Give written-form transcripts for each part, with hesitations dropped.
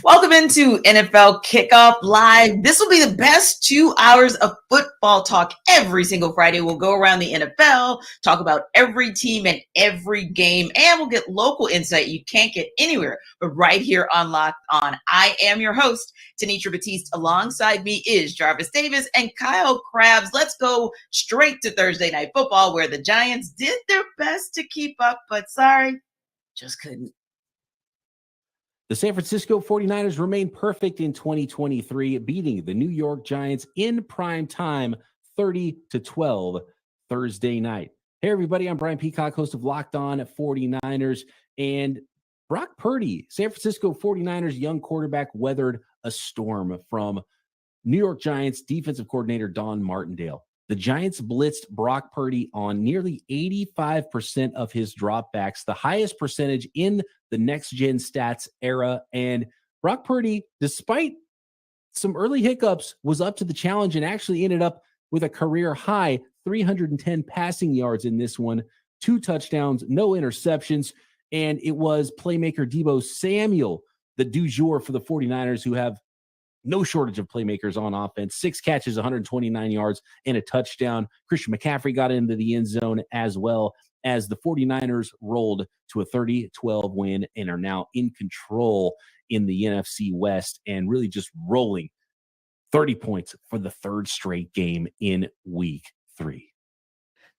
Welcome into NFL Kickoff Live. This will be the best 2 hours of football talk every single Friday. We'll go around the NFL, talk about every team and every game, and we'll get local insight you can't get anywhere but right here on Locked On. I am your host, Tanitra Batiste. Alongside me is Jarvis Davis and Kyle Krabs. Let's go straight to Thursday Night Football, where the Giants did their best to keep up, but sorry, just couldn't. The San Francisco 49ers remain perfect in 2023, beating the New York Giants in prime time 30-12 Thursday night. Hey, everybody, I'm Brian Peacock, host of Locked On 49ers. And Brock Purdy, San Francisco 49ers young quarterback, weathered a storm from New York Giants defensive coordinator Don Martindale. The Giants blitzed Brock Purdy on nearly 85% of his dropbacks, the highest percentage in the next-gen stats era. And Brock Purdy, despite some early hiccups, was up to the challenge and actually ended up with a career-high 310 passing yards in this one, 2 touchdowns, no interceptions, and it was playmaker Deebo Samuel, the du jour for the 49ers, who have no shortage of playmakers on offense. 6 catches, 129 yards, and a touchdown. Christian McCaffrey got into the end zone as well, as the 49ers rolled to a 30-12 win and are now in control in the NFC West and really just rolling 30 points for the 3rd straight game in week 3.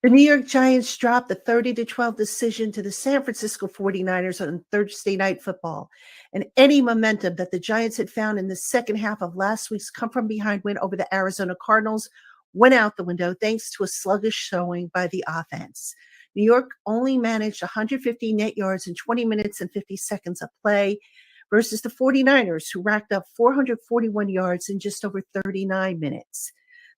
The New York Giants dropped the 30-12 decision to the San Francisco 49ers on Thursday Night Football. And any momentum that the Giants had found in the second half of last week's come-from-behind win over the Arizona Cardinals went out the window thanks to a sluggish showing by the offense. New York only managed 150 net yards in 20 minutes and 50 seconds of play versus the 49ers, who racked up 441 yards in just over 39 minutes.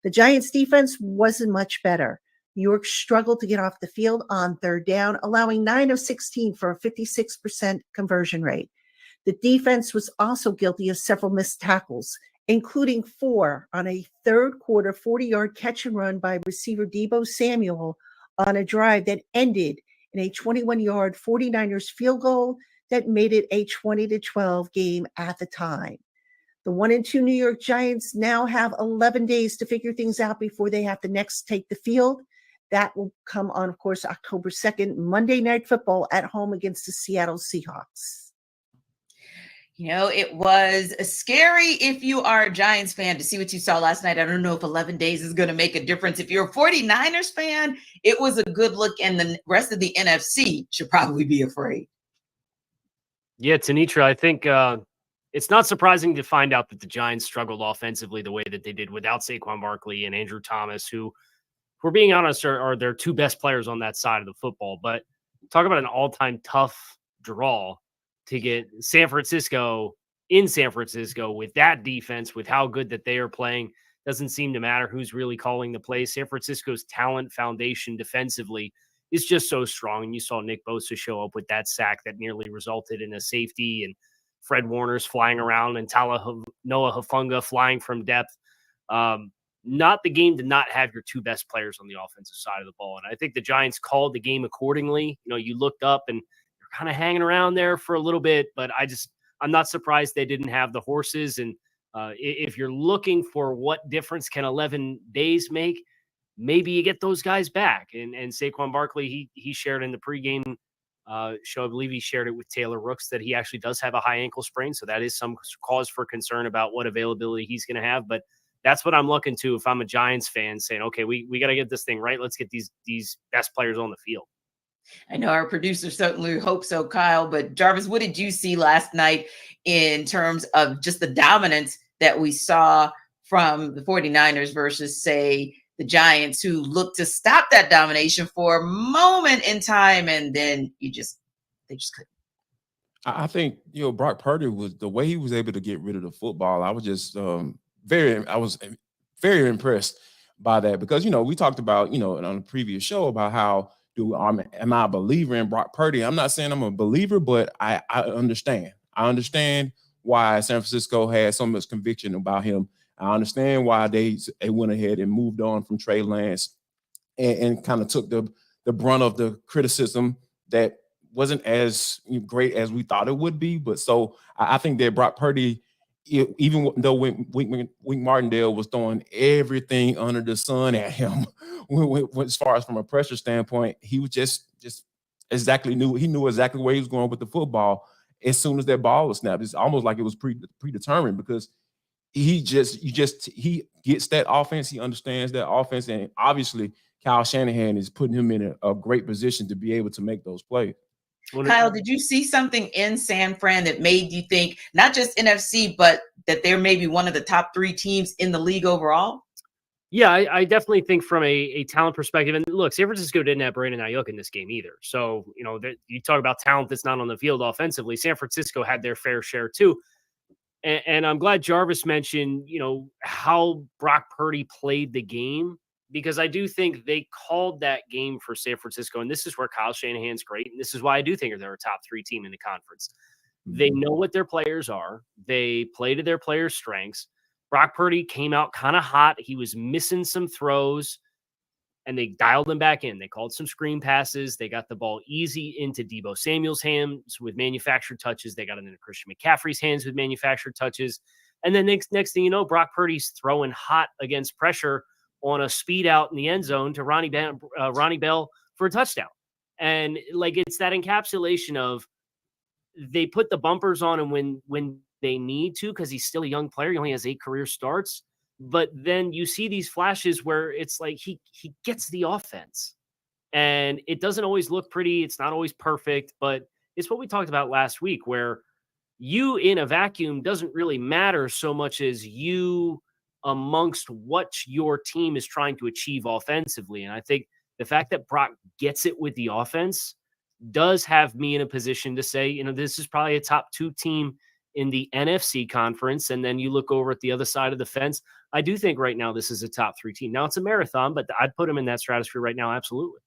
The Giants' defense wasn't much better. New York struggled to get off the field on 3rd down, allowing 9 of 16 for a 56% conversion rate. The defense was also guilty of several missed tackles, including 4 on a third-quarter 40-yard catch and run by receiver Deebo Samuel on a drive that ended in a 21-yard 49ers field goal that made it a 20-12 game at the time. The 1-2 New York Giants now have 11 days to figure things out before they have to next take the field. That will come on, of course, October 2nd, Monday Night Football at home against the Seattle Seahawks. You know, it was scary if you are a Giants fan to see what you saw last night. I don't know if 11 days is going to make a difference. If you're a 49ers fan, it was a good look, and the rest of the NFC should probably be afraid. Yeah, Tanitra, I think it's not surprising to find out that the Giants struggled offensively the way that they did without Saquon Barkley and Andrew Thomas, who, if we're being honest, are their 2 best players on that side of the football. But talk about an all-time tough draw to get San Francisco in San Francisco with that defense, with how good that they are playing. Doesn't seem to matter who's really calling the plays. San Francisco's talent foundation defensively is just so strong. And you saw Nick Bosa show up with that sack that nearly resulted in a safety, and Fred Warner's flying around, and Noah Hufanga flying from depth. Not the game to not have your 2 best players on the offensive side of the ball. And I think the Giants called the game accordingly. You know, you looked up and you're kind of hanging around there for a little bit, but I'm not surprised they didn't have the horses. And if you're looking for what difference can 11 days make, maybe you get those guys back. And Saquon Barkley, he shared in the pregame show, I believe he shared it with Taylor Rooks, that he actually does have a high ankle sprain. So that is some cause for concern about what availability he's going to have. But that's what I'm looking to if I'm a Giants fan, saying, okay, we got to get this thing right. Let's get these best players on the field. I know our producer certainly hopes so, Kyle, but Jarvis, what did you see last night in terms of just the dominance that we saw from the 49ers versus, say, the Giants, who looked to stop that domination for a moment in time, and then they just couldn't? I think, Brock Purdy, was the way he was able to get rid of the football. I was just very impressed by that, because, we talked about, on the previous show about how am I a believer in Brock Purdy? I'm not saying I'm a believer, but I understand. I understand why San Francisco had so much conviction about him. I understand why they went ahead and moved on from Trey Lance and kind of took the brunt of the criticism that wasn't as great as we thought it would be. But so I think that Brock Purdy, even though Wink Martindale was throwing everything under the sun at him, as far as from a pressure standpoint, he was just exactly knew exactly where he was going with the football. As soon as that ball was snapped, it's almost like it was predetermined, because he gets that offense. He understands that offense, and obviously Kyle Shanahan is putting him in a great position to be able to make those plays. Kyle, did you see something in San Fran that made you think not just NFC, but that they're maybe one of the top 3 teams in the league overall? Yeah, I definitely think from a talent perspective, and look, San Francisco didn't have Brandon Ayuk in this game either. So, you talk about talent that's not on the field offensively. San Francisco had their fair share too. And I'm glad Jarvis mentioned, how Brock Purdy played the game, because I do think they called that game for San Francisco. And this is where Kyle Shanahan's great. And this is why I do think they're a top 3 team in the conference. They know what their players are. They play to their players' strengths. Brock Purdy came out kind of hot. He was missing some throws, and they dialed him back in. They called some screen passes. They got the ball easy into Deebo Samuel's hands with manufactured touches. They got it into Christian McCaffrey's hands with manufactured touches. And then next thing you know, Brock Purdy's throwing hot against pressure on a speed out in the end zone to Ronnie Bell for a touchdown. And it's that encapsulation of they put the bumpers on him when they need to, because he's still a young player. He only has 8 career starts. But then you see these flashes where it's like he gets the offense, and it doesn't always look pretty. It's not always perfect, but it's what we talked about last week, where you in a vacuum doesn't really matter so much as you amongst what your team is trying to achieve offensively. And I think the fact that Brock gets it with the offense does have me in a position to say, this is probably a top 2 team in the NFC conference. And then you look over at the other side of the fence. I do think right now this is a top 3 team. Now it's a marathon, but I'd put them in that stratosphere right now. Absolutely.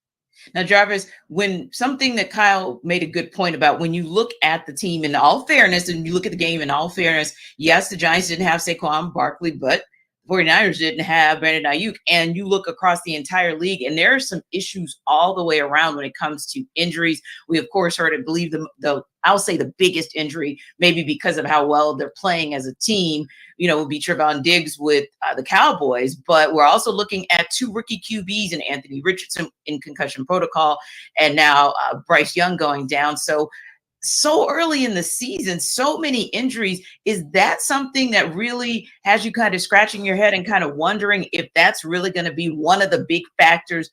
Now, Jarvis, when something that Kyle made a good point about, when you look at the team in all fairness, and you look at the game in all fairness, yes, the Giants didn't have Saquon Barkley, but 49ers didn't have Brandon Ayuk, and you look across the entire league, and there are some issues all the way around when it comes to injuries. We, of course, heard, I believe, I'll say the biggest injury, maybe because of how well they're playing as a team, would be Trevon Diggs with the Cowboys. But we're also looking at 2 rookie QBs and Anthony Richardson in concussion protocol, and now Bryce Young going down. So early in the season, so many injuries. Is that something that really has you kind of scratching your head and kind of wondering if that's really going to be one of the big factors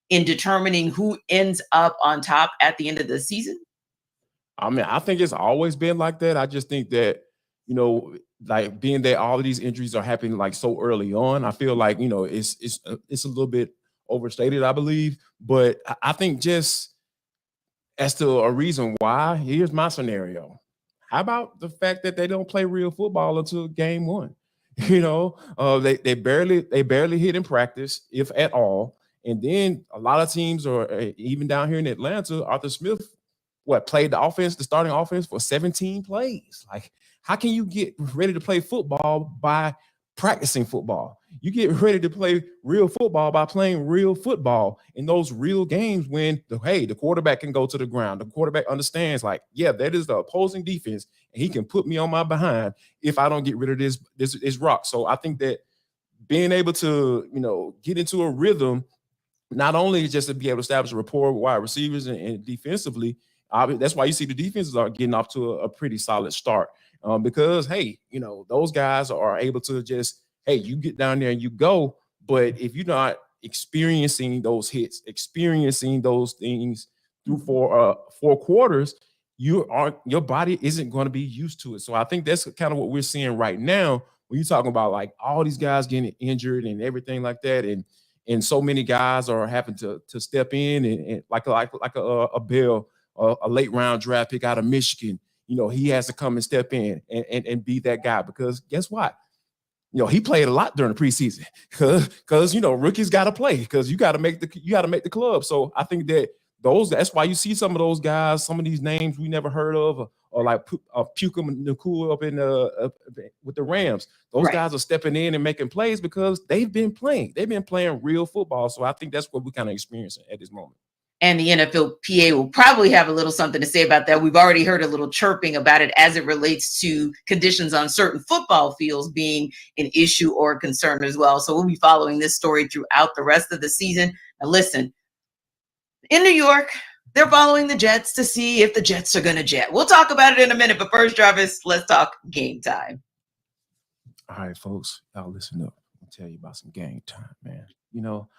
in determining who ends up on top at the end of the season? I mean, I think it's always been like that. I just think that, being that all of these injuries are happening so early on, I feel like, it's a little bit overstated, I believe. But I think just as to a reason why, here's my scenario. How about the fact that they don't play real football until game 1? They barely hit in practice, if at all. And then a lot of teams, or even down here in Atlanta, Arthur Smith, played the starting offense for 17 plays. How can you get ready to play football by practicing football? You get ready to play real football by playing real football in those real games when the quarterback can go to the ground. The quarterback understands, that is the opposing defense, and he can put me on my behind if I don't get rid of this rock. So I think that being able to, get into a rhythm, not only just to be able to establish a rapport with wide receivers and defensively, that's why you see the defenses are getting off to a pretty solid start. Because, those guys are able to just, you get down there and you go. But if you're not experiencing those hits, experiencing those things through 4 quarters, your body isn't going to be used to it. So I think that's kind of what we're seeing right now when you're talking about all these guys getting injured and everything like that. And so many guys are having to step in and like a Bell, a late round draft pick out of Michigan. He has to come and step in and be that guy, because guess what? He played a lot during the preseason because rookies got to play, because you got to make the club. So I think that's why you see some of those guys, some of these names we never heard of, or like Puka Nacua up in with the Rams. Those guys are stepping in and making plays because they've been playing. They've been playing real football. So I think that's what we're kind of experiencing at this moment. And the NFLPA will probably have a little something to say about that. We've already heard a little chirping about it as it relates to conditions on certain football fields being an issue or a concern as well. So we'll be following this story throughout the rest of the season. Now, listen, in New York, they're following the Jets to see if the Jets are going to jet. We'll talk about it in a minute. But first, Jarvis, let's talk game time. All right, folks, y'all listen up. I'll tell you about some game time, man. You know,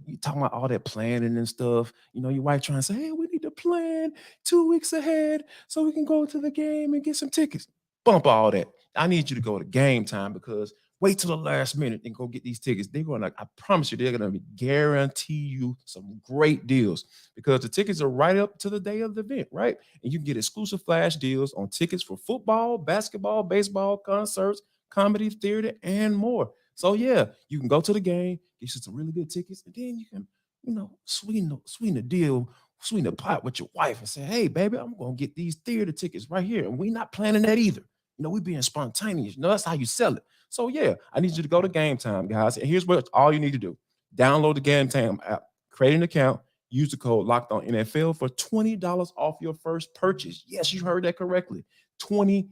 you talking about all that planning and stuff. You know, your wife trying to say, hey, we need to plan 2 weeks ahead so we can go to the game and get some tickets. Bump all that. I need you to go to game time because wait till the last minute and go get these tickets. They're going to, I promise you, they're going to guarantee you some great deals because the tickets are right up to the day of the event, right? And you can get exclusive flash deals on tickets for football, basketball, baseball, concerts, comedy, theater, and more. So yeah, you can go to the game, get you some really good tickets, and then you can, you know, sweeten the deal, sweeten the pot with your wife and say, hey, baby, I'm gonna get these theater tickets right here. And we're not planning that either. You know, we're being spontaneous. You know, that's how you sell it. So yeah, I need you to go to Game Time, guys. And here's what all you need to do. Download the Game Time app, create an account, use the code Locked On NFL for $20 off your first purchase. Yes, you heard that correctly. $20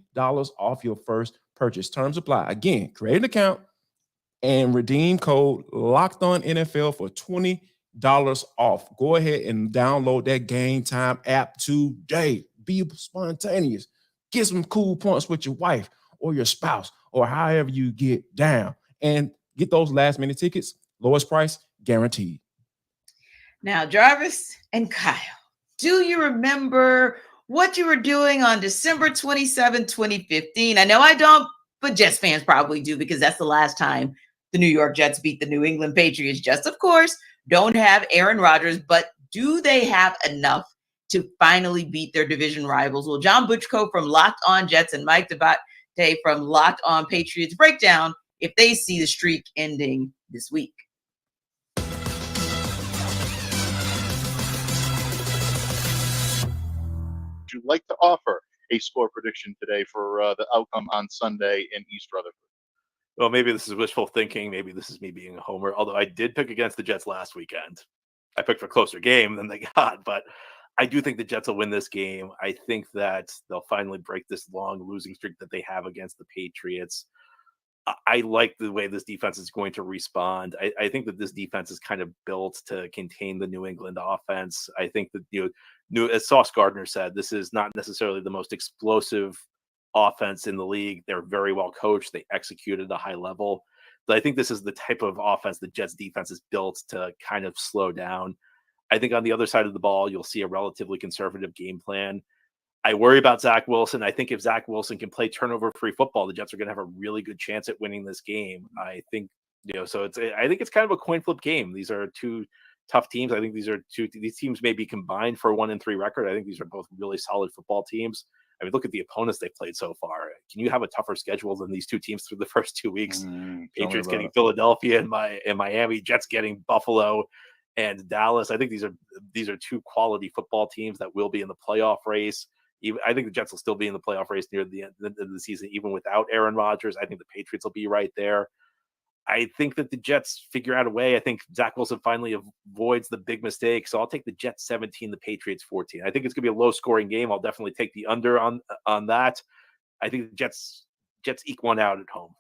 off your first purchase. Terms apply. Again, create an account and redeem code Locked On NFL for $20 off. Go ahead and download that Game Time app today. Be spontaneous. Get some cool points with your wife or your spouse or however you get down and get those last minute tickets. Lowest price guaranteed. Now, Jarvis and Kyle, do you remember what you were doing on December 27, 2015? I know I don't, but Jets fans probably do because that's the last time the New York Jets beat the New England Patriots. Jets, of course, don't have Aaron Rodgers, but do they have enough to finally beat their division rivals? Well, John Butchko from Locked On Jets and Mike Devate from Locked On Patriots break down if they see the streak ending this week. Would you like to offer a score prediction today for the outcome on Sunday in East Rutherford? Well, maybe this is wishful thinking. Maybe this is me being a homer, although I did pick against the Jets last weekend. I picked for a closer game than they got, but I do think the Jets will win this game. I think that they'll finally break this long losing streak that they have against the Patriots. I like the way this defense is going to respond. I think that this defense is kind of built to contain the New England offense. I think that, as Sauce Gardner said, this is not necessarily the most explosive offense in the league. They're very well coached. They execute at a high level. But I think this is the type of offense the Jets defense is built to kind of slow down. I think on the other side of the ball, you'll see a relatively conservative game plan. I worry about Zach Wilson. I think if Zach Wilson can play turnover-free football, the Jets are going to have a really good chance at winning this game. I think, so I think it's kind of a coin flip game. These are two tough teams. I think these teams may be combined for a 1-3 record. I think these are both really solid football teams. I mean, look at the opponents they've played so far. Can you have a tougher schedule than these two teams through the first 2 weeks? Patriots getting Philadelphia and Miami, Jets getting Buffalo and Dallas. I think these are two quality football teams that will be in the playoff race. I think the Jets will still be in the playoff race near the end of the season, even without Aaron Rodgers. I think the Patriots will be right there. I think that the Jets figure out a way. I think Zach Wilson finally avoids the big mistake. So I'll take the Jets 17, the Patriots 14. I think it's going to be a low-scoring game. I'll definitely take the under on that. I think the Jets eke one out at home.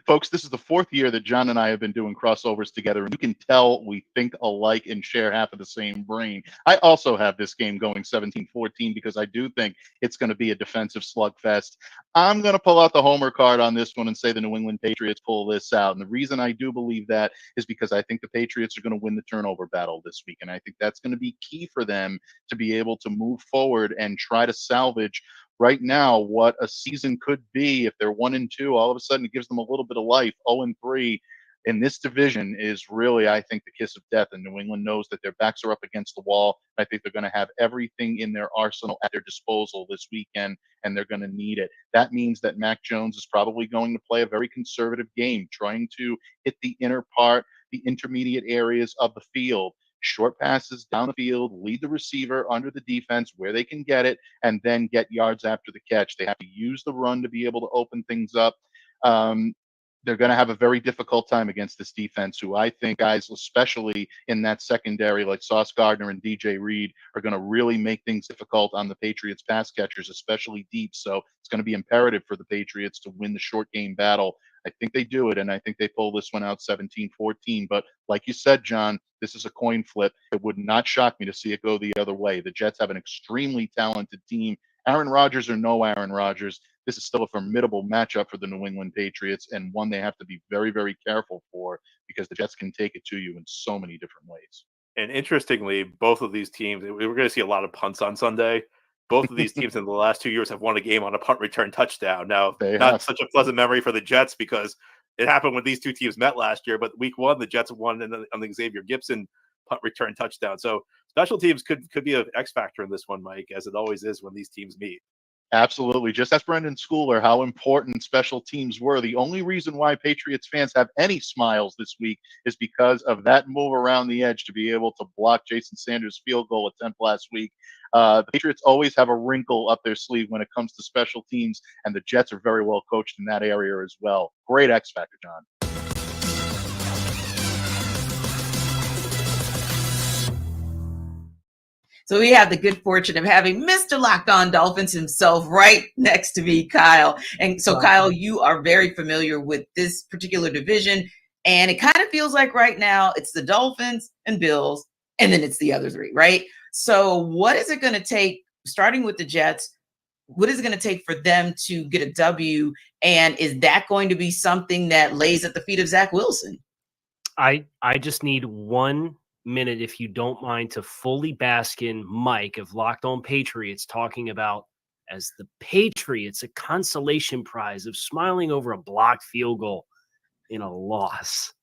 Folks, this is the fourth year that John and I have been doing crossovers together, and you can tell we think alike and share half of the same brain. I also have this game going 17-14 because I do think it's going to be a defensive slugfest. I'm going to pull out the homer card on this one and say the New England Patriots pull this out. And the reason I do believe that is because I think the Patriots are going to win the turnover battle this week. And I think that's going to be key for them to be able to move forward and try to salvage right now what a season could be. If they're 1-2, all of a sudden it gives them a little bit of life. 0-3 in this division is really, I think, the kiss of death. And New England knows that their backs are up against the wall. I think they're going to have everything in their arsenal at their disposal this weekend, and they're going to need it. That means that Mac Jones is probably going to play a very conservative game, trying to hit the inner part, the intermediate areas of the field. Short passes down the field, lead the receiver under the defense where they can get it, and then get yards after the catch. They have to use the run to be able to open things up. they're going to have a very difficult time against this defense, who I think guys, especially in that secondary, like Sauce Gardner and DJ Reed, are going to really make things difficult on the Patriots pass catchers, especially deep. So it's going to be imperative for the Patriots to win the short game battle. I think they do it, and I think they pull this one out 17-14. But like you said, John, this is a coin flip. It would not shock me to see it go the other way. The Jets have an extremely talented team. Aaron Rodgers or no Aaron Rodgers, this is still a formidable matchup for the New England Patriots, and one they have to be very, very careful for, because the Jets can take it to you in so many different ways. And interestingly, both of these teams, we're going to see a lot of punts on Sunday. Both of these teams in the last 2 years have won a game on a punt return touchdown. Now, not such a pleasant memory for the Jets, because it happened when these two teams met last year. But week one, the Jets won on the Xavier Gibson punt return touchdown. So special teams could be an X factor in this one, Mike, as it always is when these teams meet. Absolutely. Just ask Brendan Schooler how important special teams were. The only reason why Patriots fans have any smiles this week is because of that move around the edge to be able to block Jason Sanders' field goal attempt last week. The Patriots always have a wrinkle up their sleeve when it comes to special teams, and the Jets are very well coached in that area as well. Great X factor, John. So we have the good fortune of having Mr. Locked On Dolphins himself right next to me, Kyle. And so, Kyle, you are very familiar with this particular division, and it kind of feels like right now it's the Dolphins and Bills, and then it's the other three, right? So what is it going to take, starting with the Jets, what is it going to take for them to get a W, and is that going to be something that lays at the feet of Zach Wilson? I just need 1 minute, if you don't mind, to fully bask in Mike of Locked On Patriots talking about, as the Patriots, a consolation prize of smiling over a blocked field goal in a loss.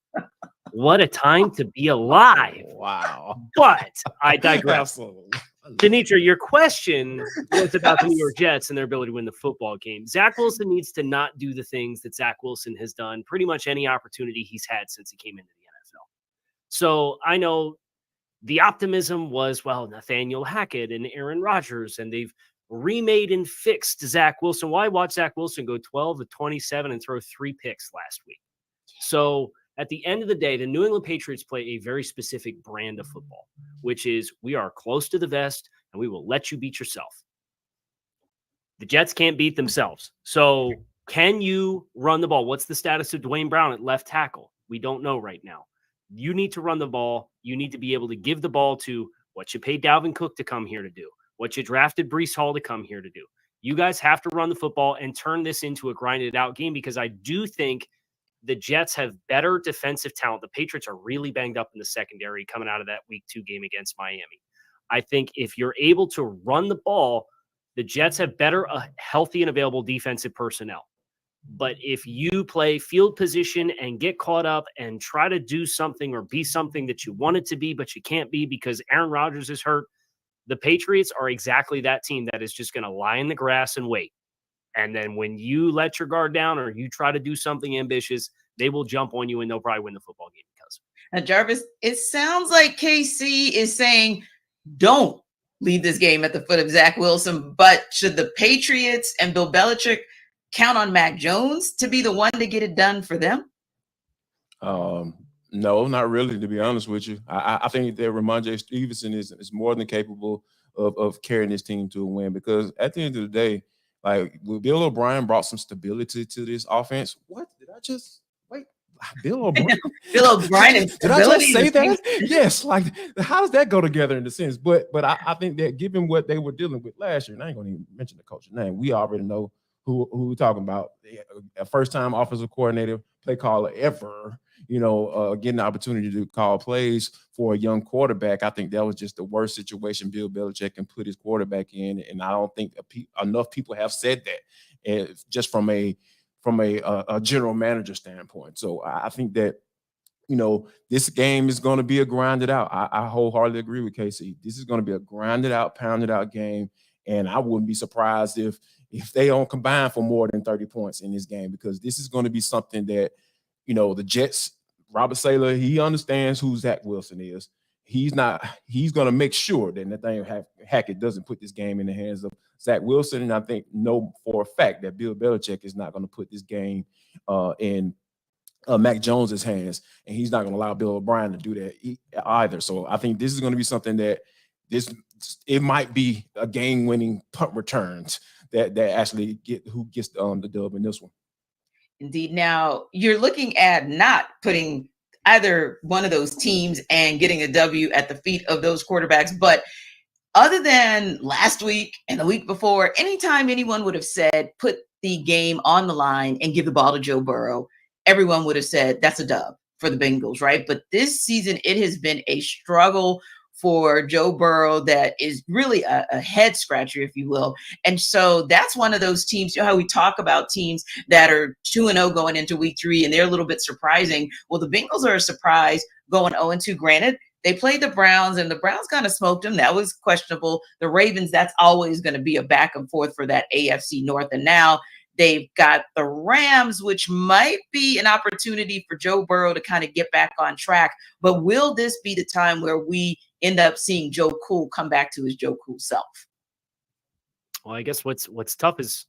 What a time to be alive. Wow. But I digress. Absolutely. Denitra, your question was about the New York Jets and their ability to win the football game. Zach Wilson needs to not do the things that Zach Wilson has done pretty much any opportunity he's had since he came into the NFL. So I know the optimism was, well, Nathaniel Hackett and Aaron Rodgers, and they've remade and fixed Zach Wilson. Why watch Zach Wilson go 12 of 27 and throw 3 picks last week? So at the end of the day, the New England Patriots play a very specific brand of football, which is we are close to the vest and we will let you beat yourself. The Jets can't beat themselves. So can you run the ball? What's the status of Dwayne Brown at left tackle? We don't know right now. You need to run the ball. You need to be able to give the ball to what you paid Dalvin Cook to come here to do, what you drafted Breece Hall to come here to do. You guys have to run the football and turn this into a grinded out game, because I do think the Jets have better defensive talent. The Patriots are really banged up in the secondary coming out of that week 2 game against Miami. I think if you're able to run the ball, the Jets have better healthy and available defensive personnel. But if you play field position and get caught up and try to do something or be something that you want it to be, but you can't be because Aaron Rodgers is hurt, the Patriots are exactly that team that is just going to lie in the grass and wait. And then when you let your guard down or you try to do something ambitious, they will jump on you and they'll probably win the football game because. Now, Jarvis, it sounds like KC is saying, don't leave this game at the foot of Zach Wilson, but should the Patriots and Bill Belichick count on Mac Jones to be the one to get it done for them? No, not really, to be honest with you. I think that Ramondre Stevenson is more than capable of carrying this team to a win, because at the end of the day, like, Bill O'Brien brought some stability to this offense. What did I just wait? Bill O'Brien. Bill O'Brien and did I just say that? Yes. Like, how does that go together in the sense? But I think that given what they were dealing with last year, and I ain't gonna even mention the coach's name, we already know who we're talking about. A first-time offensive coordinator, play caller ever, getting the opportunity to call plays for a young quarterback. I think that was just the worst situation Bill Belichick can put his quarterback in, and I don't think enough people have said that, just from a general manager standpoint. So I think that this game is going to be a grinded out. I wholeheartedly agree with KC. This is going to be a grinded out, pounded out game, and I wouldn't be surprised if they don't combine for more than 30 points in this game, because this is going to be something that, the Jets, Robert Saleh, he understands who Zach Wilson is. He's going to make sure that Nathaniel Hackett doesn't put this game in the hands of Zach Wilson. And I think know for a fact that Bill Belichick is not going to put this game in Mac Jones's hands, and he's not going to allow Bill O'Brien to do that either. So I think this is going to be something that it might be a game-winning punt returns that actually who gets the dub in this one. Indeed. Now you're looking at not putting either one of those teams and getting a W at the feet of those quarterbacks, but other than last week and the week before, anytime anyone would have said, put the game on the line and give the ball to Joe Burrow, everyone would have said that's a dub for the Bengals, right? But this season, it has been a struggle for Joe Burrow that is really a head scratcher, if you will. And so that's one of those teams, you know how we talk about teams that are 2-0 going into week 3, and they're a little bit surprising. Well, the Bengals are a surprise going 0-2. Granted, they played the Browns, and the Browns kind of smoked them. That was questionable. The Ravens, that's always going to be a back and forth for that AFC North. And now they've got the Rams, which might be an opportunity for Joe Burrow to kind of get back on track. But will this be the time where we end up seeing Joe Cool come back to his Joe Cool self? Well, I guess what's tough is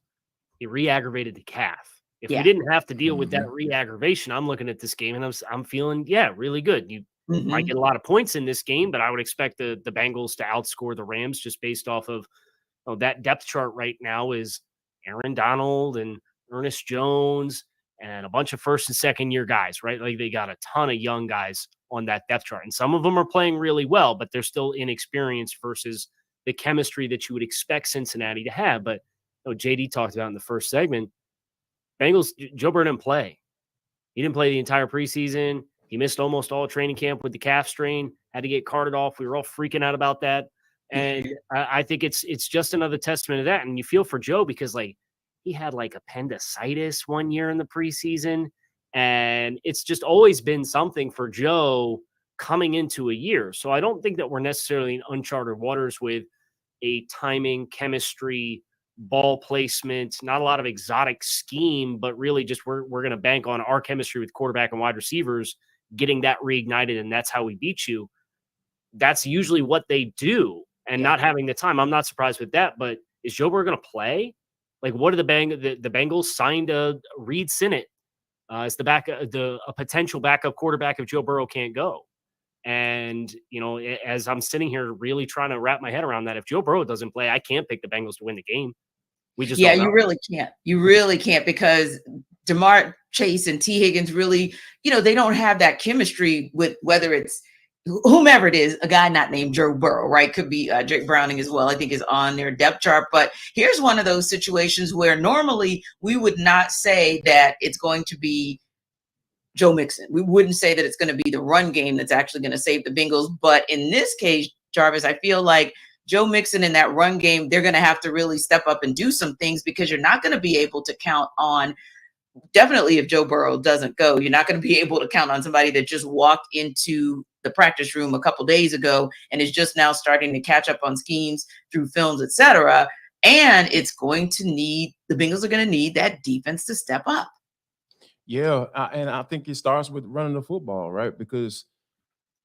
he re-aggravated the calf. If Yeah. we didn't have to deal with that re-aggravation, I'm looking at this game and I'm feeling, really good. You might get a lot of points in this game, but I would expect the Bengals to outscore the Rams just based off of that depth chart right now is Aaron Donald and Ernest Jones and a bunch of first and second year guys, right? Like they got a ton of young guys on that depth chart. And some of them are playing really well, but they're still inexperienced versus the chemistry that you would expect Cincinnati to have. But JD talked about in the first segment, Bengals, Joe Burrow didn't play. He didn't play the entire preseason. He missed almost all training camp with the calf strain, had to get carted off. We were all freaking out about that. And I think it's just another testament of that. And you feel for Joe because he had appendicitis one year in the preseason. And it's just always been something for Joe coming into a year. So I don't think that we're necessarily in uncharted waters with a timing, chemistry, ball placement, not a lot of exotic scheme, but really just we're going to bank on our chemistry with quarterback and wide receivers, getting that reignited. And that's how we beat you. That's usually what they do. And not having the time, I'm not surprised with that. But is Joe Burrow going to play? What are the Bengals signed Reed Sinnett as a potential backup quarterback if Joe Burrow can't go? And as I'm sitting here really trying to wrap my head around that, if Joe Burrow doesn't play, I can't pick the Bengals to win the game. We just don't know. You really can't. You really can't because DeMar Chase and T. Higgins really, they don't have that chemistry with whether it's whomever it is, a guy not named Joe Burrow, right? Could be Jake Browning as well, I think is on their depth chart. But here's one of those situations where normally we would not say that it's going to be Joe Mixon. We wouldn't say that it's going to be the run game that's actually going to save the Bengals. But in this case, Jarvis, I feel like Joe Mixon in that run game, they're going to have to really step up and do some things because you're not going to be able to count on, definitely if Joe Burrow doesn't go, you're not going to be able to count on somebody that just walked into the practice room a couple days ago and is just now starting to catch up on schemes through films, etc. And the Bengals are going to need that defense to step up. Yeah, and I think it starts with running the football, right? Because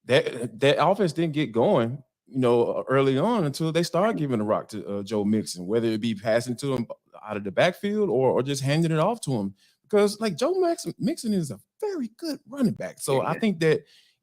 that offense didn't get going, early on until they started giving the rock to Joe Mixon, whether it be passing to him out of the backfield or just handing it off to him. Because Joe Mixon is a very good running back. So I think that,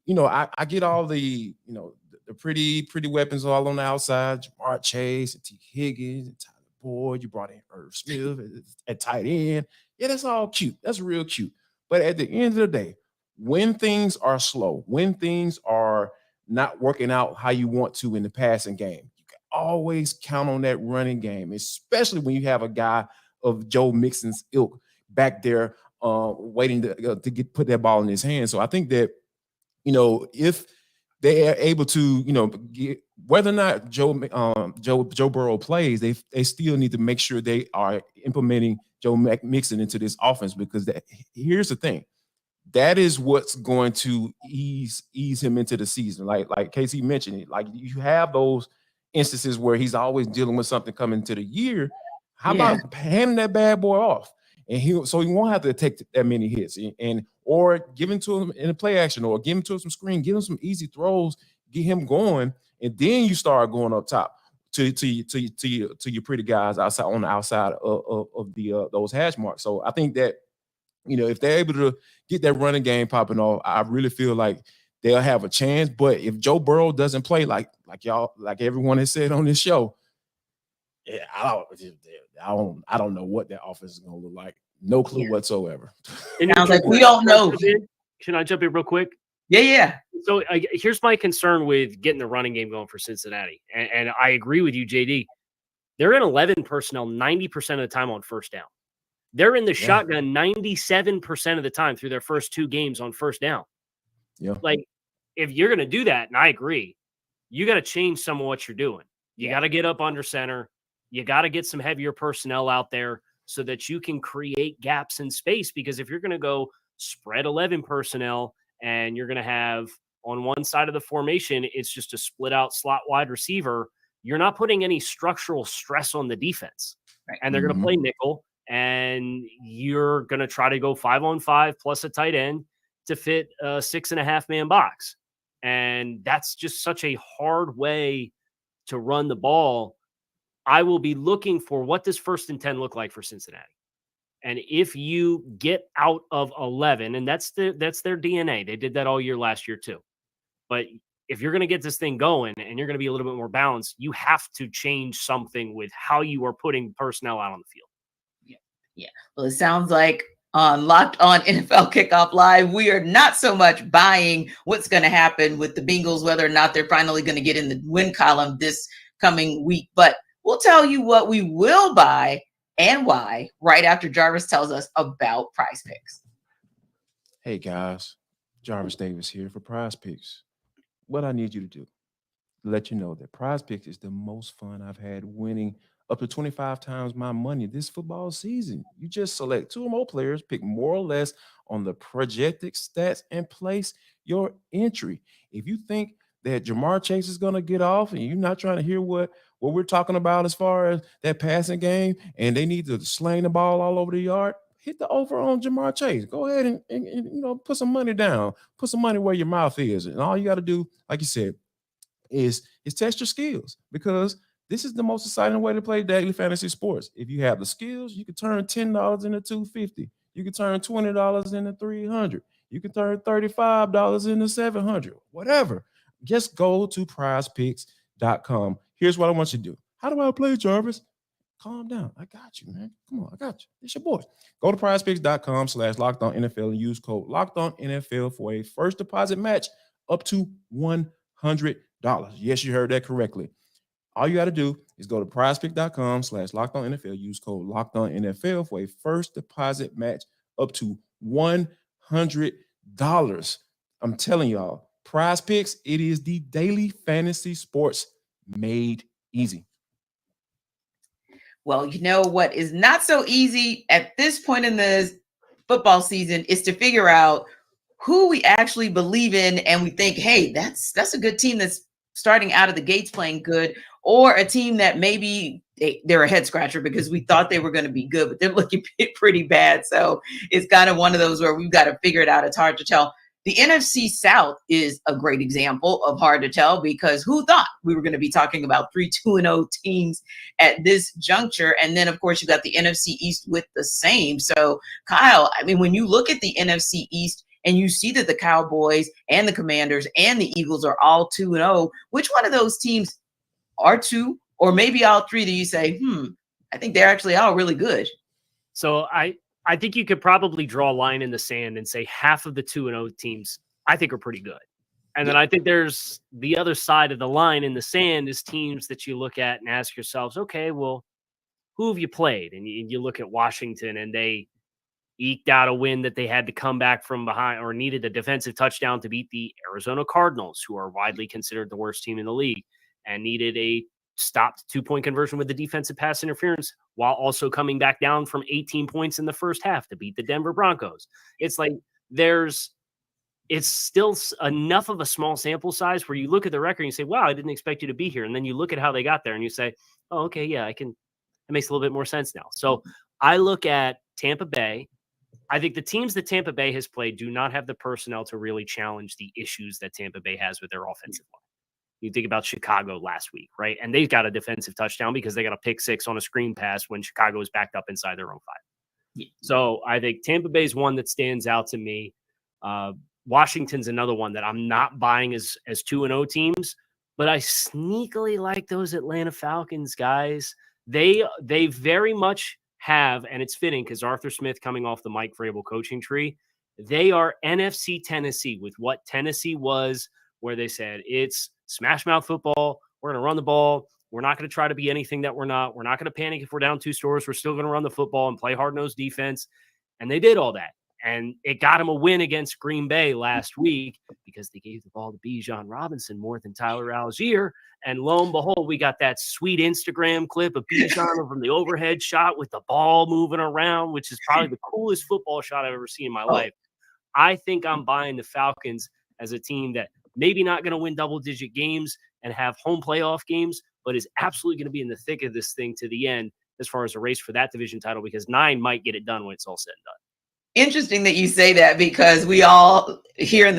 I get all the, the pretty weapons all on the outside, Jamar Chase and T. Higgins and Tyler Boyd. You brought in Irv Smith at tight end. Yeah, that's all cute. That's real cute. But at the end of the day, when things are slow, when things are not working out how you want to in the passing game, you can always count on that running game, especially when you have a guy of Joe Mixon's ilk back there waiting to put that ball in his hand. So I think that, if they are able to, get, whether or not Joe Burrow plays, they still need to make sure they are implementing Joe Mixon into this offense, because here's the thing. That is what's going to ease him into the season. Like Casey mentioned, you have those instances where he's always dealing with something coming into the year. How about handing that bad boy off? And so he won't have to take that many hits or give him to him in a play action or give him to him some screen, give him some easy throws, get him going, and then you start going up top to your pretty guys outside on the outside of the those hash marks. So I think that If they're able to get that running game popping off, I really feel like they'll have a chance. But if Joe Burrow doesn't play like everyone has said on this show, yeah, I don't know what that offense is going to look like. No clue whatsoever. Sounds like we don't know. Can I jump in real quick? Yeah. So here's my concern with getting the running game going for Cincinnati. And I agree with you, JD. They're in 11 personnel 90% of the time on first down. They're in the shotgun 97% of the time through their first 2 games on first down. Yeah. Like, if you're going to do that, and I agree, you got to change some of what you're doing. You got to get up under center. You got to get some heavier personnel out there so that you can create gaps in space. Because if you're going to go spread 11 personnel and you're going to have on one side of the formation, it's just a split out slot wide receiver, you're not putting any structural stress on the defense. Right. And they're going to play nickel, and you're going to try to go 5-on-5 plus a tight end to fit a 6.5-man box. And that's just such a hard way to run the ball. I will be looking for what does 1st and 10 look like for Cincinnati. And if you get out of 11, and that's their DNA. They did that all year last year too. But if you're going to get this thing going and you're going to be a little bit more balanced, you have to change something with how you are putting personnel out on the field. Yeah. Well, it sounds like on Locked On NFL Kickoff Live, we are not so much buying what's going to happen with the Bengals, whether or not they're finally going to get in the win column this coming week. But we'll tell you what we will buy and why right after Jarvis tells us about Prize Picks. Hey, guys. Jarvis Davis here for Prize Picks. What I need you to do, let you know that Prize Picks is the most fun I've had winning up to 25 times my money this football season. You just select 2 or more players, pick more or less on the projected stats, and place your entry. If you think that Jamar Chase is going to get off and you're not trying to hear what we're talking about as far as that passing game and they need to sling the ball all over the yard, hit the over on Jamar Chase. Go ahead and put some money down. Put some money where your mouth is. And all you got to do, like you said, is test your skills, because this is the most exciting way to play daily fantasy sports. If you have the skills, you can turn $10 into $250. You can turn $20 into $300. You can turn $35 into $700. Whatever. Just go to prizepicks.com. Here's what I want you to do. How do I play, Jarvis? Calm down. I got you, man. Come on, I got you. It's your boy. Go to prizepicks.com/LockedOnNFL and use code LockedOnNFL for a first deposit match up to $100. Yes, you heard that correctly. All you got to do is go to prizepicks.com/LockedOnNFL. Use code LockedOnNFL for a first deposit match up to $100. I'm telling y'all, Prize Picks, it is the daily fantasy sports made easy. Well, you know what is not so easy at this point in the football season is to figure out who we actually believe in and we think, hey, that's a good team that's starting out of the gates playing good, or a team that maybe they're a head scratcher because we thought they were going to be good, but they're looking pretty bad. So it's kind of one of those where we've got to figure it out. It's hard to tell. The NFC South is a great example of hard to tell, because who thought we were going to be talking about 3 2-0 teams at this juncture? And then, of course, you got the NFC East with the same. So, Kyle, I mean, when you look at the NFC East and you see that the Cowboys and the Commanders and the Eagles are all 2-0, which one of those teams are 2 or maybe all 3 that you say, I think they're actually all really good? So I think you could probably draw a line in the sand and say half of the 2-0 teams I think are pretty good. And then I think there's the other side of the line in the sand is teams that you look at and ask yourselves, okay, well, who have you played? And you look at Washington, and they eked out a win that they had to come back from behind, or needed a defensive touchdown to beat the Arizona Cardinals, who are widely considered the worst team in the league, and needed a stopped 2-point conversion with the defensive pass interference while also coming back down from 18 points in the first half to beat the Denver Broncos. It's like it's still enough of a small sample size where you look at the record and you say, wow, I didn't expect you to be here. And then you look at how they got there and you say, oh, okay, yeah, it makes a little bit more sense now. So I look at Tampa Bay. I think the teams that Tampa Bay has played do not have the personnel to really challenge the issues that Tampa Bay has with their offensive line. You think about Chicago last week, right? And they got a defensive touchdown because they got a pick 6 on a screen pass when Chicago was backed up inside their own 5. So I think Tampa Bay is one that stands out to me. Washington's another one that I'm not buying as 2-0 teams, but I sneakily like those Atlanta Falcons guys. They very much have, and it's fitting because Arthur Smith coming off the Mike Vrabel coaching tree, they are NFC Tennessee with what Tennessee was, where they said it's smash mouth football. We're going to run the ball. We're not going to try to be anything that we're not. We're not going to panic if we're down 2 scores. We're still going to run the football and play hard-nosed defense. And they did all that. And it got him a win against Green Bay last week because they gave the ball to Bijan Robinson more than Tyler Algier. And lo and behold, we got that sweet Instagram clip of Bijan from the overhead shot with the ball moving around, which is probably the coolest football shot I've ever seen in my life. I think I'm buying the Falcons as a team that maybe not going to win double-digit games and have home playoff games, but is absolutely going to be in the thick of this thing to the end as far as a race for that division title, because 9 might get it done when it's all said and done. Interesting that you say that, because we all here in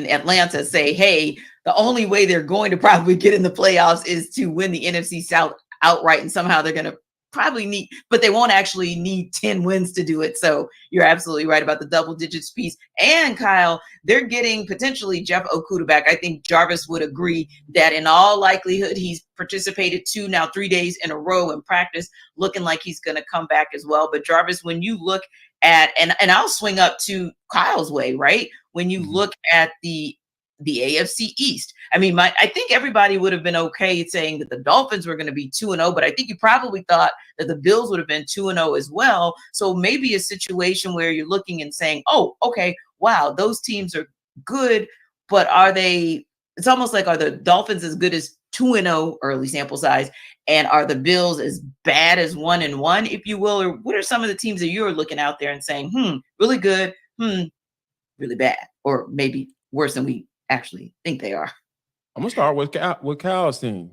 Atlanta say, hey, the only way they're going to probably get in the playoffs is to win the NFC South outright, and somehow they're going to probably need, but they won't actually need 10 wins to do it. So you're absolutely right about the double digits piece. And Kyle, they're getting potentially Jeff Okudah back. I think Jarvis would agree that in all likelihood, he's participated 3 days in a row in practice, looking like he's going to come back as well. But Jarvis, when you look at, and I'll swing up to Kyle's way, right? When you look at the AFC East, I mean, I think everybody would have been okay saying that the Dolphins were going to be 2-0, but I think you probably thought that the Bills would have been 2-0 as well. So maybe a situation where you're looking and saying, oh, okay, wow, those teams are good, but are they, it's almost like, are the Dolphins as good as 2-0 early sample size, and are the Bills as bad as 1-1, if you will? Or what are some of the teams that you're looking out there and saying, really good, really bad, or maybe worse than we actually think they are? I'm gonna start with Kyle's team.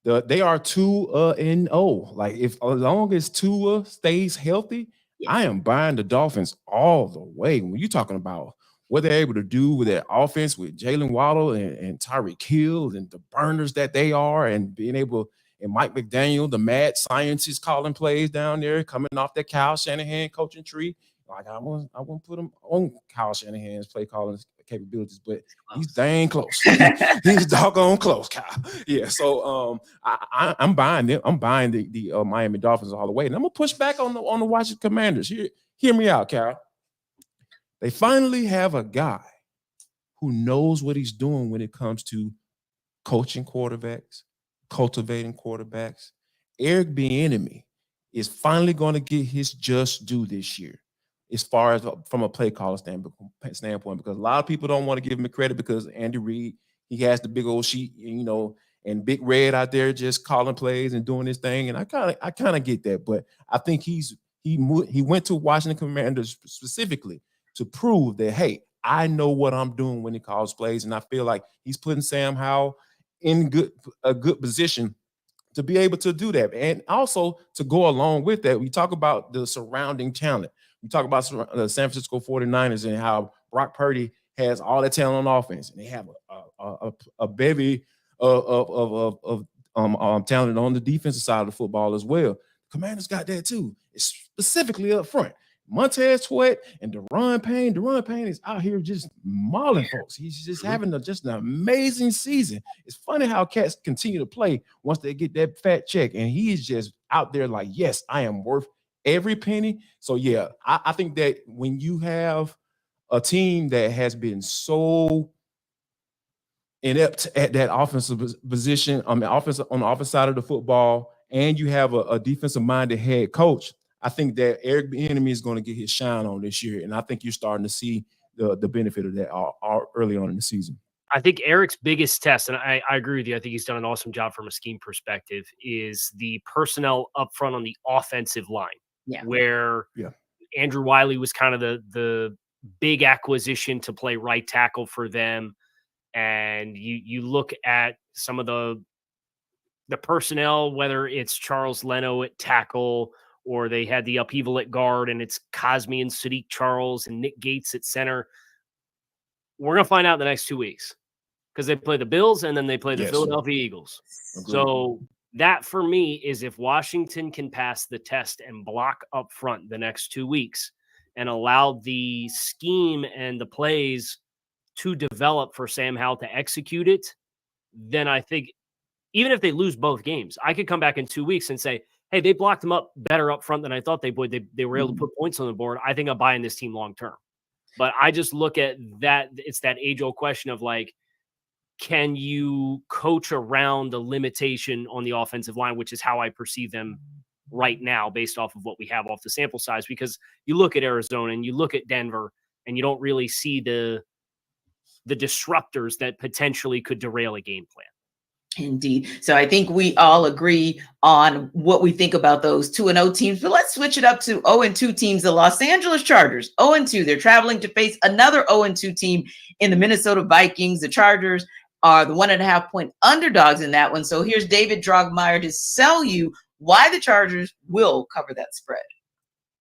They are 2-0. Like, if as long as Tua stays healthy, I am buying the Dolphins all the way. When you're talking about what they're able to do with their offense with Jalen Waddle and Tyreek Hill and the burners that they are, and being able, and Mike McDaniel, the mad scientist, calling plays down there, coming off that Kyle Shanahan coaching tree. Like, I won't put him on Kyle Shanahan's play calling capabilities, but he's dang close. He's doggone close, Kyle. Yeah. So I'm buying them. I'm buying the Miami Dolphins all the way, and I'm gonna push back on the Washington Commanders. Hear me out, Kyle. They finally have a guy who knows what he's doing when it comes to coaching quarterbacks, cultivating quarterbacks. Eric Bieniemy is finally going to get his just due this year, as far as from a play caller standpoint, because a lot of people don't want to give him the credit because Andy Reid, he has the big old sheet, and Big Red out there just calling plays and doing his thing. And I kind of get that, but I think he went to Washington Commanders specifically to prove that, hey, I know what I'm doing when he calls plays, and I feel like he's putting Sam Howell in a good position to be able to do that. And also, to go along with that, we talk about the surrounding talent. We talk about the San Francisco 49ers and how Brock Purdy has all that talent on offense, and they have a bevy of talent on the defensive side of the football as well. Commanders got that too, specifically up front. Montez Sweat and Deron Payne. Deron Payne is out here just mauling folks. He's just having just an amazing season. It's funny how cats continue to play once they get that fat check, and he is just out there like, yes, I am worth every penny. So yeah, I think that when you have a team that has been so inept at that offensive position, on the offensive side of the football, and you have a defensive-minded head coach, I think that Eric Bieniemy is going to get his shine on this year, and I think you're starting to see the benefit of that early on in the season. I think Eric's biggest test, and I agree with you, I think he's done an awesome job from a scheme perspective, is the personnel up front on the offensive line. Where Andrew Wiley was kind of the big acquisition to play right tackle for them. And you look at some of the personnel, whether it's Charles Leno at tackle, or they had the upheaval at guard, and it's Cosme and Sadiq Charles and Nick Gates at center. We're going to find out in the next 2 weeks, because they play the Bills and then they play the Philadelphia Eagles. Agreed. So That for me is if Washington can pass the test and block up front the next 2 weeks and allow the scheme and the plays to develop for Sam Howell to execute it, then I think even if they lose both games, I could come back in 2 weeks and say, hey, they blocked them up better up front than I thought they would. They were able to put points on the board. I think I'm buying this team long term. But I just look at that. It's that age-old question of like, can you coach around the limitation on the offensive line, which is how I perceive them right now based off of what we have off the sample size? Because you look at Arizona and you look at Denver and you don't really see the disruptors that potentially could derail a game plan. Indeed. So I think we all agree on what we think about those 2-0 teams, but let's switch it up to 0-2 teams. The Los Angeles Chargers, 0-2. They're traveling to face another 0-2 team in the Minnesota Vikings. The Chargers are the 1.5-point underdogs in that one. So here's David Drogmeyer to sell you why the Chargers will cover that spread.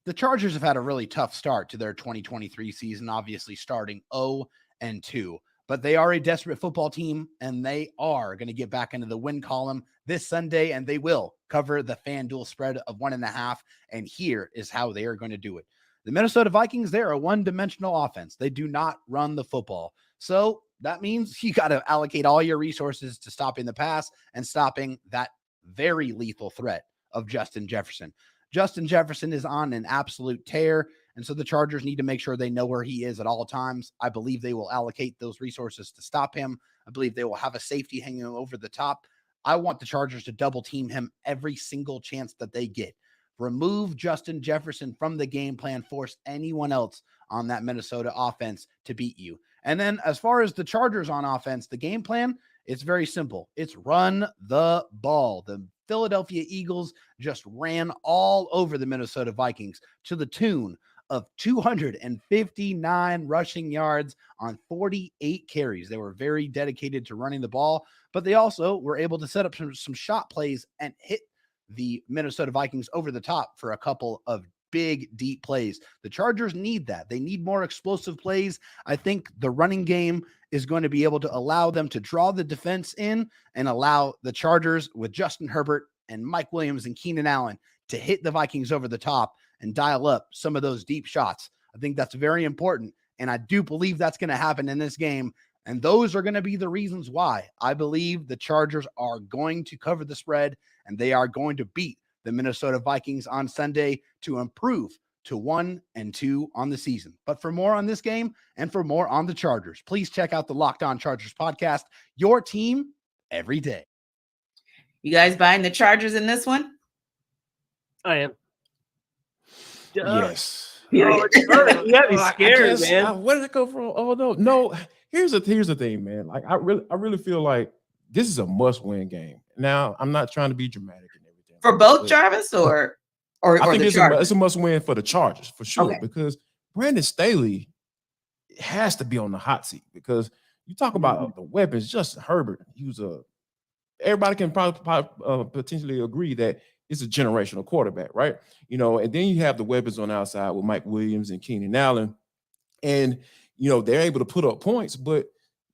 The Chargers have had a really tough start to their 2023 season, obviously starting 0-2. But they are a desperate football team, and they are going to get back into the win column this Sunday, and they will cover the FanDuel spread of 1.5. And here is how they are going to do it. The Minnesota Vikings, they're a one-dimensional offense. They do not run the football. So that means you got to allocate all your resources to stopping the pass and stopping that very lethal threat of Justin Jefferson. Justin Jefferson is on an absolute tear. And so the Chargers need to make sure they know where he is at all times. I believe they will allocate those resources to stop him. I believe they will have a safety hanging over the top. I want the Chargers to double team him every single chance that they get. Remove Justin Jefferson from the game plan. Force anyone else on that Minnesota offense to beat you. And then as far as the Chargers on offense, the game plan, it's very simple. It's run the ball. The Philadelphia Eagles just ran all over the Minnesota Vikings to the tune of 259 rushing yards on 48 carries. They were very dedicated to running the ball, but they also were able to set up some shot plays and hit the Minnesota Vikings over the top for a couple of big, deep plays. The Chargers need that. They need more explosive plays. I think the running game is going to be able to allow them to draw the defense in and allow the Chargers with Justin Herbert and Mike Williams and Keenan Allen to hit the Vikings over the top and dial up some of those deep shots. I think that's very important. And I do believe that's going to happen in this game. And those are going to be the reasons why I believe the Chargers are going to cover the spread and they are going to beat the Minnesota Vikings on Sunday to improve to 1-2 on the season. But for more on this game and for more on the Chargers, please check out the Locked On Chargers podcast, your team every day. You guys buying the Chargers in this one? I am. Yes. You got me scared, man. Where did it go from? Oh no. Here's the thing, man. Like I really feel like this is a must-win game. Now, I'm not trying to be dramatic and everything. For both Jarvis or I think the it's a must-win for the Chargers for sure. Okay. Because Brandon Staley has to be on the hot seat because you talk about the weapons. Justin Herbert, everybody can probably potentially agree that it's a generational quarterback, right? And then you have the weapons on the outside with Mike Williams and Keenan Allen. And, they're able to put up points, but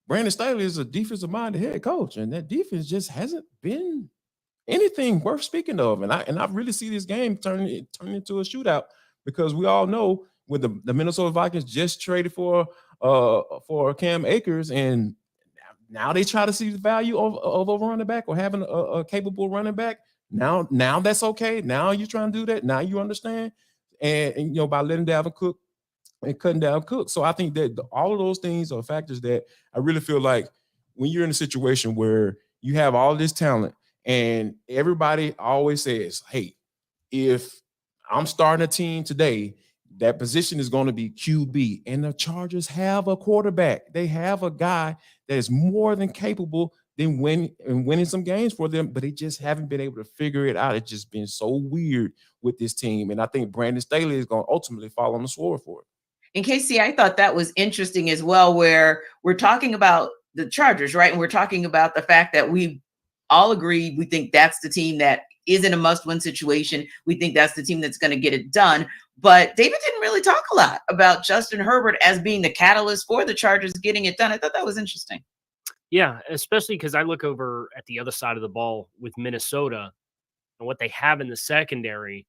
Brandon Staley is a defensive-minded head coach, and that defense just hasn't been anything worth speaking of. And I really see this game turning into a shootout because we all know when the Minnesota Vikings just traded for Cam Akers, and now they try to see the value of a running back or having a capable running back. Now that's okay. Now you're trying to do that. Now you understand. And by letting Dalvin Cook and cutting down Cook. So I think that all of those things are factors that I really feel like when you're in a situation where you have all this talent and everybody always says, hey, if I'm starting a team today, that position is going to be QB. And the Chargers have a quarterback. They have a guy that is more than capable than winning some games for them, but they just haven't been able to figure it out. It's just been so weird with this team. And I think Brandon Staley is going to ultimately fall on the sword for it. And Casey, I thought that was interesting as well, where we're talking about the Chargers, right? And we're talking about the fact that we all agree we think that's the team that is in a must-win situation. We think that's the team that's going to get it done. But David didn't really talk a lot about Justin Herbert as being the catalyst for the Chargers getting it done. I thought that was interesting. Yeah, especially because I look over at the other side of the ball with Minnesota and what they have in the secondary.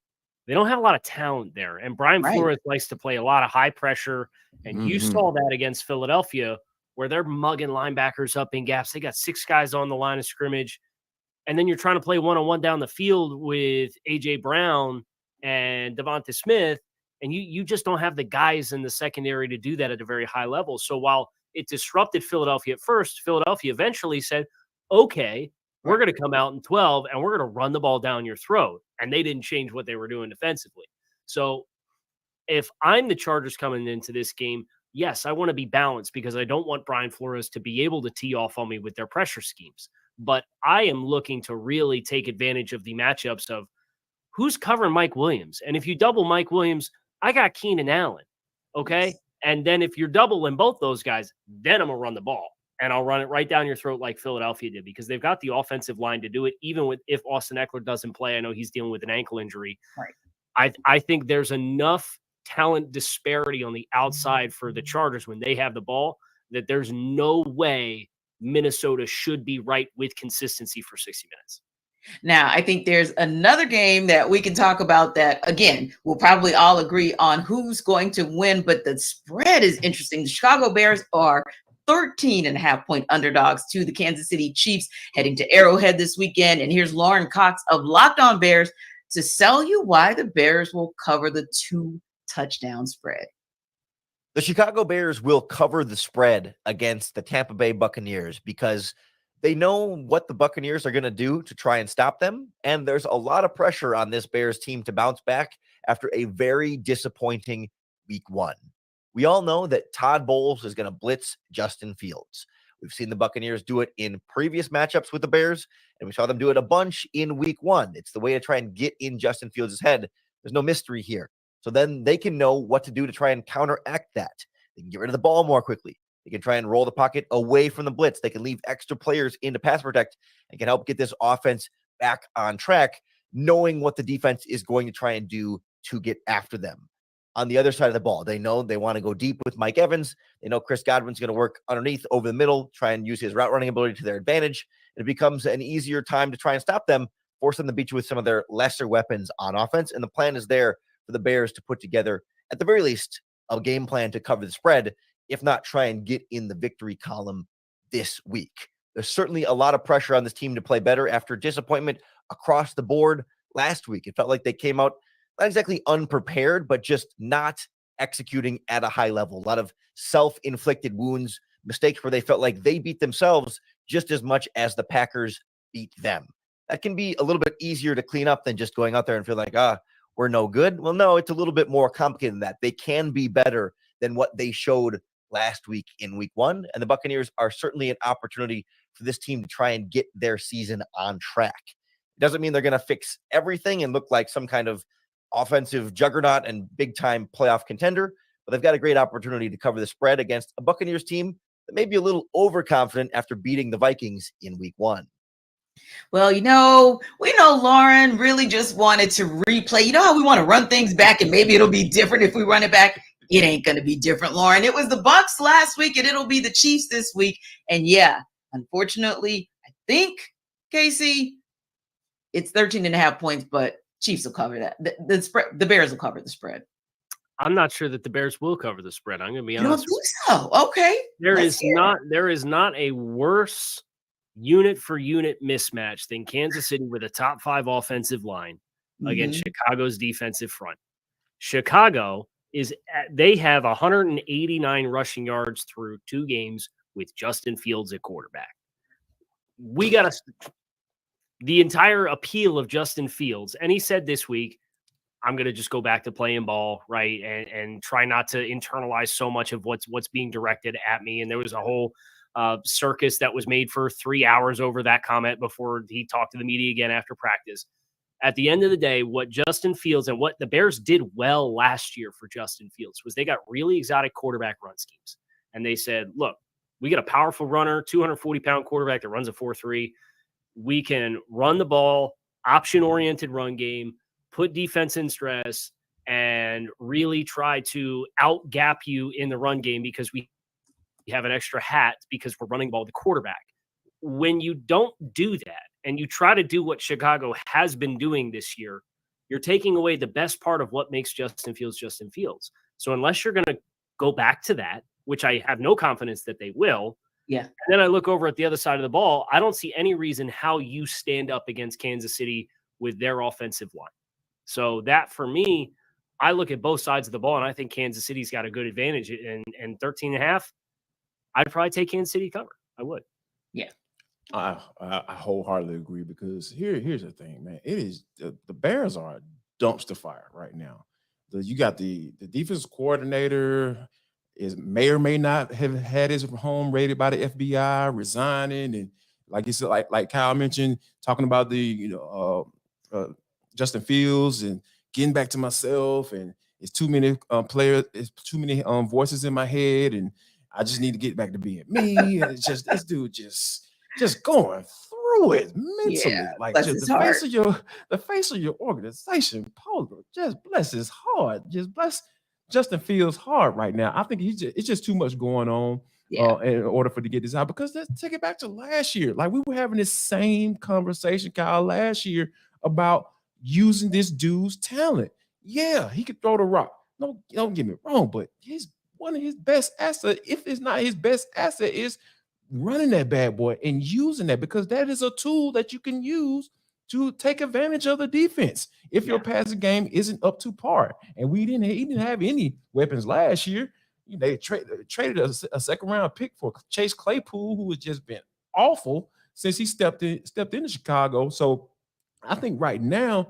They don't have a lot of talent there. And Brian Right. Flores likes to play a lot of high pressure. And you Mhm. saw that against Philadelphia, where they're mugging linebackers up in gaps. They got 6 guys on the line of scrimmage. And then you're trying to play one-on-one down the field with A.J. Brown and Devonta Smith. And you just don't have the guys in the secondary to do that at a very high level. So while it disrupted Philadelphia at first, Philadelphia eventually said, okay, we're going to come out in 12 and we're going to run the ball down your throat. And they didn't change what they were doing defensively. So if I'm the Chargers coming into this game, yes, I want to be balanced because I don't want Brian Flores to be able to tee off on me with their pressure schemes. But I am looking to really take advantage of the matchups of who's covering Mike Williams. And if you double Mike Williams, I got Keenan Allen. Okay. Yes. And then if you're doubling both those guys, then I'm going to run the ball. And I'll run it right down your throat like Philadelphia did because they've got the offensive line to do it, even with if Austin Eckler doesn't play. I know he's dealing with an ankle injury. Right. I think there's enough talent disparity on the outside for the Chargers when they have the ball that there's no way Minnesota should be right with consistency for 60 minutes. Now, I think there's another game that we can talk about that, again, we'll probably all agree on who's going to win, but the spread is interesting. The Chicago Bears are 13.5-point underdogs to the Kansas City Chiefs heading to Arrowhead this weekend. And here's Lauren Cox of Locked On Bears to sell you why the Bears will cover the 2-touchdown spread. The Chicago Bears will cover the spread against the Tampa Bay Buccaneers because they know what the Buccaneers are going to do to try and stop them. And there's a lot of pressure on this Bears team to bounce back after a very disappointing week 1. We all know that Todd Bowles is going to blitz Justin Fields. We've seen the Buccaneers do it in previous matchups with the Bears, and we saw them do it a bunch in week 1. It's the way to try and get in Justin Fields' head. There's no mystery here. So then they can know what to do to try and counteract that. They can get rid of the ball more quickly. They can try and roll the pocket away from the blitz. They can leave extra players in to pass protect and can help get this offense back on track, knowing what the defense is going to try and do to get after them. On the other side of the ball, they know they want to go deep with Mike Evans. They know Chris Godwin's going to work underneath over the middle, try and use his route running ability to their advantage. It becomes an easier time to try and stop them, force them to beat you with some of their lesser weapons on offense. And the plan is there for the Bears to put together, at the very least, a game plan to cover the spread, if not try and get in the victory column this week. There's certainly a lot of pressure on this team to play better after disappointment across the board last week. It felt like they came out not exactly unprepared, but just not executing at a high level. A lot of self-inflicted wounds, mistakes where they felt like they beat themselves just as much as the Packers beat them. That can be a little bit easier to clean up than just going out there and feel like, we're no good. Well, no, it's a little bit more complicated than that. They can be better than what they showed last week in week 1. And the Buccaneers are certainly an opportunity for this team to try and get their season on track. It doesn't mean they're going to fix everything and look like some kind of offensive juggernaut and big-time playoff contender, but they've got a great opportunity to cover the spread against a Buccaneers team that may be a little overconfident after beating the Vikings in week 1. Well, we know Lauren really just wanted to replay. You know how we want to run things back and maybe it'll be different if we run it back? It ain't going to be different, Lauren. It was the Bucs last week and it'll be the Chiefs this week. And yeah, unfortunately, I think, Casey, it's 13.5 points, but Chiefs will cover that. The spread, the Bears will cover the spread. I'm not sure that the Bears will cover the spread. I'm going to be You don't honest. think so? Okay. There is not a worse unit for unit mismatch than Kansas City with a top 5 offensive line against Chicago's defensive front. Chicago they have 189 rushing yards through 2 games with Justin Fields at quarterback. We got the entire appeal of Justin Fields. And he said this week, I'm going to just go back to playing ball, right? And try not to internalize so much of what's being directed at me. And there was a whole circus that was made for 3 hours over that comment before he talked to the media again after practice. At the end of the day, what Justin Fields and what the Bears did well last year for Justin Fields was they got really exotic quarterback run schemes. And they said, look, we got a powerful runner, 240-pound quarterback that runs a 4.3. We can run the ball, option-oriented run game, put defense in stress, and really try to out-gap you in the run game because we have an extra hat because we're running the ball with the quarterback. when you don't do that and you try to do what Chicago has been doing this year, you're taking away the best part of what makes Justin Fields Justin Fields. So unless you're going to go back to that, which I have no confidence that they will, Yeah. and then I look over at the other side of the ball, I don't see any reason how you stand up against Kansas City with their offensive line. So that, for me, I look at both sides of the ball, and I think Kansas City's got a good advantage. And 13.5, I'd probably take Kansas City cover. I would. Yeah. I wholeheartedly agree, because here's the thing, man. It is the Bears are a dumpster fire right now. You got the defensive coordinator may or may not have had his home raided by the FBI, resigning, and like you said, like Kyle mentioned, talking about the Justin Fields and getting back to myself, and it's too many players, it's too many voices in my head, and I just need to get back to being me. And it's just this dude just going through it mentally, like just the face of your organization. Paul, just bless his heart, just bless Justin Fields' heart right now. I think it's just too much going on in order for to get this out. Because let's take it back to last year. Like, we were having this same conversation, Kyle, last year about using this dude's talent. Yeah, he could throw the rock. No, don't get me wrong, but one of his best assets, if it's not his best asset, is running that bad boy and using that, because that is a tool that you can use to take advantage of the defense if your passing game isn't up to par. And he didn't have any weapons last year. They traded a second round pick for Chase Claypool, who has just been awful since he stepped into Chicago. So I think right now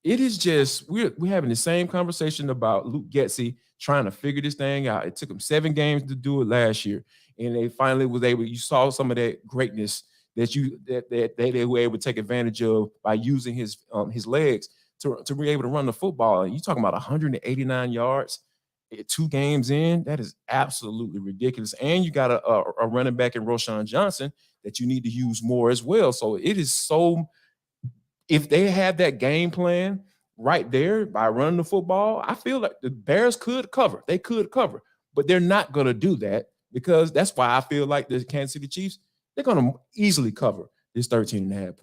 it is just we're having the same conversation about Luke Getsy trying to figure this thing out. It took him 7 games to do it last year, and they finally was able. You saw some of that greatness that they were able to take advantage of by using his legs to be able to run the football. And you talking about 189 yards 2 games in? That is absolutely ridiculous. And you got a running back in Roschon Johnson that you need to use more as well. So it is so. If they had that game plan right there by running the football, I feel like the Bears could cover. They could cover, but they're not going to do that, because that's why I feel like the Kansas City Chiefs, they're going to easily cover this 13.5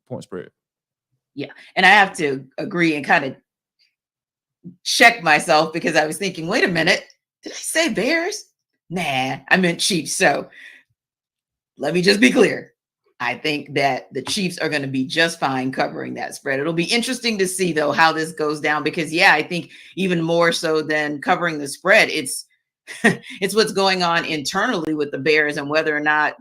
point spread. Yeah. And I have to agree and kind of check myself, because I was thinking, wait a minute, did I say Bears? Nah, I meant Chiefs. So let me just be clear. I think that the Chiefs are going to be just fine covering that spread. It'll be interesting to see, though, how this goes down, because, I think even more so than covering the spread, it's what's going on internally with the Bears, and whether or not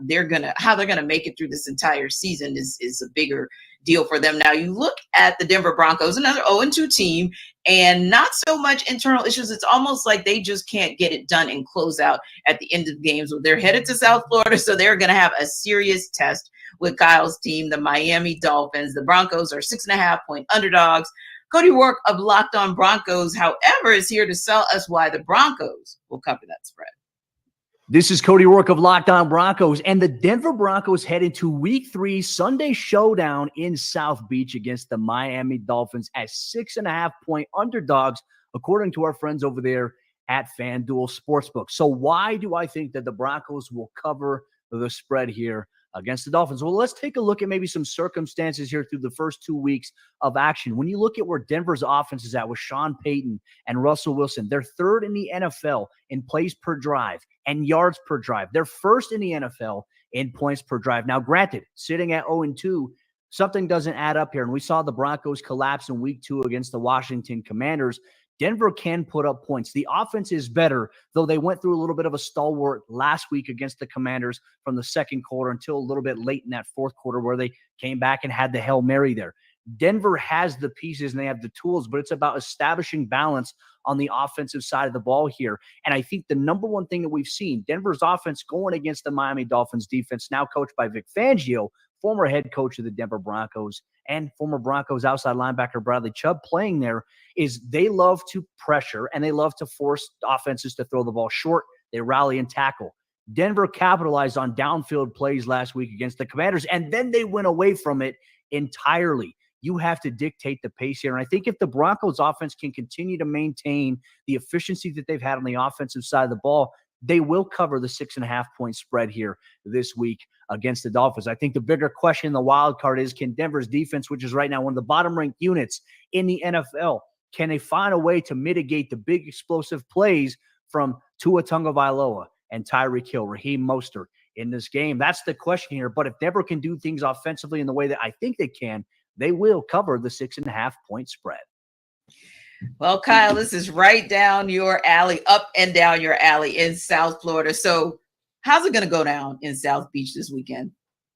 how they're gonna make it through this entire season is a bigger deal for them. Now, you look at the Denver Broncos, another 0-2 team, and not so much internal issues. It's almost like they just can't get it done and close out at the end of the games. They're headed to South Florida, so they're going to have a serious test with Kyle's team, the Miami Dolphins. The Broncos are 6.5-point underdogs. Cody Rourke of Locked On Broncos, however, is here to tell us why the Broncos will cover that spread. This is Cody Rourke of Locked On Broncos, and the Denver Broncos head into Week 3 Sunday showdown in South Beach against the Miami Dolphins as 6.5-point underdogs, according to our friends over there at FanDuel Sportsbook. So why do I think that the Broncos will cover the spread here against the Dolphins? Well, let's take a look at maybe some circumstances here through the first 2 weeks of action. When you look at where Denver's offense is at with Sean Payton and Russell Wilson, they're 3rd in the NFL in plays per drive and yards per drive. They're 1st in the NFL in points per drive. Now, granted, sitting at 0-2, something doesn't add up here. And we saw the Broncos collapse in Week 2 against the Washington Commanders. Denver can put up points. The offense is better, though they went through a little bit of a stalwart last week against the Commanders from the second quarter until a little bit late in that fourth quarter, where they came back and had the Hail Mary there. Denver has the pieces and they have the tools, but it's about establishing balance on the offensive side of the ball here. And I think the number one thing that we've seen, Denver's offense going against the Miami Dolphins defense, now coached by Vic Fangio, former head coach of the Denver Broncos, and former Broncos outside linebacker Bradley Chubb playing there, is they love to pressure and they love to force offenses to throw the ball short. They rally and tackle. Denver capitalized on downfield plays last week against the Commanders, and then they went away from it entirely. You have to dictate the pace here. And I think if the Broncos offense can continue to maintain the efficiency that they've had on the offensive side of the ball, they will cover the 6.5-point spread here this week against the Dolphins. I think the bigger question in the wild card is, can Denver's defense, which is right now one of the bottom-ranked units in the NFL, can they find a way to mitigate the big explosive plays from Tua Tagovailoa and Tyreek Hill, Raheem Mostert in this game? That's the question here. But if Denver can do things offensively in the way that I think they can, they will cover the 6.5-point spread. Well, Kyle, this is right down your alley, up and down your alley in South Florida. So how's it going to go down in South Beach this weekend?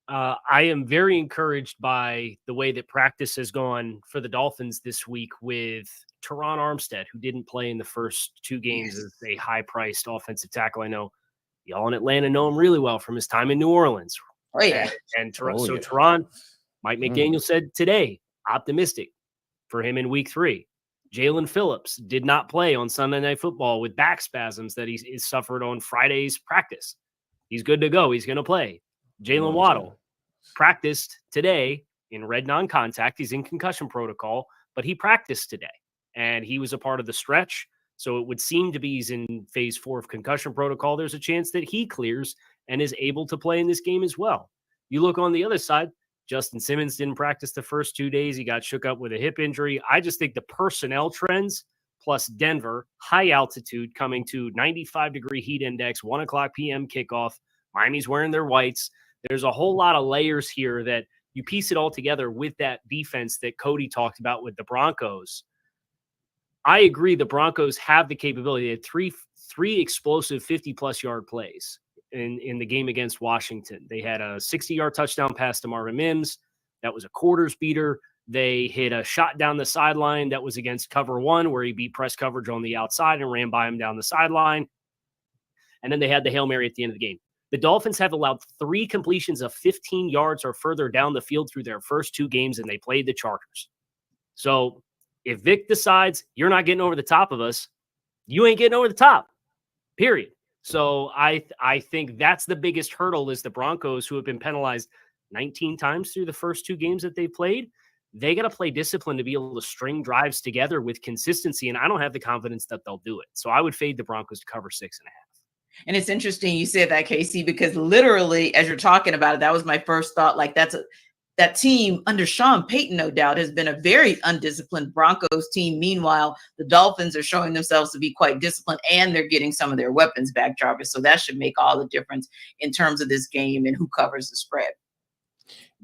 I am very encouraged by the way that practice has gone for the Dolphins this week with Teron Armstead, who didn't play in the first 2 games as a high-priced offensive tackle. I know y'all in Atlanta know him really well from his time in New Orleans. Oh, yeah. So Teron, Mike McDaniel said today, optimistic for him in week 3. Jalen Phillips did not play on Sunday Night Football with back spasms that he suffered on Friday's practice. He's good to go. He's going to play. Jalen Waddle practiced today in red non-contact. He's in concussion protocol, but he practiced today, and he was a part of the stretch. So it would seem to be he's in phase 4 of concussion protocol. There's a chance that he clears and is able to play in this game as well. You look on the other side, Justin Simmons didn't practice the first 2 days. He got shook up with a hip injury. I just think the personnel trends plus Denver, high altitude coming to 95-degree heat index, 1 o'clock p.m. kickoff. Miami's wearing their whites. There's a whole lot of layers here that you piece it all together with that defense that Cody talked about with the Broncos. I agree the Broncos have the capability. They had three explosive 50-plus yard plays in the game against Washington. They had a 60-yard touchdown pass to Marvin Mims. That was a quarters beater. They hit a shot down the sideline that was against cover 1 where he beat press coverage on the outside and ran by him down the sideline. And then they had the Hail Mary at the end of the game. The Dolphins have allowed 3 completions of 15 yards or further down the field through their first 2 games, and they played the Chargers. So if Vic decides you're not getting over the top of us, you ain't getting over the top, period. So I think that's the biggest hurdle is the Broncos, who have been penalized 19 times through the first 2 games that they played. They got to play discipline to be able to string drives together with consistency, and I don't have the confidence that they'll do it. So I would fade the Broncos to cover 6.5. And it's interesting you said that, Casey, because literally as you're talking about it, that was my first thought. Like that team under Sean Payton, no doubt, has been a very undisciplined Broncos team. Meanwhile, the Dolphins are showing themselves to be quite disciplined, and they're getting some of their weapons back, Jarvis. So that should make all the difference in terms of this game and who covers the spread.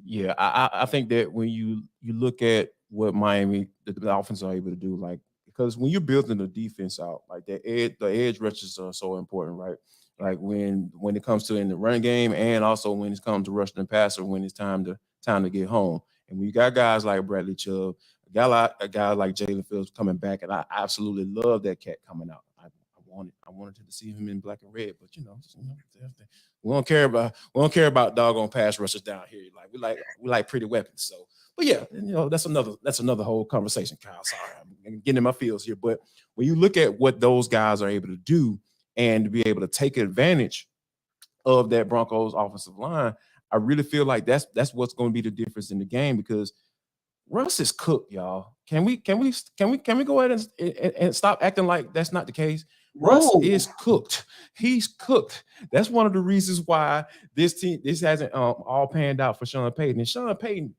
Yeah, I think that when you look at what Miami, the Dolphins are able to do, like, because when you're building the defense out, like the edge rushes are so important, right? Like when it comes to in the run game, and also when it comes to rushing the passer, when it's time to get home. And when you got guys like Bradley Chubb, a guy like Jalen Phillips coming back, and I absolutely love that cat coming out. I wanted to see him in black and red, but we don't care about doggone pass rushers down here. Like we like pretty weapons. So, but yeah, that's another whole conversation, Kyle. Sorry, I'm getting in my feels here. But when you look at what those guys are able to do and to be able to take advantage of that Broncos offensive line, I really feel like that's what's going to be the difference in the game, because Russ is cooked, y'all. Can we go ahead and stop acting like that's not the case? Russ is cooked. He's cooked. That's one of the reasons why this hasn't all panned out for Sean Payton. And Sean Payton,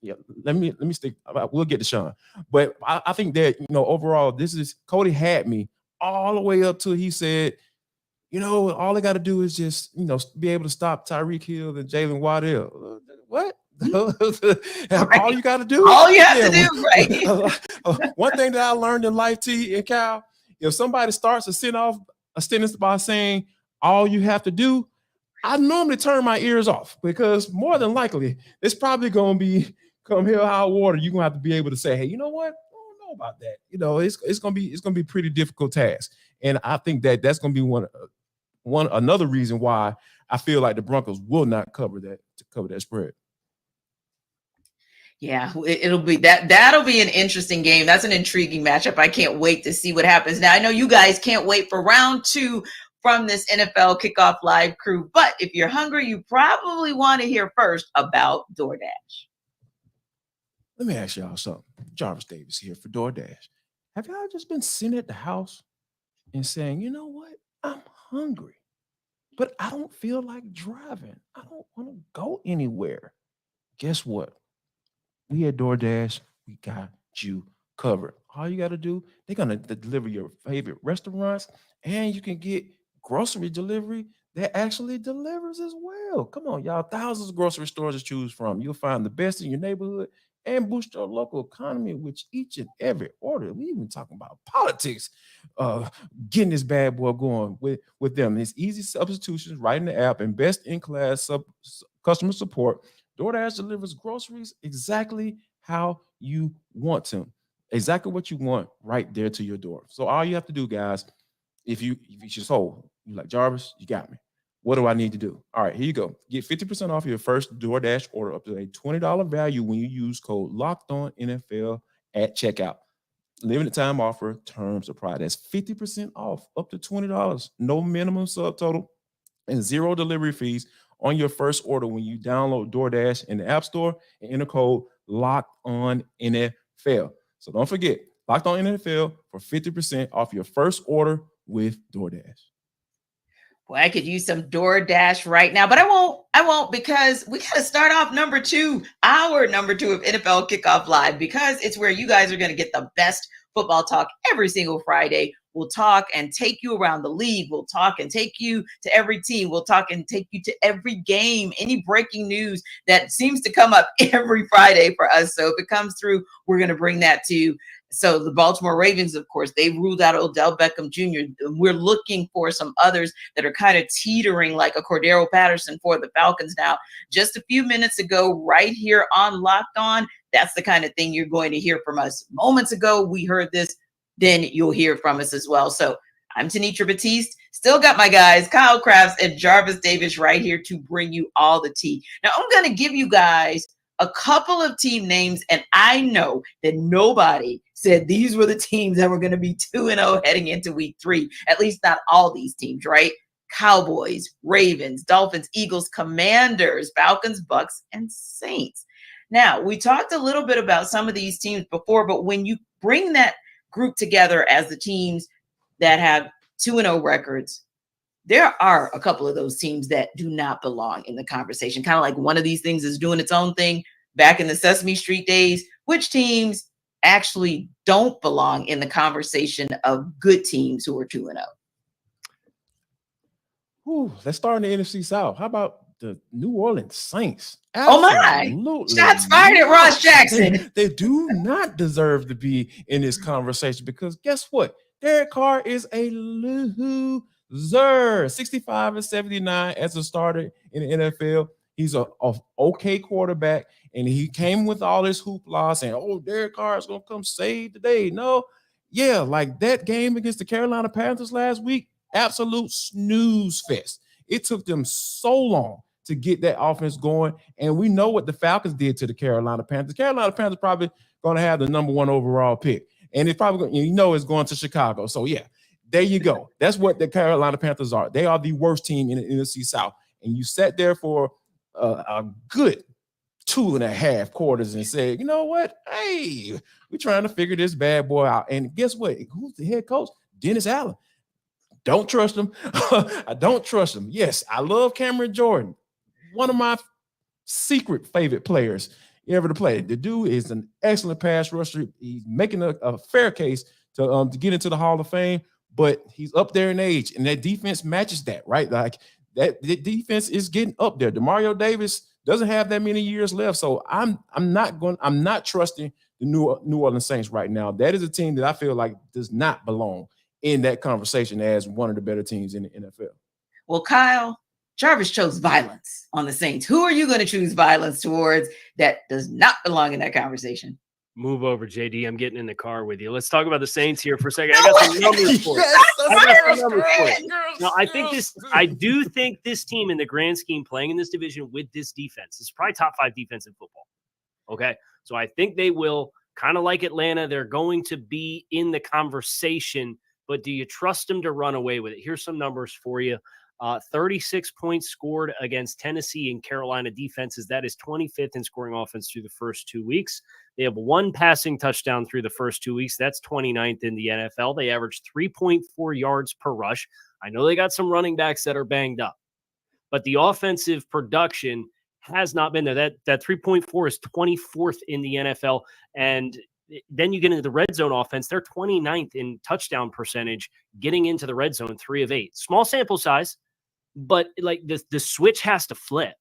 yeah, let me stick. We'll get to Sean, but I think that overall, Cody had me all the way up till he said, all they got to do is just be able to stop Tyreek Hill and Jalen Waddell. What? All you got to do? All you have to do, right? One thing that I learned in life, T and Cal, if somebody starts to send off a sentence by saying all you have to do, I normally turn my ears off, because more than likely it's probably going to be come hell high water. You're gonna have to be able to say, hey, you know what? I don't know about that. It's gonna be a pretty difficult task, and I think that's gonna be another reason why I feel like the Broncos will not cover that spread. Yeah, it'll be that'll be an interesting game. That's an intriguing matchup. I can't wait to see what happens. Now, I know you guys can't wait for round 2 from this NFL Kickoff Live crew, but if you're hungry, you probably want to hear first about DoorDash. Let me ask y'all something. Jarvis Davis here for DoorDash. Have y'all just been sitting at the house and saying, you know what? I'm hungry, but I don't feel like driving. I don't want to go anywhere. Guess what? We at DoorDash, we got you covered. All you got to do, they're going to deliver your favorite restaurants, and you can get grocery delivery that actually delivers as well. Come on, y'all. Thousands of grocery stores to choose from. You'll find the best in your neighborhood and boost your local economy with each and every order. We even talking about politics, getting this bad boy going with them. It's easy substitutions right in the app and best-in-class customer support. DoorDash delivers groceries exactly how you want them. Exactly what you want right there to your door. So all you have to do, guys, if you just hold, you like, Jarvis, you got me. What do I need to do? All right, here you go. Get 50% off your first DoorDash order up to a $20 value when you use code LOCKEDONNFL at checkout. Limited time offer, terms apply. That's 50% off, up to $20. No minimum subtotal and zero delivery fees on your first order when you download DoorDash in the App Store and enter code LOCKEDONNFL. So don't forget, Locked On NFL for 50% off your first order with DoorDash. Boy, I could use some DoorDash right now, but I won't because we got to start off our number two of NFL Kickoff Live, because it's where you guys are going to get the best football talk every single Friday. We'll talk and take you around the league. We'll talk and take you to every team. We'll talk and take you to every game, any breaking news that seems to come up every Friday for us. So if it comes through, we're going to bring that to you. So the Baltimore Ravens, of course, they ruled out Odell Beckham Jr. We're looking for some others that are kind of teetering like a Cordero Patterson for the Falcons now. Just a few minutes ago, right here on Locked On, that's the kind of thing you're going to hear from us. Moments ago, we heard this. Then you'll hear from us as well. So I'm Tanitra Batiste. Still got my guys, Kyle Krafts and Jarvis Davis, right here to bring you all the tea. Now, I'm going to give you guys a couple of team names, and I know that nobody said these were the teams that were going to be 2-0 heading into week 3. At least not all these teams, right? Cowboys, Ravens, Dolphins, Eagles, Commanders, Falcons, Bucs, and Saints. Now, we talked a little bit about some of these teams before, but when you bring that group together as the teams that have 2-0 records, there are a couple of those teams that do not belong in the conversation. Kind of like one of these things is doing its own thing back in the Sesame Street days. Which teams actually don't belong in the conversation of good teams who are 2-0? Let's start in the NFC South. How about the New Orleans Saints? Absolutely. Oh my! Shots fired at Ross Jackson. They do not deserve to be in this conversation because guess what? Derek Carr is a loser. 65-79 as a starter in the NFL. He's a okay quarterback, and he came with all this hoopla saying, "Oh, Derek Carr is gonna come save the day." No, yeah, like that game against the Carolina Panthers last week, absolute snooze fest. It took them so long to get that offense going. And we know what the Falcons did to the Carolina Panthers. The Carolina Panthers probably going to have the number 1 overall pick. And it's probably, it's going to Chicago. So, yeah, there you go. That's what the Carolina Panthers are. They are the worst team in the NFC South. And you sat there for a good 2.5 quarters and said, you know what? Hey, we're trying to figure this bad boy out. And guess what? Who's the head coach? Dennis Allen. Don't trust him. I don't trust him. Yes, I love Cameron Jordan. One of my secret favorite players ever to play. The dude is an excellent pass rusher. He's making a fair case to get into the Hall of Fame, but he's up there in age, and that defense matches that, right? Like that defense is getting up there. DeMario Davis doesn't have that many years left, so I'm not trusting the New Orleans Saints right now. That is a team that I feel like does not belong in that conversation as one of the better teams in the NFL. Well, Kyle, Jarvis chose violence on the Saints. Who are you going to choose violence towards that does not belong in that conversation? Move over, JD. I'm getting in the car with you. Let's talk about the Saints here for a second. I got some numbers for you. No, I do think this team in the grand scheme playing in this division with this defense is probably top 5 defense in football. Okay. So I think they will, kind of like Atlanta, they're going to be in the conversation, but do you trust them to run away with it? Here's some numbers for you. 36 points scored against Tennessee and Carolina defenses. That is 25th in scoring offense through the first 2 weeks. They have one passing touchdown through the first 2 weeks. That's 29th in the NFL. They average 3.4 yards per rush. I know they got some running backs that are banged up, but the offensive production has not been there. That 3.4 is 24th in the NFL. And then you get into the red zone offense. They're 29th in touchdown percentage, getting into the red zone, 3 of 8. Small sample size, but like the switch has to flip.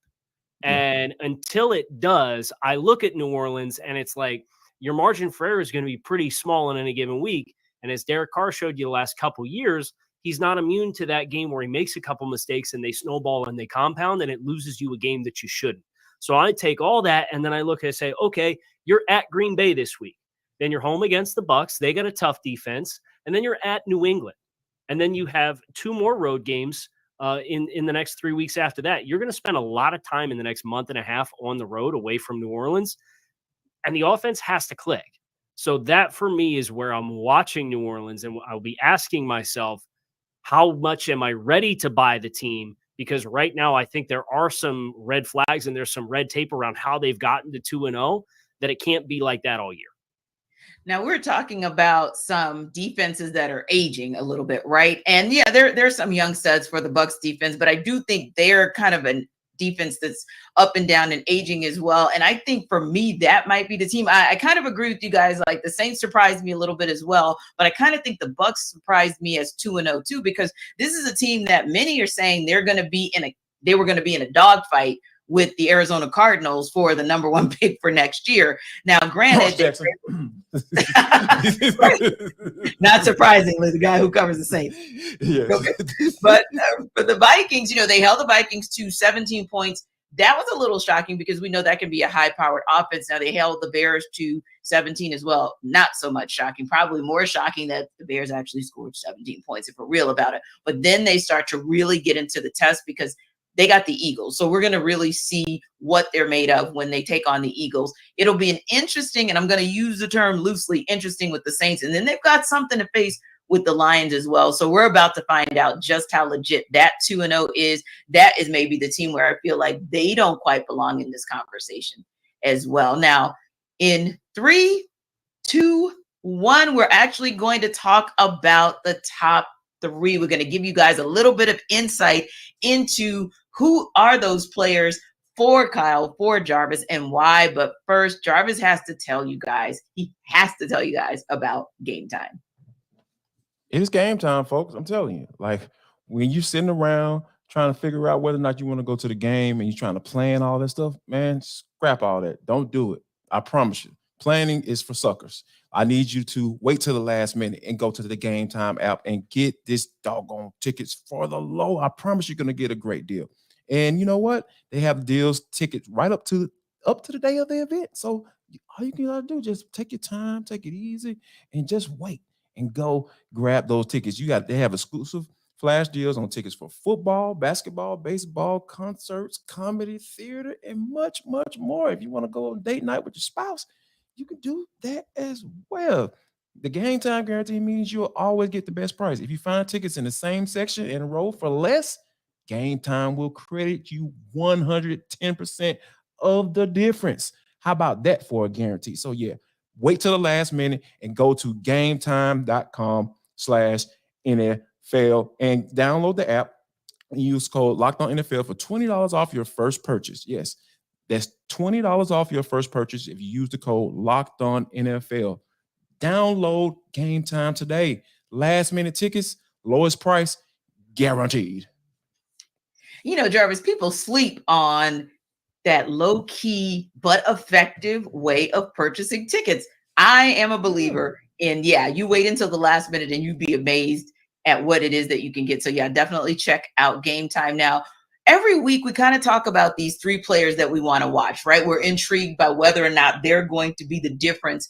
And until it does, I look at New Orleans and it's like your margin for error is going to be pretty small in any given week. And as Derek Carr showed you the last couple years, he's not immune to that game where he makes a couple mistakes and they snowball and they compound and it loses you a game that you shouldn't. So I take all that and then I look and say, okay, you're at Green Bay this week. Then you're home against the Bucs. They got a tough defense. And then you're at New England. And then you have 2 more road games in the next 3 weeks after that. You're going to spend a lot of time in the next month and a half on the road away from New Orleans. And the offense has to click. So that for me is where I'm watching New Orleans. And I'll be asking myself, how much am I ready to buy the team? Because right now I think there are some red flags and there's some red tape around how they've gotten to 2-0 that it can't be like that all year. Now we're talking about some defenses that are aging a little bit, right? And yeah, there's some young studs for the Bucs defense, but I do think they're kind of a defense that's up and down and aging as well. And I think for me, that might be the team. I kind of agree with you guys. Like the Saints surprised me a little bit as well, but I kind of think the Bucs surprised me as 2-0 too, because this is a team that many are saying they were going to be in a dogfight with the Arizona Cardinals for the number 1 pick for next year. Now, granted, not surprisingly, the guy who covers the Saints. Yes. Okay. But for the Vikings, they held the Vikings to 17 points. That was a little shocking because we know that can be a high-powered offense. Now, they held the Bears to 17 as well. Not so much shocking. Probably more shocking that the Bears actually scored 17 points, if we're real about it. But then they start to really get into the test because they got the Eagles. So we're going to really see what they're made of when they take on the Eagles. It'll be an interesting, and I'm going to use the term loosely, interesting with the Saints. And then they've got something to face with the Lions as well. So we're about to find out just how legit that 2-0 is. That is maybe the team where I feel like they don't quite belong in this conversation as well. Now, in 3, 2, 1, we're actually going to talk about the top 3. We're going to give you guys a little bit of insight into who are those players for Kyle, for Jarvis, and why. But first, Jarvis has to tell you guys, about Game Time. It's game time, folks. I'm telling you. Like when you're sitting around trying to figure out whether or not you want to go to the game and you're trying to plan all that stuff, man, scrap all that. Don't do it. I promise you. Planning is for suckers. I need you to wait till the last minute and go to the Game Time app and get this doggone tickets for the low. I promise you're going to get a great deal. And you know what? They have deals, tickets right up to the day of the event. So all you gotta do is just take your time, take it easy, and just wait and go grab those tickets. They have exclusive flash deals on tickets for football, basketball, baseball, concerts, comedy, theater, and much, much more. If you want to go on date night with your spouse, you can do that as well. The Game Time guarantee means you'll always get the best price. If you find tickets in the same section and row for less, Game Time will credit you 110% of the difference. How about that for a guarantee? So yeah, wait till the last minute and go to gametime.com/NFL and download the app and use code LOCKEDONNFL for $20 off your first purchase. Yes, that's $20 off your first purchase if you use the code LOCKEDONNFL. Download Game Time today. Last minute tickets, lowest price, guaranteed. Jarvis, people sleep on that low-key but effective way of purchasing tickets. I am a believer in, you wait until the last minute and you'd be amazed at what it is that you can get. So yeah, definitely check out Game Time. Now, every week we kind of talk about these 3 players that we want to watch, right? We're intrigued by whether or not they're going to be the difference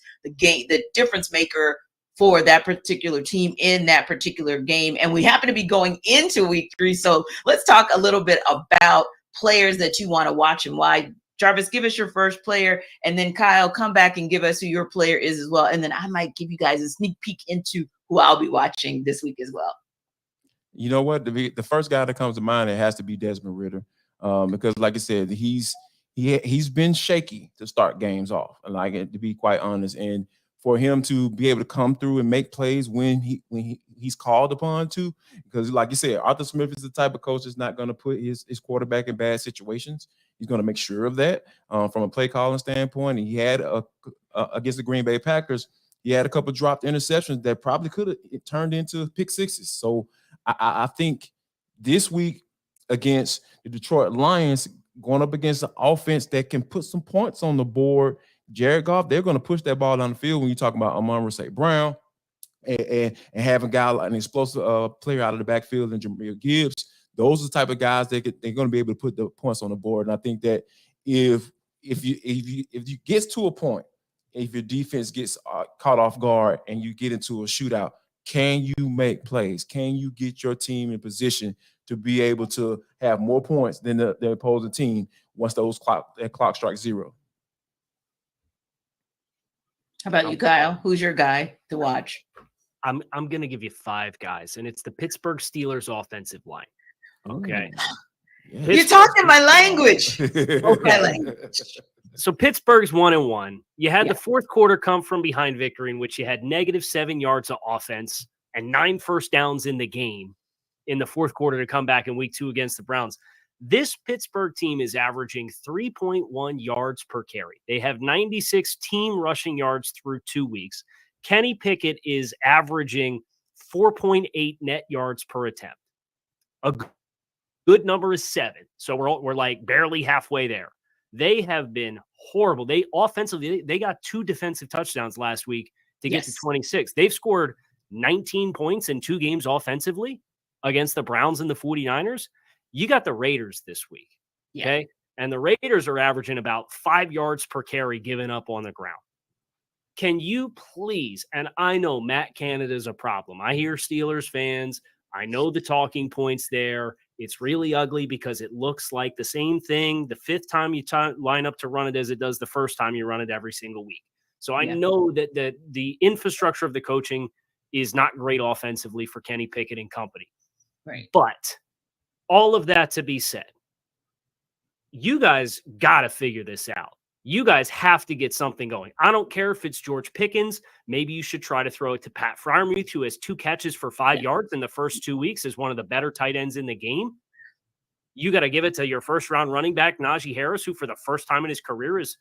maker for that particular team in that particular game. And we happen to be going into week 3. So let's talk a little bit about players that you want to watch and why. Jarvis, give us your first player, and then Kyle, come back and give us who your player is as well. And then I might give you guys a sneak peek into who I'll be watching this week as well. You know what? The first guy that comes to mind, it has to be Desmond Ridder, because, like I said, he's been shaky to start games off, like, to be quite honest, and for him to be able to come through and make plays when he's called upon to, because, like you said, Arthur Smith is the type of coach that's not going to put his quarterback in bad situations. He's going to make sure of that from a play calling standpoint. And he had against the Green Bay Packers, he had a couple dropped interceptions that probably could have turned into pick sixes. So I think this week against the Detroit Lions, going up against an offense that can put some points on the board, Jared Goff, they're going to push that ball down the field when you talk about Amon-Ra St. Brown and having a guy like an explosive player out of the backfield and Jahmyr Gibbs. Those are the type of guys they're going to be able to put the points on the board. And I think that if you get to a point, if your defense gets caught off guard and you get into a shootout, can you make plays? Can you get your team in position to be able to have more points than the opposing team once that clock strikes zero? How about you, Kyle? Who's your guy to watch? I'm going to give you 5 guys, and it's the Pittsburgh Steelers offensive line. Okay. Yeah. You're talking my language. Okay. So Pittsburgh's 1-1. You had the fourth quarter come from behind victory in which you had -7 yards of offense and 9 first downs in the game in the fourth quarter to come back in week 2 against the Browns. This Pittsburgh team is averaging 3.1 yards per carry. They have 96 team rushing yards through 2 weeks. Kenny Pickett is averaging 4.8 net yards per attempt. A good number is 7. So we're like barely halfway there. They have been horrible. They offensively, they got 2 defensive touchdowns last week to get to 26. They've scored 19 points in 2 games offensively against the Browns and the 49ers. You got the Raiders this week. Okay. And the Raiders are averaging about 5 yards per carry given up on the ground. Can you please, and I know Matt Canada is a problem. I hear Steelers fans. I know the talking points there. It's really ugly because it looks like the same thing the 5th time you line up to run it as it does the first time you run it every single week. So I know that the infrastructure of the coaching is not great offensively for Kenny Pickett and company. Right. But all of that to be said, you guys got to figure this out. You guys have to get something going. I don't care if it's George Pickens. Maybe you should try to throw it to Pat Freiermuth, who has 2 catches for 5 yards in the first 2 weeks, is one of the better tight ends in the game. You got to give it to your first-round running back, Najee Harris, who for the first time in his career is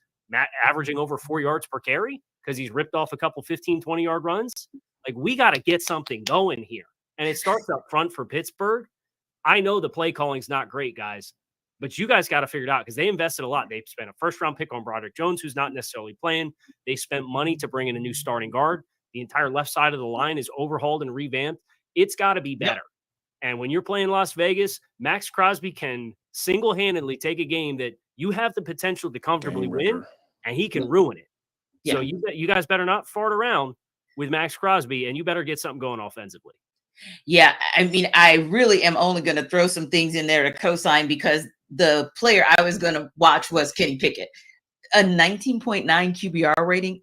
averaging over 4 yards per carry because he's ripped off a couple 15, 20-yard runs. Like, we got to get something going here. And it starts up front for Pittsburgh. I know the play calling's not great, guys. But you guys got to figure it out because they invested a lot. They spent a first-round pick on Broderick Jones, who's not necessarily playing. They spent money to bring in a new starting guard. The entire left side of the line is overhauled and revamped. It's got to be better. And when you're playing Las Vegas, Max Crosby can single-handedly take a game that you have the potential to comfortably win, and he can ruin it. So you guys better not fart around with Max Crosby, and you better get something going offensively. Yeah, I mean, I really am only going to throw some things in there to co-sign because the player I was going to watch was Kenny Pickett. A 19.9 QBR rating.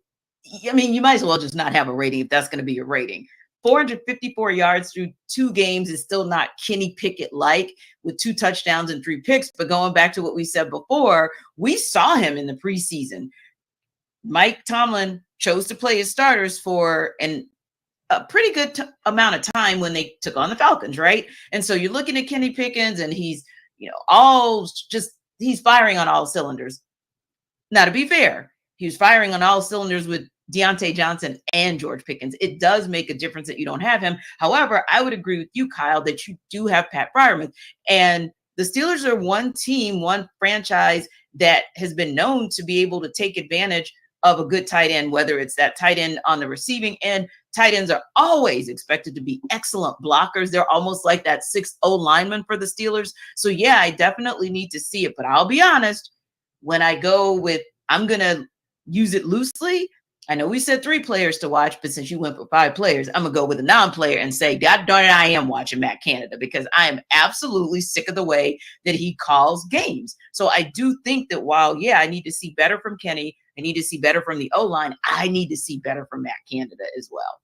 I mean, you might as well just not have a rating if that's going to be your rating. 454 yards through 2 games is still not Kenny Pickett-like with 2 touchdowns and 3 picks. But going back to what we said before, we saw him in the preseason. Mike Tomlin chose to play his starters for a pretty good amount of time when they took on the Falcons, right? And so you're looking at Kenny Pickens and he's, he's firing on all cylinders. Now, to be fair, he was firing on all cylinders with Deontay Johnson and George Pickens. It does make a difference that you don't have him. However, I would agree with you, Kyle, that you do have Pat Freiermuth. And the Steelers are one team, one franchise that has been known to be able to take advantage of a good tight end, whether it's that tight end on the receiving end. Tight ends are always expected to be excellent blockers. They're almost like that 6'0" lineman for the Steelers. So, yeah, I definitely need to see it. But I'll be honest, when I go with, I'm going to use it loosely. I know we said 3 players to watch, but since you went for 5 players, I'm going to go with a non-player and say, God darn it, I am watching Matt Canada because I am absolutely sick of the way that he calls games. So I do think that while, I need to see better from Kenny, I need to see better from the O-line, I need to see better from Matt Canada as well.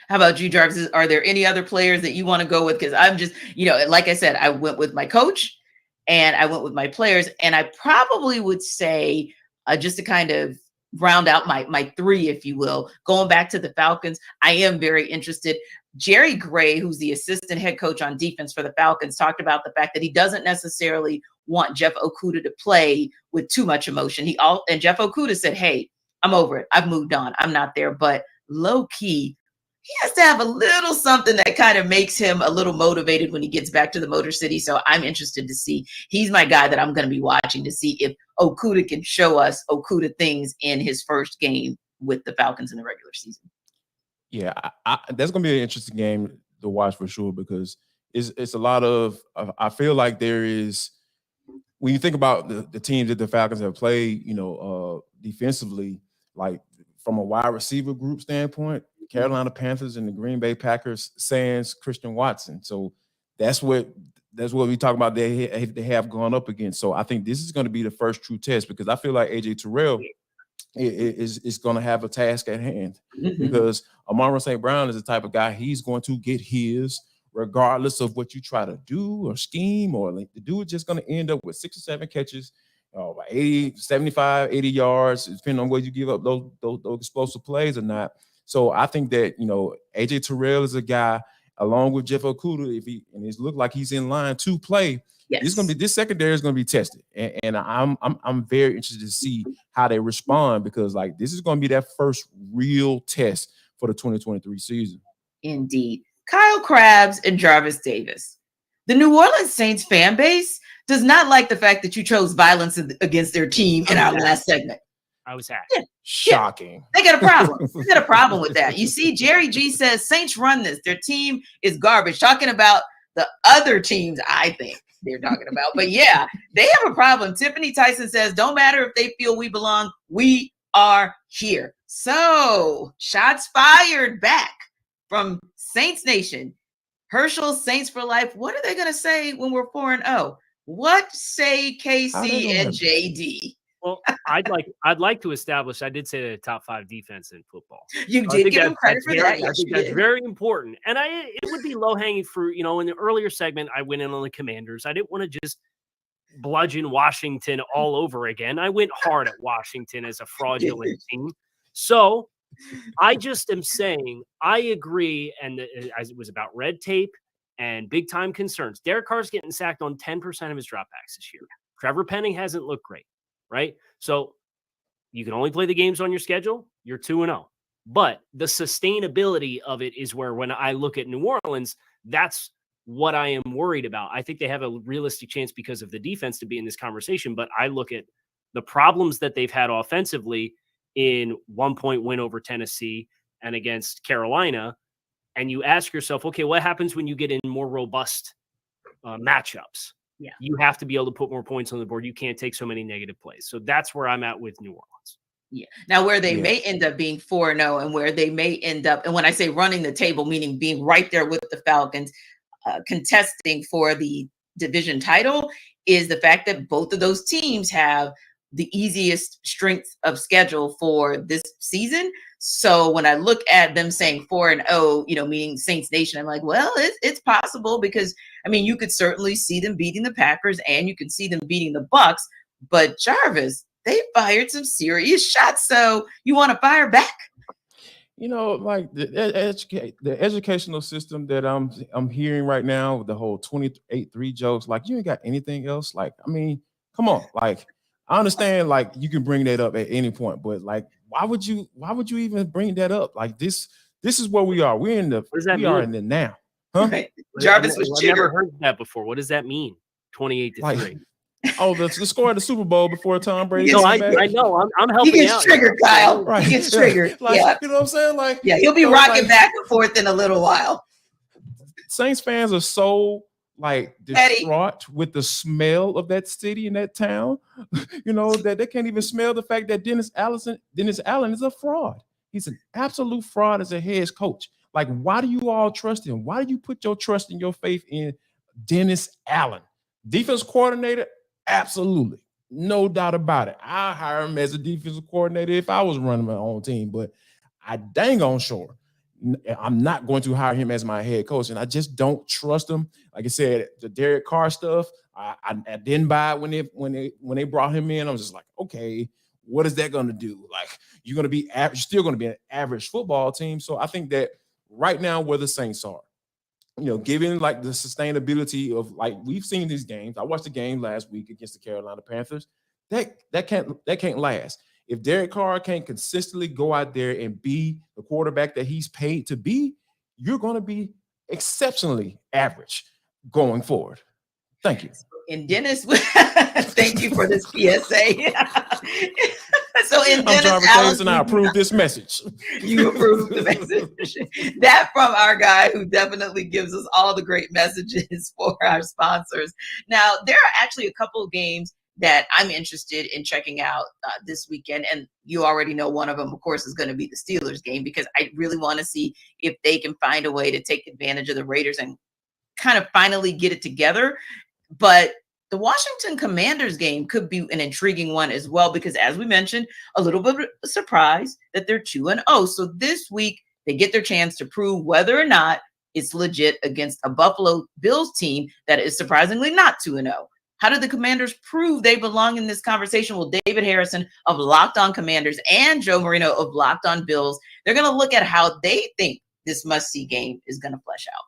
How about you, Jarvis? Are there any other players that you want to go with? Because I'm just, like I said, I went with my coach and I went with my players, and I probably would say just to kind of round out my three, if you will, going back to the Falcons, I am very interested. Jerry Gray, who's the assistant head coach on defense for the Falcons, talked about the fact that he doesn't necessarily want Jeff Okudah to play with too much emotion. And Jeff Okudah said, hey, I'm over it. I've moved on. I'm not there. But low key, he has to have a little something that kind of makes him a little motivated when he gets back to the Motor City. So I'm interested to see. He's my guy that I'm going to be watching to see if Okudah can show us Okudah things in his first game with the Falcons in the regular season. Yeah, that's going to be an interesting game to watch for sure, because it's a lot of I feel like there is, when you think about the teams that the Falcons have played, defensively, like from a wide receiver group standpoint, Carolina Panthers and the Green Bay Packers sans Christian Watson. So that's what we talk about. They have gone up against. So I think this is going to be the first true test, because I feel like AJ Terrell is going to have a task at hand, because Amon-Ra St. Brown is the type of guy, he's going to get his regardless of what you try to do or scheme, or like the dude just going to end up with 6 or 7 catches, 75, 80 yards, depending on whether you give up those explosive plays or not. So I think that, AJ Terrell is a guy, along with Jeff Okudah, and it looked like he's in line to play. Yes. This secondary is going to be tested, and I'm very interested to see how they respond, because like this is going to be that first real test for the 2023 season. Indeed. Kyle Krabs and Jarvis Davis. The New Orleans Saints fan base does not like the fact that you chose violence against their team in our last segment. I was happy. Yeah. Shocking. They got a problem. They got a problem with that. You see, Jerry G says Saints run this. Their team is garbage. Talking about the other teams, I think they're talking about. But yeah, they have a problem. Tiffany Tyson says, don't matter if they feel we belong. We are here. So shots fired back from Saints Nation. Herschel, Saints for life. What are they going to say when we're 4-0? What say KC and JD? Well, I'd like to establish, I did say the top 5 defense in football. You did give him credit for that. I think that's very important. And it would be low-hanging fruit. In the earlier segment, I went in on the Commanders. I didn't want to just bludgeon Washington all over again. I went hard at Washington as a fraudulent team. So I just am saying, I agree, and as it was about red tape and big-time concerns. Derek Carr's getting sacked on 10% of his dropbacks this year. Trevor Penning hasn't looked great. Right? So you can only play the games on your schedule. You're 2-0. But the sustainability of it is where, when I look at New Orleans, that's what I am worried about. I think they have a realistic chance because of the defense to be in this conversation. But I look at the problems that they've had offensively in 1-point win over Tennessee and against Carolina. And you ask yourself, okay, what happens when you get in more robust matchups? Yeah, you have to be able to put more points on the board. You can't take so many negative plays. So that's where I'm at with New Orleans. Yeah. Now, where they may end up being 4-0, and where they may end up, and when I say running the table, meaning being right there with the Falcons, contesting for the division title, is the fact that both of those teams have the easiest strength of schedule for this season. So when I look at them saying 4-0, meaning Saints Nation, I'm like, well, it's possible, because you could certainly see them beating the Packers, and you can see them beating the Bucs. But Jarvis, they fired some serious shots. So you want to fire back? Like the educational system that I'm hearing right now, with the whole 28-3 jokes, like, you ain't got anything else. Like, come on, like. I understand, like, you can bring that up at any point, but like, why would you even bring that up? Like, this is where we are. We're in the now. Huh? Right. Jarvis was I've never heard that before. What does that mean? 28-3. Like, the score of the Super Bowl before Tom Brady. No, I know. I'm helping you. He gets out. Triggered, Kyle. Right. He gets triggered. Like, yeah. You know what I'm saying? Like, yeah, he'll be rocking back and forth in a little while. Saints fans are so distraught with the smell of that city and that town, that they can't even smell the fact that Dennis Allen is a fraud. He's an absolute fraud as a head coach. Like, why do you all trust him? Why do you put your trust and your faith in Dennis Allen? Defense coordinator? Absolutely. No doubt about it. I hire him as a defensive coordinator if I was running my own team, but I dang on sure I'm not going to hire him as my head coach, and I just don't trust him. Like I said, the Derek Carr stuff, I didn't buy it when they brought him in. I was just like, okay, what is that going to do? Like, you're going to be average, still going to be an average football team. So I think that right now where the Saints are, given like the sustainability of, like, we've seen these games. I watched the game last week against the Carolina Panthers. That can't last. If Derek Carr can't consistently go out there and be the quarterback that he's paid to be, you're going to be exceptionally average going forward. Thank you. And Dennis, thank you for this PSA. So in Dennis, I'm Jarvis Davis, and I approve this message. You approve the message. That from our guy who definitely gives us all the great messages for our sponsors. Now, there are actually a couple of games that I'm interested in checking out this weekend. And you already know one of them, of course, is going to be the Steelers game, because I really want to see if they can find a way to take advantage of the Raiders and kind of finally get it together. But the Washington Commanders game could be an intriguing one as well, because as we mentioned, a little bit of a surprise that they're 2-0. So this week they get their chance to prove whether or not it's legit against a Buffalo Bills team that is surprisingly not 2-0. How did the Commanders prove they belong in this conversation? Well, David Harrison of Locked On Commanders and Joe Marino of Locked On Bills, they're going to look at how they think this must-see game is going to flesh out.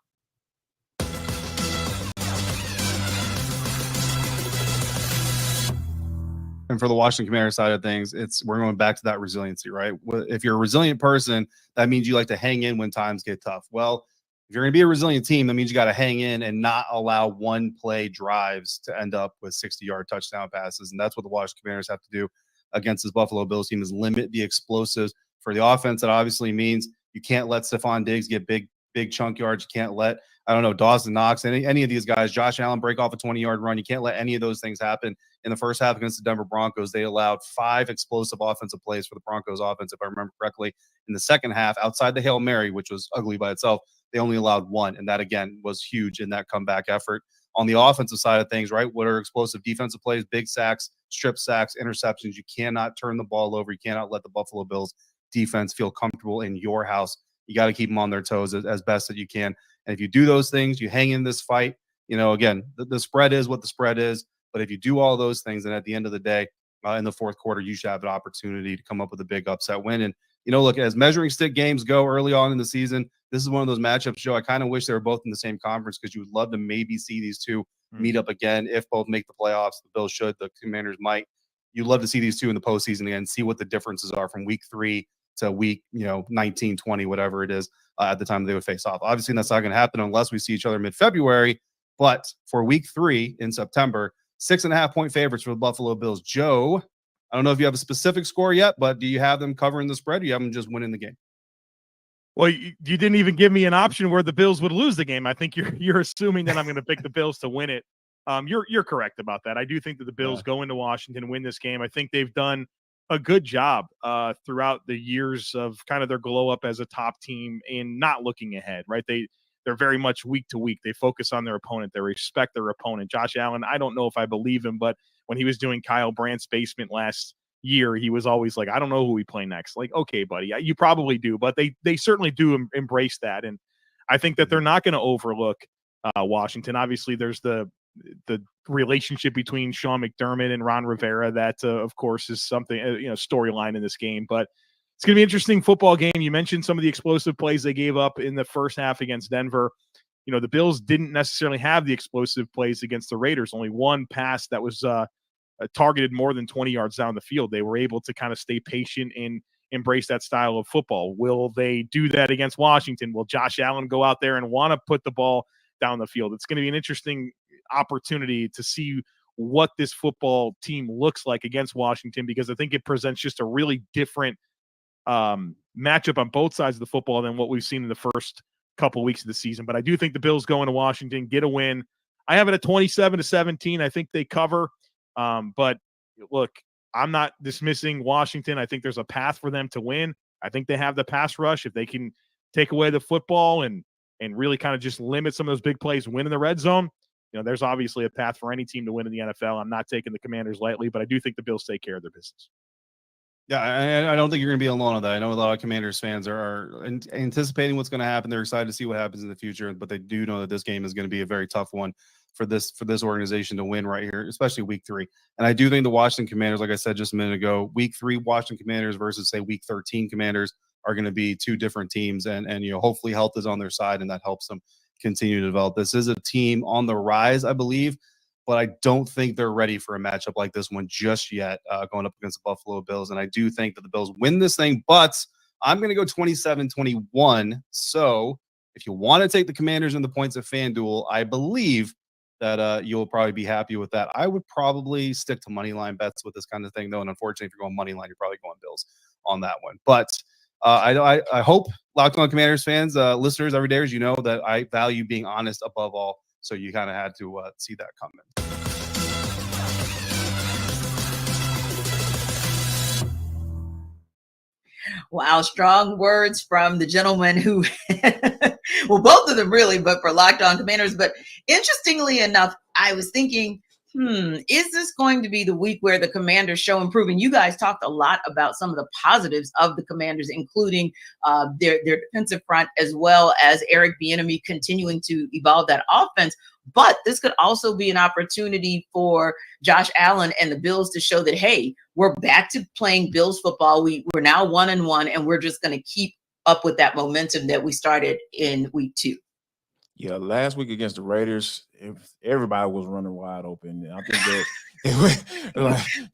And for the Washington Commanders side of things, we're going back to that resiliency, right? If you're a resilient person, that means you like to hang in when times get tough. Well, if you're going to be a resilient team, that means you got to hang in and not allow one play drives to end up with 60-yard touchdown passes. And that's what the Washington Commanders have to do against this Buffalo Bills team, is limit the explosives. For the offense, that obviously means you can't let Stephon Diggs get big chunk yards. You can't let, Dawson Knox, any of these guys, Josh Allen, break off a 20-yard run. You can't let any of those things happen. In the first half against the Denver Broncos, they allowed 5 explosive offensive plays for the Broncos offense, if I remember correctly. In the second half, outside the Hail Mary, which was ugly by itself, they only allowed 1, and that, again, was huge in that comeback effort. On the offensive side of things, right, what are explosive defensive plays? Big sacks, strip sacks, interceptions. You cannot turn the ball over. You cannot let the Buffalo Bills defense feel comfortable in your house. You got to keep them on their toes as best that you can. And if you do those things, you hang in this fight. Again, the spread is what the spread is. But if you do all those things, then at the end of the day, in the fourth quarter, you should have an opportunity to come up with a big upset win. And, look, as measuring stick games go early on in the season, this is one of those matchups, Joe. I kind of wish they were both in the same conference, because you would love to maybe see these two meet up again. If both make the playoffs, the Bills should, the Commanders might. You'd love to see these two in the postseason again, see what the differences are from week 3 to week 19, 20, whatever it is, at the time they would face off. Obviously, that's not going to happen unless we see each other mid-February. But for week 3 in September, 6.5-point favorites for the Buffalo Bills. Joe, I don't know if you have a specific score yet, but do you have them covering the spread? Or do you have them just winning the game? Well, you didn't even give me an option where the Bills would lose the game. I think you're assuming that I'm going to pick the Bills to win it. You're correct about that. I do think that the Bills go into Washington and win this game. I think they've done a good job throughout the years of kind of their glow up as a top team and not looking ahead, right? They're very much week to week. They focus on their opponent. They respect their opponent. Josh Allen, I don't know if I believe him, but when he was doing Kyle Brandt's basement last year, he was always like, I don't know who we play next. Like, okay, buddy, you probably do, but they certainly do embrace that. And I think that they're not going to overlook Washington. Obviously, there's the relationship between Sean McDermott and Ron Rivera that, of course, is something, storyline in this game. But it's going to be an interesting football game. You mentioned some of the explosive plays they gave up in the first half against Denver. The Bills didn't necessarily have the explosive plays against the Raiders. Only one pass that was targeted more than 20 yards down the field. They were able to kind of stay patient and embrace that style of football. Will they do that against Washington? Will Josh Allen go out there and want to put the ball down the field? It's going to be an interesting opportunity to see what this football team looks like against Washington, because I think it presents just a really different matchup on both sides of the football than what we've seen in the first couple weeks of the season. But I do think the Bills go into Washington, get a win. I have it at 27-17. I think they cover. But look, I'm not dismissing Washington. I think there's a path for them to win. I think they have the pass rush. If they can take away the football and really kind of just limit some of those big plays, win in the red zone, there's obviously a path for any team to win in the NFL. I'm not taking the Commanders lightly, but I do think the Bills take care of their business. Yeah, I don't think you're going to be alone on that. I know a lot of Commanders fans are anticipating what's going to happen. They're excited to see what happens in the future, but they do know that this game is going to be a very tough one for this organization to win right here, especially week 3. And I do think the Washington Commanders, like I said just a minute ago, week 3 Washington Commanders versus say week 13 Commanders are going to be two different teams, and hopefully health is on their side, and that helps them continue to develop. This is a team on the rise, I believe, but I don't think they're ready for a matchup like this one just yet, going up against the Buffalo Bills. And I do think that the Bills win this thing, but I'm going to go 27-21. So if you want to take the Commanders in the points of FanDuel, I believe that you'll probably be happy with that. I would probably stick to money line bets with this kind of thing, though. And unfortunately, if you're going money line, you're probably going Bills on that one. But I hope Locked On Commanders fans, listeners, every day, as you know, that I value being honest above all. So you kind of had to see that coming. Wow, strong words from the gentleman who, well, both of them really, but for Locked On Commanders. But interestingly enough, I was thinking, is this going to be the week where the Commanders show improvement? You guys talked a lot about some of the positives of the Commanders, including their defensive front, as well as Eric Bieniemy continuing to evolve that offense. But this could also be an opportunity for Josh Allen and the Bills to show that, hey, we're back to playing Bills football. We're now 1-1, and we're just going to keep up with that momentum that we started in week 2. Yeah, last week against the Raiders, everybody was running wide open. I think that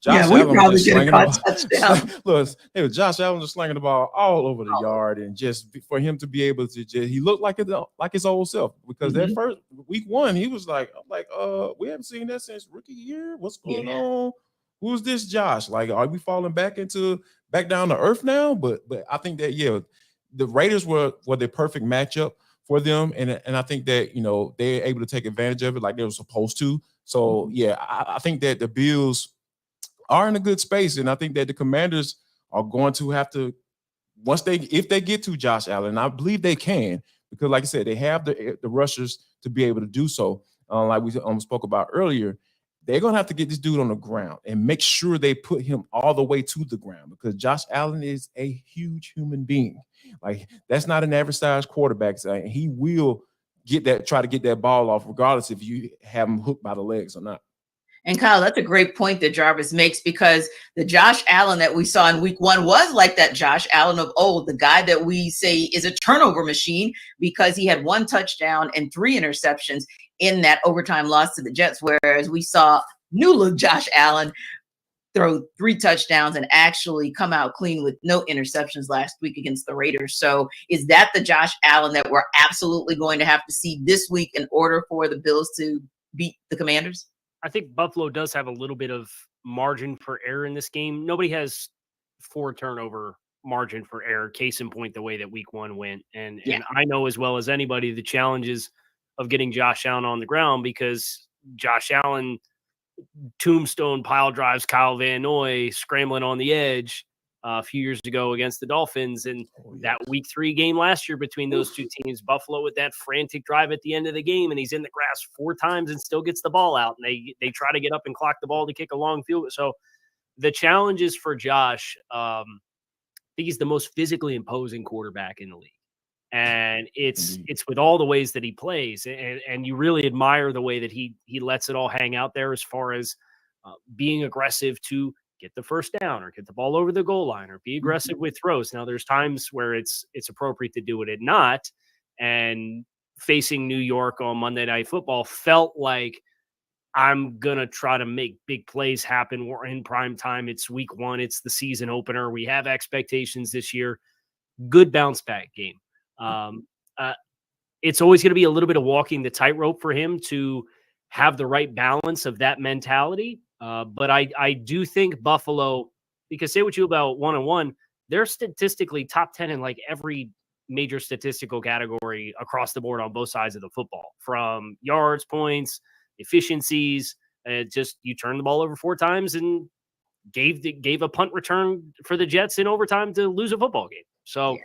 Josh Allen probably should have caught touchdown. Look, Josh Allen was slinging the ball all over the yard, and just for him to be able to he looked like his old self, because that first week 1 he was like, we haven't seen that since rookie year. What's going on? Who's this Josh? Like, are we falling back down to earth now? But I think that the Raiders were the perfect matchup for them, and I think that they're able to take advantage of it like they were supposed to. So I think that the Bills are in a good space, and I think that the Commanders are going to have to, if they get to Josh Allen, I believe they can, because like I said, they have the rushers to be able to do so. Like we spoke about earlier, they're going to have to get this dude on the ground and make sure they put him all the way to the ground, because Josh Allen is a huge human being. Like, that's not an average size quarterback. So he will try to get that ball off, regardless if you have him hooked by the legs or not. And Kyle, that's a great point that Jarvis makes, because the Josh Allen that we saw in week 1 was like that Josh Allen of old, the guy that we say is a turnover machine, because he had 1 touchdown and 3 interceptions in that overtime loss to the Jets, whereas we saw new look Josh Allen throw 3 touchdowns and actually come out clean with no interceptions last week against the Raiders. So is that the Josh Allen that we're absolutely going to have to see this week in order for the Bills to beat the Commanders? I think Buffalo does have a little bit of margin for error in this game. Nobody has 4 turnover margin for error. Case in point, the way that week 1 went. And I know as well as anybody the challenges of getting Josh Allen on the ground, because Josh Allen tombstone pile drives Kyle Van Noy scrambling on the edge a few years ago against the Dolphins. And that week 3 game last year between those two teams, Buffalo with that frantic drive at the end of the game, and he's in the grass 4 times and still gets the ball out. And they try to get up and clock the ball to kick a long field. So the challenges for Josh, I think he's the most physically imposing quarterback in the league. And it's with all the ways that he plays, and you really admire the way that he lets it all hang out there, as far as being aggressive to get the first down or get the ball over the goal line or be aggressive with throws. Now, there's times where it's appropriate to do it and not. And facing New York on Monday Night Football felt like, I'm going to try to make big plays happen. We're in prime time. It's week 1. It's the season opener. We have expectations this year. Good bounce back game. It's always going to be a little bit of walking the tightrope for him to have the right balance of that mentality. But I do think Buffalo, because say what you about 1-1, they're statistically top 10 in like every major statistical category across the board on both sides of the football, from yards, points, efficiencies. Just you turn the ball over 4 times and gave a punt return for the Jets in overtime to lose a football game. So,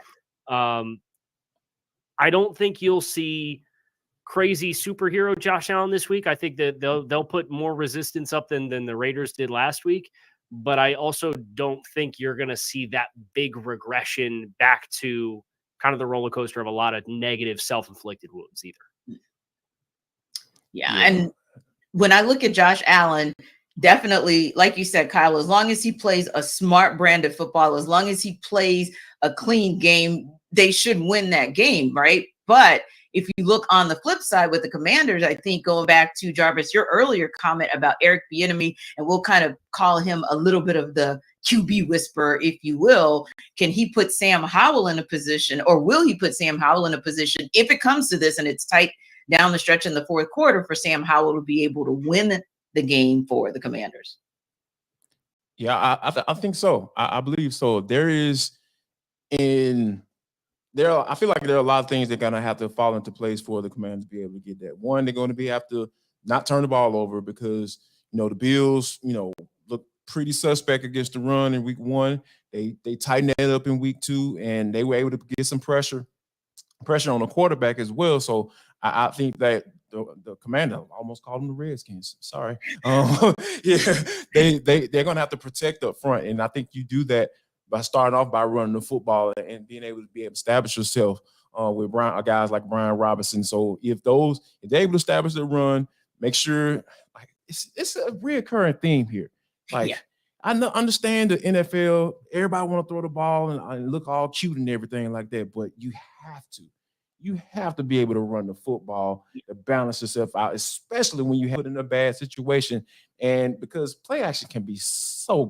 I don't think you'll see crazy superhero Josh Allen this week. I think that they'll put more resistance up than the Raiders did last week. but I also don't think you're going to see that big regression back to kind of the roller coaster of a lot of negative self-inflicted wounds either. Yeah. And when I look at Josh Allen, definitely, like you said, Kyle, as long as he plays a smart brand of football, as long as he plays a clean game, they should win that game, right? But if you look on the flip side with the Commanders, I think going back to Jarvis, your earlier comment about Eric Bieniemy, and we'll kind of call him a little bit of the QB whisperer, if you will. Can he put Sam Howell in a position, or will he put Sam Howell in a position if it comes to this and it's tight down the stretch in the fourth quarter for Sam Howell to be able to win the game for the Commanders? Yeah, I think so. I believe so. I feel like there are a lot of things that are going to have to fall into place for the Commanders to be able to get that. One, they're going to have to not turn the ball over because, the Bills, look pretty suspect against the run in week 1. They tightened that up in week 2, and they were able to get some pressure on the quarterback as well. So I think that the Commander, I almost called them the Redskins. Sorry. Yeah, they're going to have to protect up front, and I think you do that by starting off by running the football and being able to establish yourself with guys like Brian Robinson. So if they're able to establish the run, make sure it's a reoccurring theme here. I understand the NFL, everybody want to throw the ball and look all cute and everything like that, but you have to be able to run the football to balance yourself out, especially when you have it in a bad situation. And because play action can be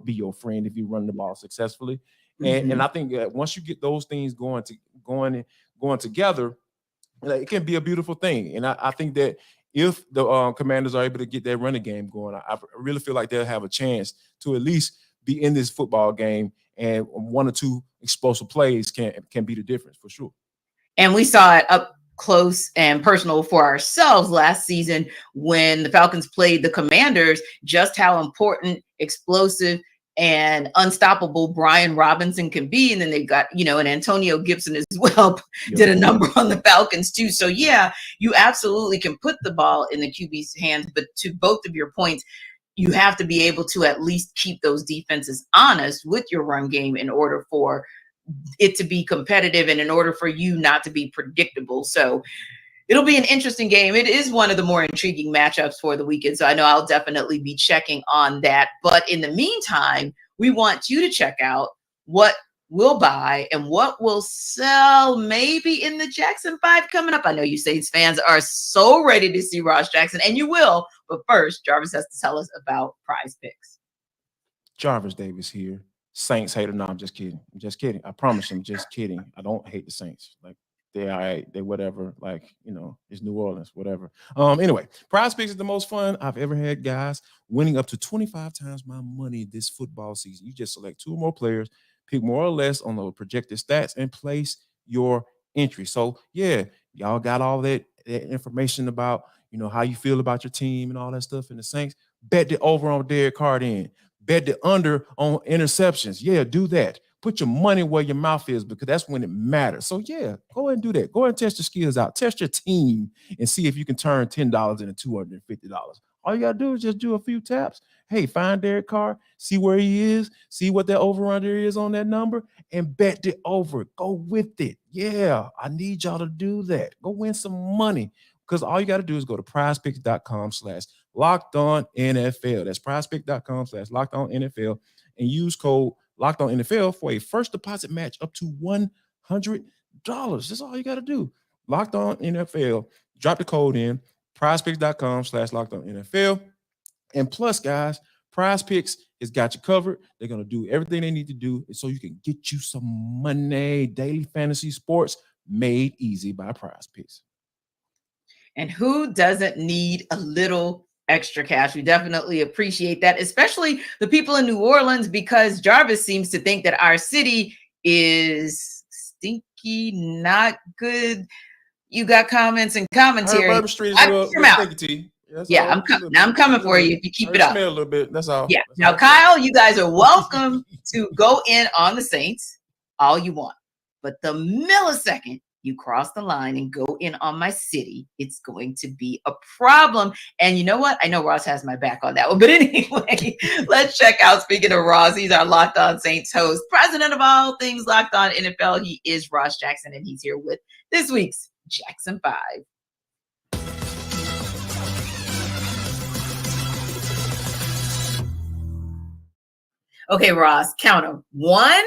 your friend if you run the ball successfully. And I think that once you get those things going together, it can be a beautiful thing. And I think that if the Commanders are able to get that running game going, I really feel like they'll have a chance to at least be in this football game, and 1 or 2 explosive plays can be the difference for sure. And we saw it up close and personal for ourselves last season when the Falcons played the Commanders, just how important, explosive, and unstoppable Brian Robinson can be. And then they got, and Antonio Gibson as well did a number on the Falcons too. So yeah, you absolutely can put the ball in the QB's hands, but to both of your points, you have to be able to at least keep those defenses honest with your run game in order for it to be competitive and in order for you not to be predictable. So it'll be an interesting game. It is one of the more intriguing matchups for the weekend. So I know I'll definitely be checking on that. But in the meantime, we want you to check out what we'll buy and what will sell maybe in the Jackson 5 coming up. I know you Saints fans are so ready to see Ross Jackson, and you will. But first, Jarvis has to tell us about Prize Picks. Jarvis Davis here. Saints hater. No, I'm just kidding. I promise I'm just kidding. I don't hate the Saints. They all right. They whatever. It's New Orleans, whatever. Anyway, Prize Picks is the most fun I've ever had, guys. Winning up to 25 times my money this football season. You just select 2 or more players, pick more or less on the projected stats, and place your entry. So yeah, y'all got all that information about how you feel about your team and all that stuff in the Saints. Bet the over on Derek Carr in. Bet the under on interceptions. Yeah, do that. Put your money where your mouth is because that's when it matters. So, yeah, go ahead and do that. Go ahead and test your skills out. Test your team and see if you can turn $10 into $250. All you got to do is just do a few taps. Hey, find Derek Carr, see where he is, see what that over-under is on that number, and bet the over. Go with it. Yeah, I need y'all to do that. Go win some money because all you got to do is go to prizepicks.com/LockedOnNFL. That's prizepicks.com/LockedOnNFL and use code LockedOnNFL for a first deposit match up to $100. That's all you got to do. Locked On NFL. Drop the code in. prizepicks.com/LockedOnNFL. And plus, guys, Prize Picks has got you covered. They're going to do everything they need to do so you can get you some money. Daily fantasy sports made easy by Prize Picks. And who doesn't need a little extra cash? We definitely appreciate that, especially the people in New Orleans, because Jarvis seems to think that our city is stinky, not good. You got comments and commentary. Yeah, I'm coming for you if you keep it up. Smell a little bit. That's all. Yeah. Now, Kyle, you guys are welcome to go in on the Saints all you want, but the millisecond you cross the line and go in on my city, it's going to be a problem. And you know what? I know Ross has my back on that one. But anyway, let's check out, speaking of Ross, he's our Locked On Saints host, president of all things Locked On NFL. He is Ross Jackson, and he's here with this week's Jackson 5. Okay, Ross, count them. 1,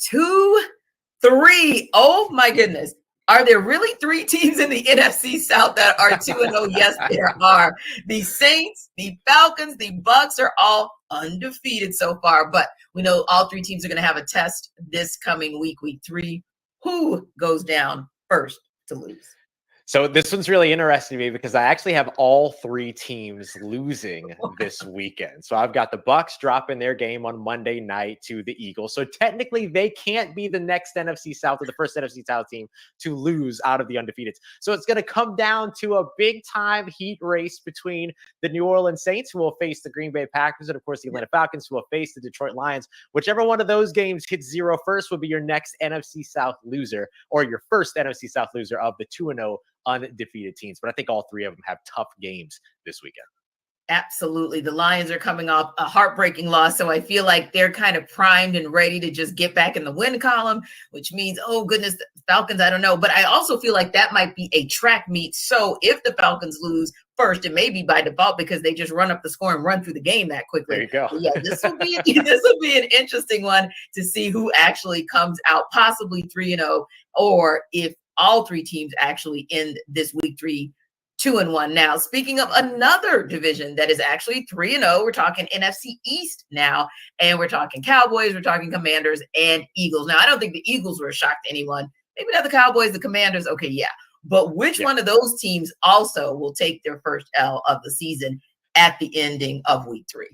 2, 3. Oh my goodness. Are there really 3 teams in the NFC South that are 2-0? Yes, there are. The Saints, the Falcons, the Bucs are all undefeated so far, but we know all 3 teams are going to have a test this coming week 3. Who goes down first to lose? So this one's really interesting to me because I actually have all 3 teams losing this weekend. So I've got the Bucs dropping their game on Monday night to the Eagles. So technically they can't be the next NFC South or the first NFC South team to lose out of the undefeated. So it's going to come down to a big time heat race between the New Orleans Saints, who will face the Green Bay Packers, and of course the Atlanta Falcons, who will face the Detroit Lions. Whichever one of those games hits 0 first will be your next NFC South loser, or your first NFC South loser of the 2-0 undefeated teams. But I think all 3 of them have tough games this weekend. Absolutely. The Lions are coming off a heartbreaking loss, so I feel like they're kind of primed and ready to just get back in the win column, which means, oh goodness, the Falcons, I don't know. But I also feel like that might be a track meet. So if the Falcons lose first, it may be by default because they just run up the score and run through the game that quickly. There you go. But yeah, this will be an interesting one to see who actually comes out possibly 3-0, or if all 3 teams actually end this week 3 2-1. Now, speaking of another division that is actually 3-0, we're talking NFC East now, and we're talking Cowboys, we're talking Commanders, and Eagles. Now, I don't think the Eagles were a shock to anyone. Maybe not the Cowboys, the Commanders. Okay, yeah. But which one of those teams also will take their first L of the season at the ending of week 3?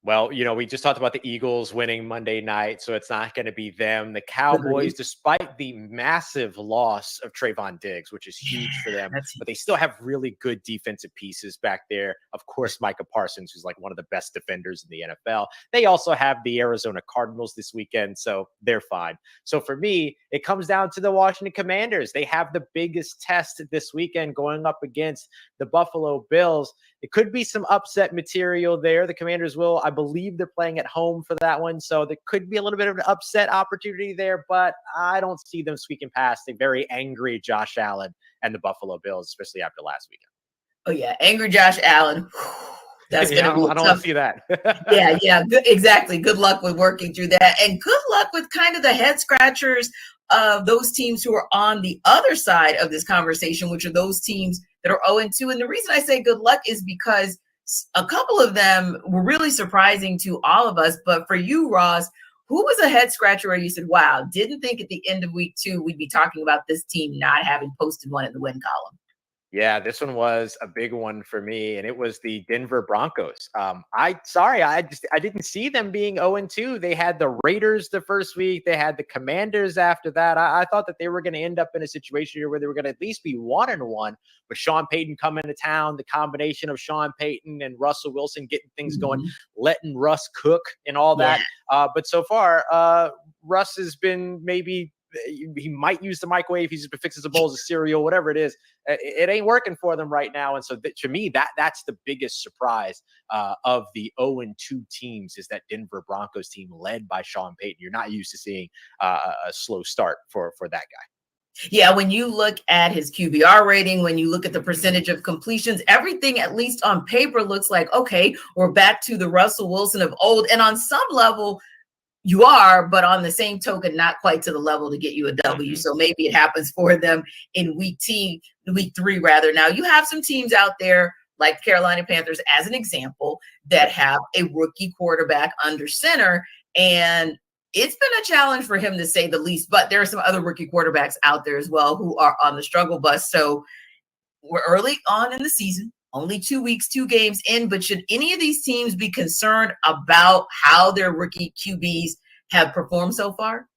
Well, we just talked about the Eagles winning Monday night, so it's not going to be them. The Cowboys, despite the massive loss of Trayvon Diggs, which is huge for them, but they still have really good defensive pieces back there. Of course, Micah Parsons, who's like one of the best defenders in the NFL. They also have the Arizona Cardinals this weekend, so they're fine. So for me, it comes down to the Washington Commanders. They have the biggest test this weekend going up against the Buffalo Bills. It could be some upset material there. The Commanders will, I believe they're playing at home for that one. So there could be a little bit of an upset opportunity there, but I don't see them squeaking past a very angry Josh Allen and the Buffalo Bills, especially after last weekend. Oh yeah. Angry Josh Allen. That's going to be I don't want to see that. Yeah. Good, exactly. Good luck with working through that. And good luck with kind of the head scratchers of those teams who are on the other side of this conversation, which are those teams that are 0-2. And the reason I say good luck is because a couple of them were really surprising to all of us. But for you, Ross, who was a head scratcher where you said, wow, didn't think at the end of week 2 we'd be talking about this team not having posted one in the win column? Yeah, this one was a big one for me, and it was the Denver Broncos. I didn't see them being 0-2. They had the Raiders the first week. They had the Commanders after that. I thought that they were going to end up in a situation here where they were going to at least be 1-1. But Sean Payton coming to town, the combination of Sean Payton and Russell Wilson getting things going, letting Russ cook and all that. But so far, Russ has been maybe – he might use the microwave. He just fixes a bowl of cereal, whatever it is. It ain't working for them right now. And so to me, that's the biggest surprise of the 0-2 teams is that Denver Broncos team led by Sean Payton. You're not used to seeing a slow start for that guy. Yeah, when you look at his QBR rating, when you look at the percentage of completions, everything, at least on paper, looks like, okay, we're back to the Russell Wilson of old. And on some level, you are, but on the same token, not quite to the level to get you a W. So maybe it happens for them in week 3, rather. Now, you have some teams out there like Carolina Panthers, as an example, that have a rookie quarterback under center. And it's been a challenge for him, to say the least. But there are some other rookie quarterbacks out there as well who are on the struggle bus. So we're early on in the season. Only 2 weeks, 2 games in, but should any of these teams be concerned about how their rookie QBs have performed so far?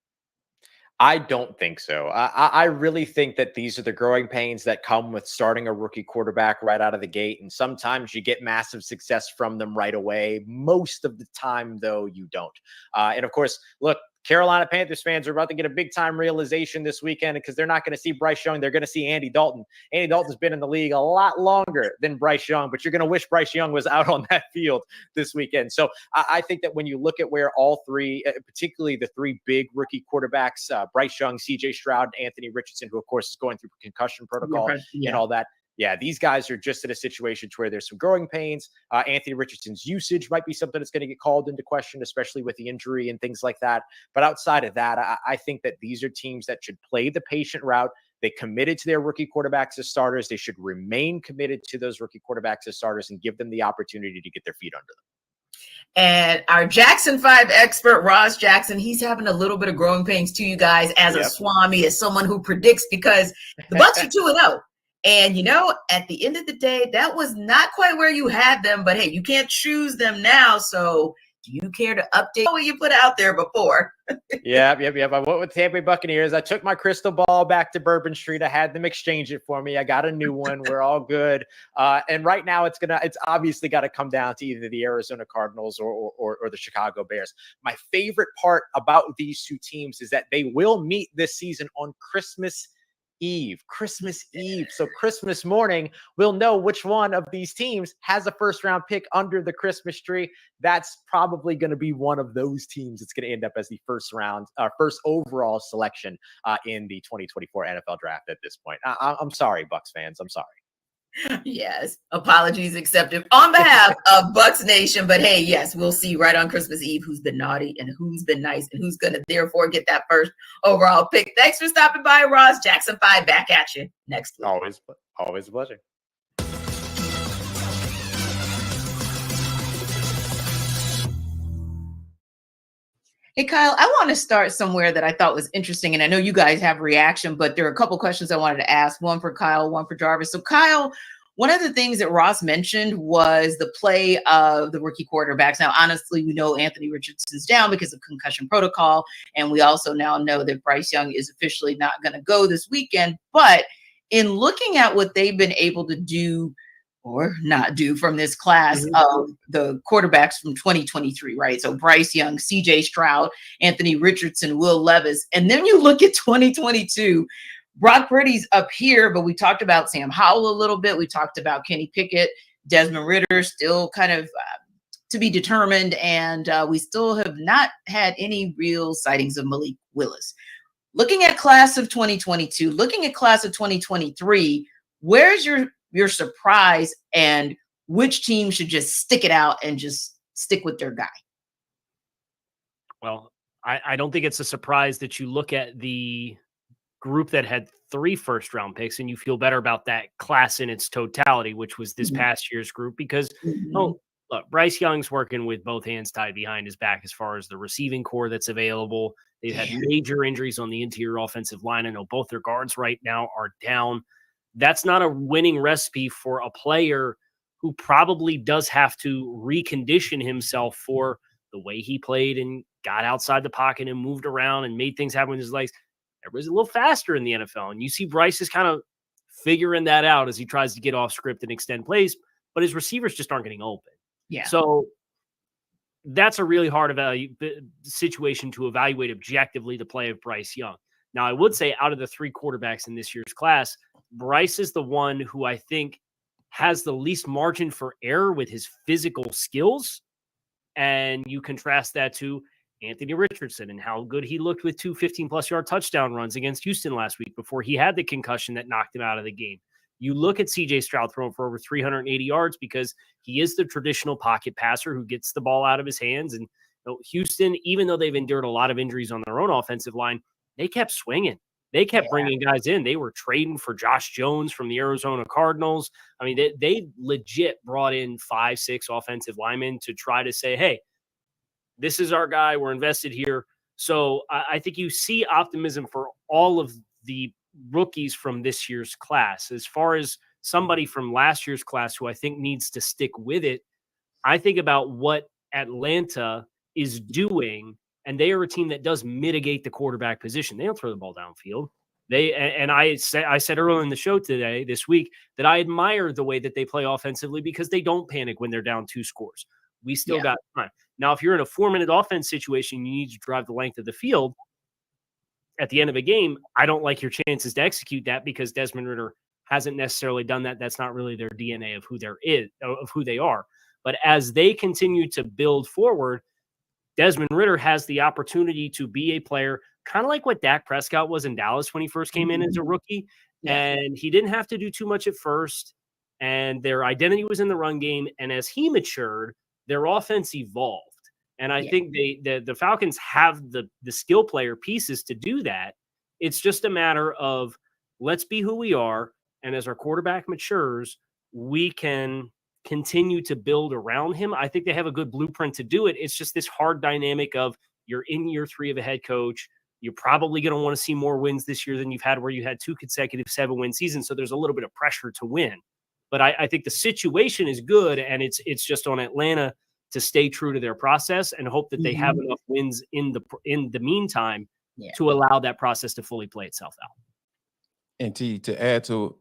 I don't think so. I really think that these are the growing pains that come with starting a rookie quarterback right out of the gate. And sometimes you get massive success from them right away. Most of the time, though, you don't. And of course, look, Carolina Panthers fans are about to get a big time realization this weekend because they're not going to see Bryce Young. They're going to see Andy Dalton. Andy Dalton's been in the league a lot longer than Bryce Young, but you're going to wish Bryce Young was out on that field this weekend. So I think that when you look at where all three, particularly the three big rookie quarterbacks, Bryce Young, CJ Stroud, and Anthony Richardson, who of course is going through concussion protocol and all that. Yeah, these guys are just in a situation where there's some growing pains. Anthony Richardson's usage might be something that's going to get called into question, especially with the injury and things like that. But outside of that, I think that these are teams that should play the patient route. They committed to their rookie quarterbacks as starters. They should remain committed to those rookie quarterbacks as starters and give them the opportunity to get their feet under them. And our Jackson 5 expert, Ross Jackson, he's having a little bit of growing pains to you guys as a Swami, as someone who predicts, because the Bucs are 2-0. And, at the end of the day, that was not quite where you had them. But, hey, you can't choose them now. So do you care to update what you put out there before? Yep. I went with Tampa Bay Buccaneers. I took my crystal ball back to Bourbon Street. I had them exchange it for me. I got a new one. We're all good. And right now it's obviously got to come down to either the Arizona Cardinals or the Chicago Bears. My favorite part about these two teams is that they will meet this season on Christmas Eve. So Christmas morning, we'll know which one of these teams has a first round pick under the Christmas tree. That's probably going to be one of those teams that's going to end up as the first overall selection in the 2024 NFL draft at this point. I'm sorry, Bucs fans. I'm sorry. Yes, apologies accepted on behalf of Bucs Nation. But hey, yes, we'll see right on Christmas Eve who's been naughty and who's been nice and who's going to therefore get that first overall pick. Thanks for stopping by, Ross. Jackson 5 back at you next week. Always a pleasure. Hey, Kyle, I want to start somewhere that I thought was interesting. And I know you guys have reaction, but there are a couple questions I wanted to ask, one for Kyle, one for Jarvis. So Kyle, one of the things that Ross mentioned was the play of the rookie quarterbacks. Now, honestly, we know Anthony Richardson's down because of concussion protocol. And we also now know that Bryce Young is officially not going to go this weekend. But in looking at what they've been able to do or not do from this class of the quarterbacks from 2023, right? So Bryce Young, CJ Stroud, Anthony Richardson, Will Levis. And then you look at 2022, Brock Purdy's up here, but we talked about Sam Howell a little bit. We talked about Kenny Pickett, Desmond Ridder, still kind of to be determined. And we still have not had any real sightings of Malik Willis. Looking at class of 2022, looking at class of 2023, where's your surprise and which team should just stick it out and just stick with their guy? Well, I don't think it's a surprise that you look at the group that had 3 first-round picks and you feel better about that class in its totality, which was this past year's group, because look, Bryce Young's working with both hands tied behind his back as far as the receiving core that's available. They've had major injuries on the interior offensive line. I know both their guards right now are down. That's not a winning recipe for a player who probably does have to recondition himself for the way he played and got outside the pocket and moved around and made things happen with his legs. Everybody's a little faster in the NFL. And you see Bryce is kind of figuring that out as he tries to get off script and extend plays, but his receivers just aren't getting open. Yeah. So that's a really hard situation to evaluate objectively the play of Bryce Young. Now, I would say out of the 3 quarterbacks in this year's class, Bryce is the one who I think has the least margin for error with his physical skills. And you contrast that to Anthony Richardson and how good he looked with 2 15-plus yard touchdown runs against Houston last week before he had the concussion that knocked him out of the game. You look at CJ Stroud throwing for over 380 yards because he is the traditional pocket passer who gets the ball out of his hands. And Houston, even though they've endured a lot of injuries on their own offensive line, they kept swinging. They kept bringing guys in. They were trading for Josh Jones from the Arizona Cardinals. I mean, they legit brought in 5-6 offensive linemen to try to say, hey, this is our guy. We're invested here. So I think you see optimism for all of the rookies from this year's class. As far as somebody from last year's class who I think needs to stick with it, I think about what Atlanta is doing. And they are a team that does mitigate the quarterback position. They don't throw the ball downfield. I said earlier in the show this week, that I admire the way that they play offensively because they don't panic when they're down 2 scores. We still got time. Now, if you're in a 4-minute offense situation, you need to drive the length of the field at the end of a game. I don't like your chances to execute that because Desmond Ridder hasn't necessarily done that. That's not really their DNA of who they are. But as they continue to build forward, Desmond Ridder has the opportunity to be a player, kind of like what Dak Prescott was in Dallas when he first came in as a rookie. And he didn't have to do too much at first. And their identity was in the run game. And as he matured, their offense evolved. And I think the Falcons have the skill player pieces to do that. It's just a matter of let's be who we are. And as our quarterback matures, we can continue to build around him. I think they have a good blueprint to do it. It's just this hard dynamic of you're in year 3 of a head coach. You're probably going to want to see more wins this year than you've had where you had 2 consecutive 7-win seasons. So there's a little bit of pressure to win. But I think the situation is good, and it's just on Atlanta to stay true to their process and hope that they have enough wins in the meantime to allow that process to fully play itself out. And to add to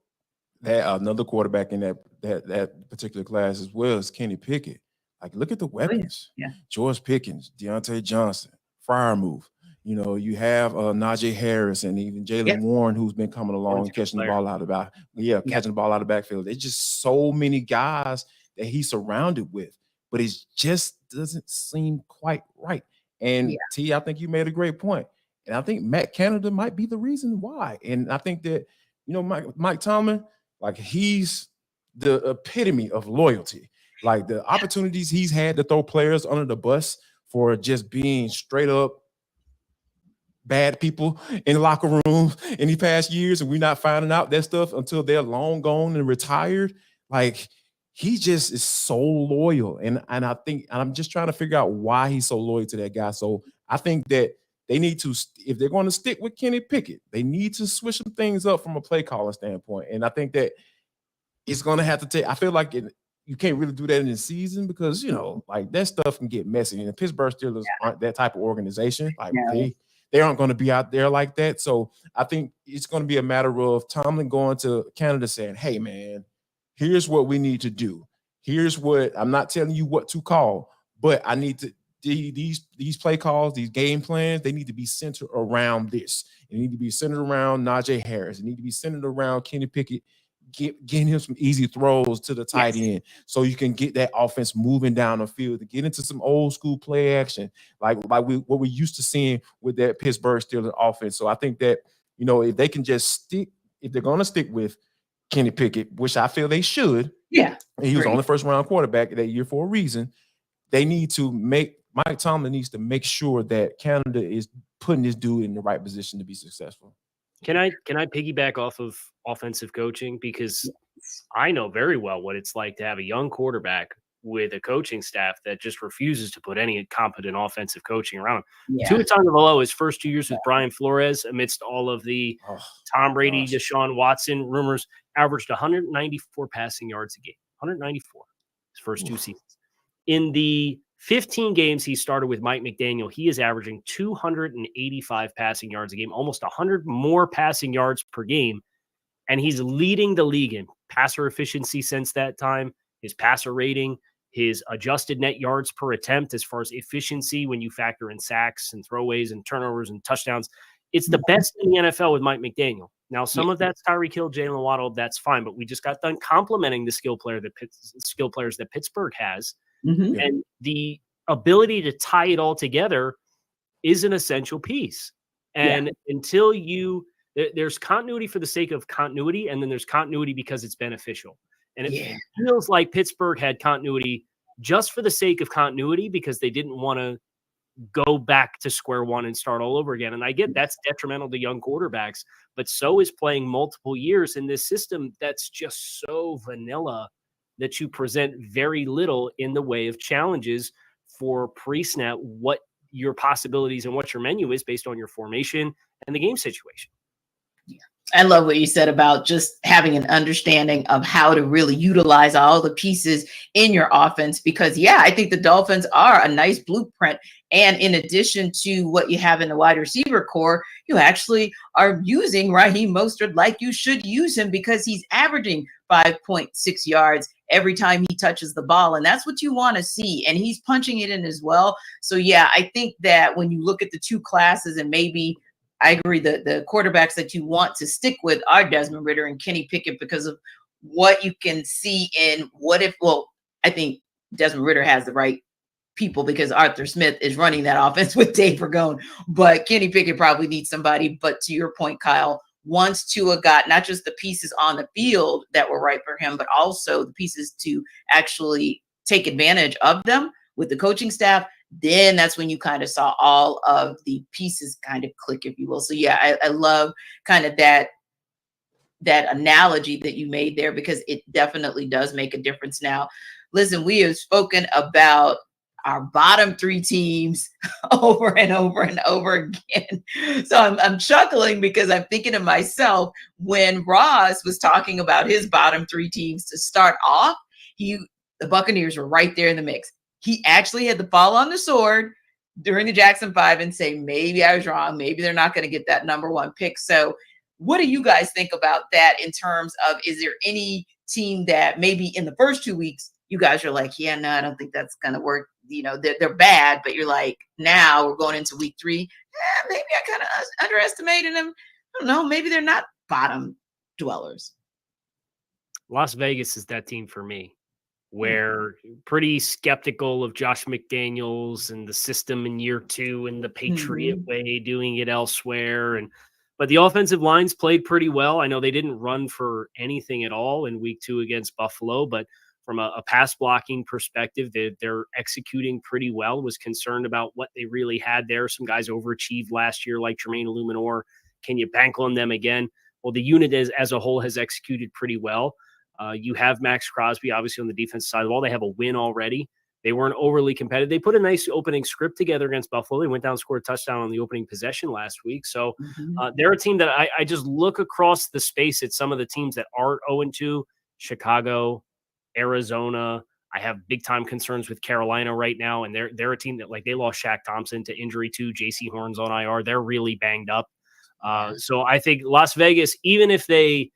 that, another quarterback in that particular class as well is Kenny Pickett. Like, look at the weapons. George Pickens, Deontay Johnson, Freiermuth. You know, you have Najee Harris and even Jalen Warren, who's been coming along, catching the ball out of catching the ball out of the backfield. There's just so many guys that he's surrounded with, but it just doesn't seem quite right. And T, I think you made a great point. And I think Matt Canada might be the reason why. And I think that, you know, Mike Tomlin, like, he's the epitome of loyalty. Like, the opportunities he's had to throw players under the bus for just being straight up bad people in the locker rooms in the past years, and we're not finding out that stuff until they're long gone and retired. Like, he just is so loyal. And I think, and I'm just trying to figure out why he's so loyal to that guy. So I think that they need to, if they're going to stick with Kenny Pickett, they need to switch some things up from a play calling standpoint. And I think that it's going to have to take, I feel like you can't really do that in the season because, you know, like, that stuff can get messy. And the Pittsburgh Steelers aren't that type of organization. Like, they aren't going to be out there like that. So I think it's going to be a matter of Tomlin going to Canada saying, hey, man, here's what we need to do. Here's what, I'm not telling you what to call, but I need to, these play calls, these game plans, they need to be centered around this. They need to be centered around Najee Harris. They need to be centered around Kenny Pickett, getting him some easy throws to the tight end so you can get that offense moving down the field, to get into some old school play action, like what we're used to seeing with that Pittsburgh Steelers offense. So I think that, you know, if they can just stick, if they're going to stick with Kenny Pickett, which I feel they should, and he was on the first round quarterback that year for a reason, they need to Mike Tomlin needs to make sure that Canada is putting this dude in the right position to be successful. Can I piggyback off of offensive coaching? Because I know very well what it's like to have a young quarterback with a coaching staff that just refuses to put any competent offensive coaching around him. Tua Tagovailoa, his first 2 years with Brian Flores, amidst all of the Tom Brady, Deshaun Watson rumors, averaged 194 passing yards a game. 194 his first 2 seasons. In the 15 games he started with Mike McDaniel, he is averaging 285 passing yards a game, almost 100 more passing yards per game. And he's leading the league in passer efficiency since that time, his passer rating, his adjusted net yards per attempt as far as efficiency when you factor in sacks and throwaways and turnovers and touchdowns. It's the best in the NFL with Mike McDaniel. Now, some of that's Tyreek Hill, Jalen Waddle, that's fine, but we just got done complimenting the skill players that Pittsburgh has. And the ability to tie it all together is an essential piece. And until there's continuity for the sake of continuity, and then there's continuity because it's beneficial. And it feels like Pittsburgh had continuity just for the sake of continuity because they didn't want to go back to square one and start all over again. And I get that's detrimental to young quarterbacks, but so is playing multiple years in this system that's just so vanilla that you present very little in the way of challenges for pre-snap, what your possibilities and what your menu is based on your formation and the game situation. I love what you said about just having an understanding of how to really utilize all the pieces in your offense, because I think the Dolphins are a nice blueprint. And in addition to what you have in the wide receiver core, you actually are using Raheem Mostert like you should use him, because he's averaging 5.6 yards every time he touches the ball. And that's what you want to see. And he's punching it in as well. So, yeah, I think that when you look at the two classes, and maybe I agree that the quarterbacks that you want to stick with are Desmond Ridder and Kenny Pickett because of what you can see in what if, well, I think Desmond Ridder has the right people because Arthur Smith is running that offense with Dave Ragone, but Kenny Pickett probably needs somebody. But to your point, Kyle, once Tua got not just the pieces on the field that were right for him, but also the pieces to actually take advantage of them with the coaching staff, then that's when you kind of saw all of the pieces kind of click, if you will. So yeah, I love kind of that analogy that you made there, because it definitely does make a difference. Now, listen, we have spoken about our bottom three teams over and over and over again. So I'm chuckling because I'm thinking to myself, when Ross was talking about his bottom three teams to start off, the Buccaneers were right there in the mix. He actually had to fall on the sword during the Jackson 5 and say, maybe I was wrong. Maybe they're not going to get that number one pick. So what do you guys think about that in terms of, is there any team that maybe in the first 2 weeks, you guys are like, yeah, no, I don't think that's going to work. You know, they're bad, but you're like, now we're going into week 3. Yeah, maybe I kind of underestimated them. I don't know. Maybe they're not bottom dwellers. Las Vegas is that team for me, where pretty skeptical of Josh McDaniels and the system in year 2 and the Patriot way, doing it elsewhere. But the offensive lines played pretty well. I know they didn't run for anything at all in week 2 against Buffalo, but from a pass blocking perspective, they're executing pretty well. Was concerned about what they really had there. Some guys overachieved last year, like Jermaine Illuminor. Can you bank on them again? Well, the unit as a whole has executed pretty well. You have Max Crosby, obviously, on the defensive side of the ball. They have a win already. They weren't overly competitive. They put a nice opening script together against Buffalo. They went down and scored a touchdown on the opening possession last week. So they're a team that I just look across the space at some of the teams that aren't 0-2, Chicago, Arizona. I have big time concerns with Carolina right now. And they're a team that, like, they lost Shaq Thompson to injury too. JC Horn's on IR. They're really banged up. So I think Las Vegas, even if they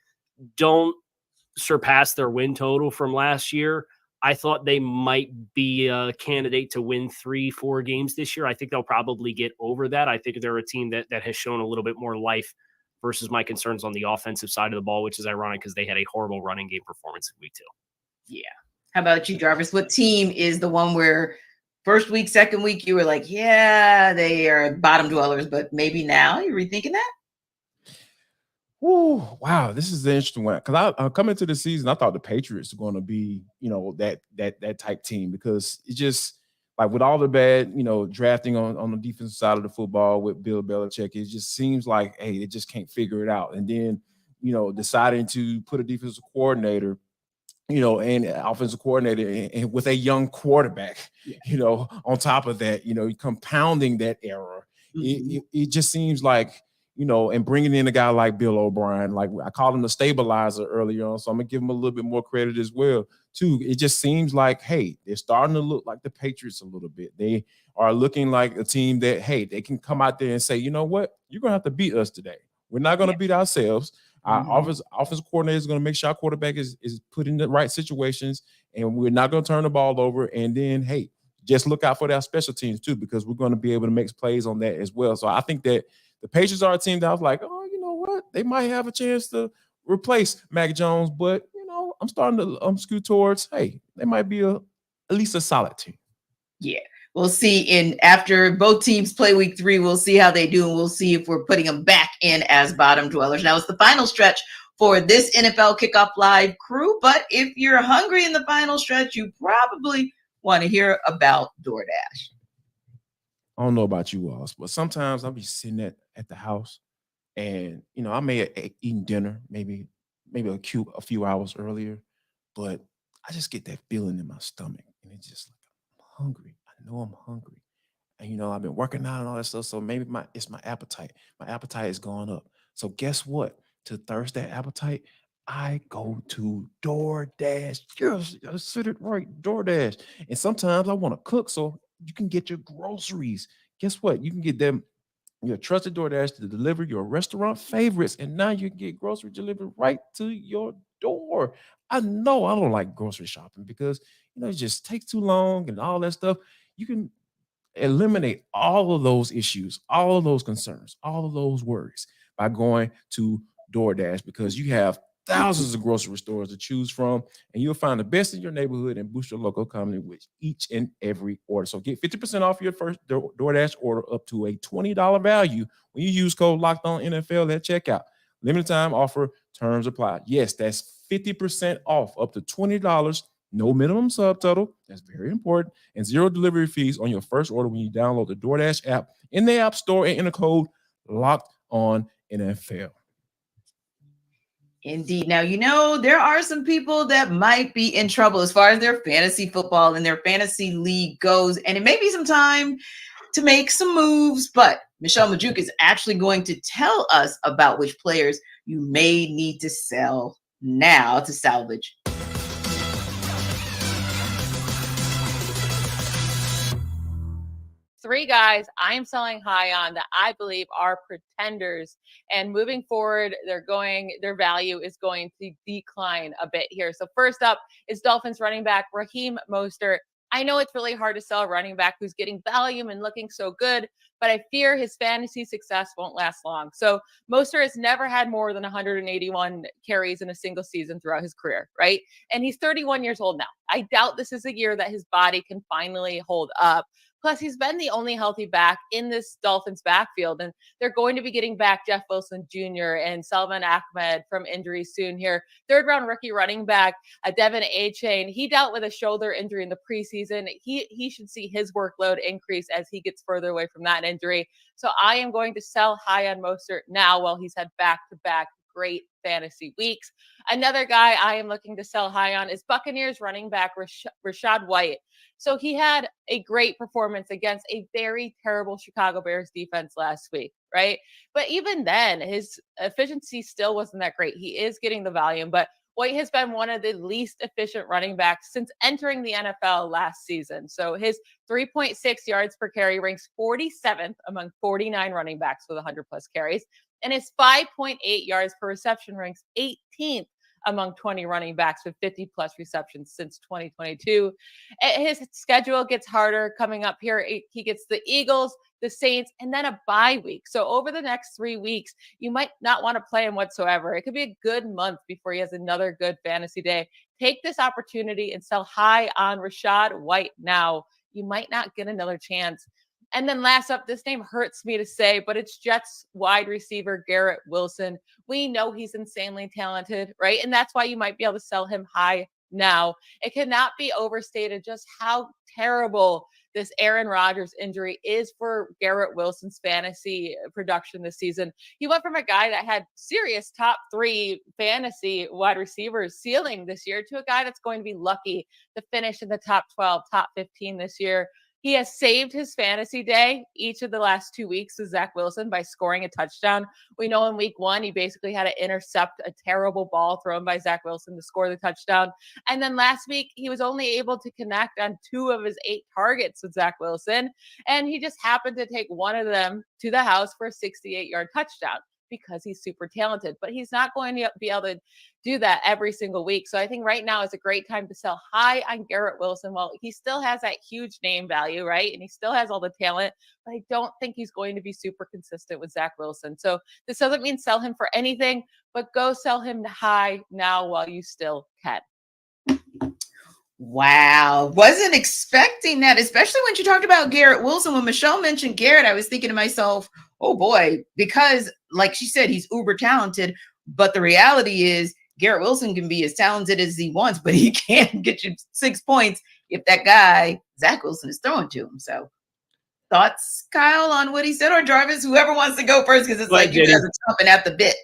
don't surpass their win total from last year, I thought they might be a candidate to win 3-4 games this year. I think they'll probably get over that. I think they're a team that has shown a little bit more life versus my concerns on the offensive side of the ball, which is ironic because they had a horrible running game performance in week 2. Yeah. How about you, Jarvis? What team is the one where first week, second week, you were like, yeah, they are bottom dwellers, but maybe now you're rethinking that? Ooh, wow, this is an interesting one, because I come into the season, I thought the Patriots were going to be, that type team, because it just, like, with all the bad, drafting on the defensive side of the football with Bill Belichick, it just seems like, hey, they just can't figure it out. And then, deciding to put a defensive coordinator, and offensive coordinator and with a young quarterback, on top of that, compounding that error. It just seems like, and bringing in a guy like Bill O'Brien, like I called him the stabilizer earlier on, so I'm gonna give him a little bit more credit as well, too. It just seems like, hey, they're starting to look like the Patriots a little bit. They are looking like a team that, hey, they can come out there and say, you know what, you're gonna have to beat us today. We're not gonna beat ourselves. Our offensive coordinator is going to make sure our quarterback is put in the right situations, and we're not going to turn the ball over. And then, hey, just look out for our special teams too, because we're going to be able to make plays on that as well. So I think that the Patriots are a team that I was like, oh, you know what? They might have a chance to replace Mac Jones, but, I'm starting to scoot towards, hey, they might be at least a solid team. Yeah. We'll see after both teams play week 3, we'll see how they do, and we'll see if we're putting them back in as bottom dwellers. Now, it's the final stretch for this NFL Kickoff Live crew, but if you're hungry in the final stretch, you probably want to hear about DoorDash. I don't know about you all, but sometimes I'll be sitting at the house, and, I may have eaten dinner maybe a few hours earlier, but I just get that feeling in my stomach, and it's just like, I'm hungry. I know I'm hungry, and I've been working out and all that stuff. So maybe it's my appetite. My appetite is going up. So guess what? To thirst that appetite, I go to DoorDash. Yes, I said it right, DoorDash. And sometimes I want to cook, so you can get your groceries. Guess what? You can get them your trusted DoorDash to deliver your restaurant favorites, and now you can get grocery delivered right to your door. I know I don't like grocery shopping because, it just takes too long and all that stuff. You can eliminate all of those issues, all of those concerns, all of those worries by going to DoorDash, because you have thousands of grocery stores to choose from, and you'll find the best in your neighborhood and boost your local economy with each and every order. So get 50% off your first DoorDash order up to a $20 value when you use code Locked On NFL at checkout. Limited time offer, terms apply. Yes, that's 50% off up to $20. No minimum subtotal. That's very important. And 0 delivery fees on your first order when you download the DoorDash app in the App Store and enter code Locked On NFL. Indeed. Now, there are some people that might be in trouble as far as their fantasy football and their fantasy league goes. And it may be some time to make some moves, but Michelle Majuk is actually going to tell us about which players you may need to sell now to salvage. Three guys I'm selling high on that I believe are pretenders, and moving forward, their value is going to decline a bit here. So first up is Dolphins running back Raheem Mostert. I know it's really hard to sell a running back who's getting volume and looking so good, but I fear his fantasy success won't last long. So Mostert has never had more than 181 carries in a single season throughout his career, right? And he's 31 years old now. I doubt this is a year that his body can finally hold up. Plus, he's been the only healthy back in this Dolphins backfield, and they're going to be getting back Jeff Wilson Jr. and Salman Ahmed from injury soon here. Third-round rookie running back Devin Achane, he dealt with a shoulder injury in the preseason. He should see his workload increase as he gets further away from that injury. So I am going to sell high on Mostert now while he's had back-to-back great fantasy weeks. Another guy I am looking to sell high on is Buccaneers running back Rachaad White. So he had a great performance against a very terrible Chicago Bears defense last week, right? But even then, his efficiency still wasn't that great. He is getting the volume, but White has been one of the least efficient running backs since entering the NFL last season. So his 3.6 yards per carry ranks 47th among 49 running backs with 100 plus carries. And his 5.8 yards per reception ranks 18th among 20 running backs with 50 plus receptions since 2022. His schedule gets harder coming up here. He gets the Eagles, the Saints, and then a bye week. So over the next 3 weeks, you might not want to play him whatsoever. It could be a good month before he has another good fantasy day. Take this opportunity and sell high on Rachaad White now. You might not get another chance. And then last up, this name hurts me to say, but it's Jets wide receiver Garrett Wilson. We know he's insanely talented, right? And that's why you might be able to sell him high now. It cannot be overstated just how terrible this Aaron Rodgers injury is for Garrett Wilson's fantasy production this season. He went from a guy that had serious top 3 fantasy wide receivers ceiling this year to a guy that's going to be lucky to finish in the top 12, top 15 this year. He has saved his fantasy day each of the last 2 weeks with Zach Wilson by scoring a touchdown. We know in week 1, he basically had to intercept a terrible ball thrown by Zach Wilson to score the touchdown. And then last week, he was only able to connect on 2 of his 8 targets with Zach Wilson. And he just happened to take one of them to the house for a 68-yard touchdown because he's super talented. But he's not going to be able to do that every single week. So I think right now is a great time to sell high on Garrett Wilson. Well, he still has that huge name value, right? And he still has all the talent, but I don't think he's going to be super consistent with Zach Wilson. So this doesn't mean sell him for anything, but go sell him high now while you still can. Wow. Wasn't expecting that, especially when you talked about Garrett Wilson. When Michelle mentioned Garrett, I was thinking to myself, oh boy, because like she said, he's uber talented. But the reality is Garrett Wilson can be as talented as he wants, but he can't get you 6 points if that guy, Zach Wilson, is throwing to him. So thoughts, Kyle, on what he said, or Jarvis, whoever wants to go first, because it's like you guys are chomping at the bit.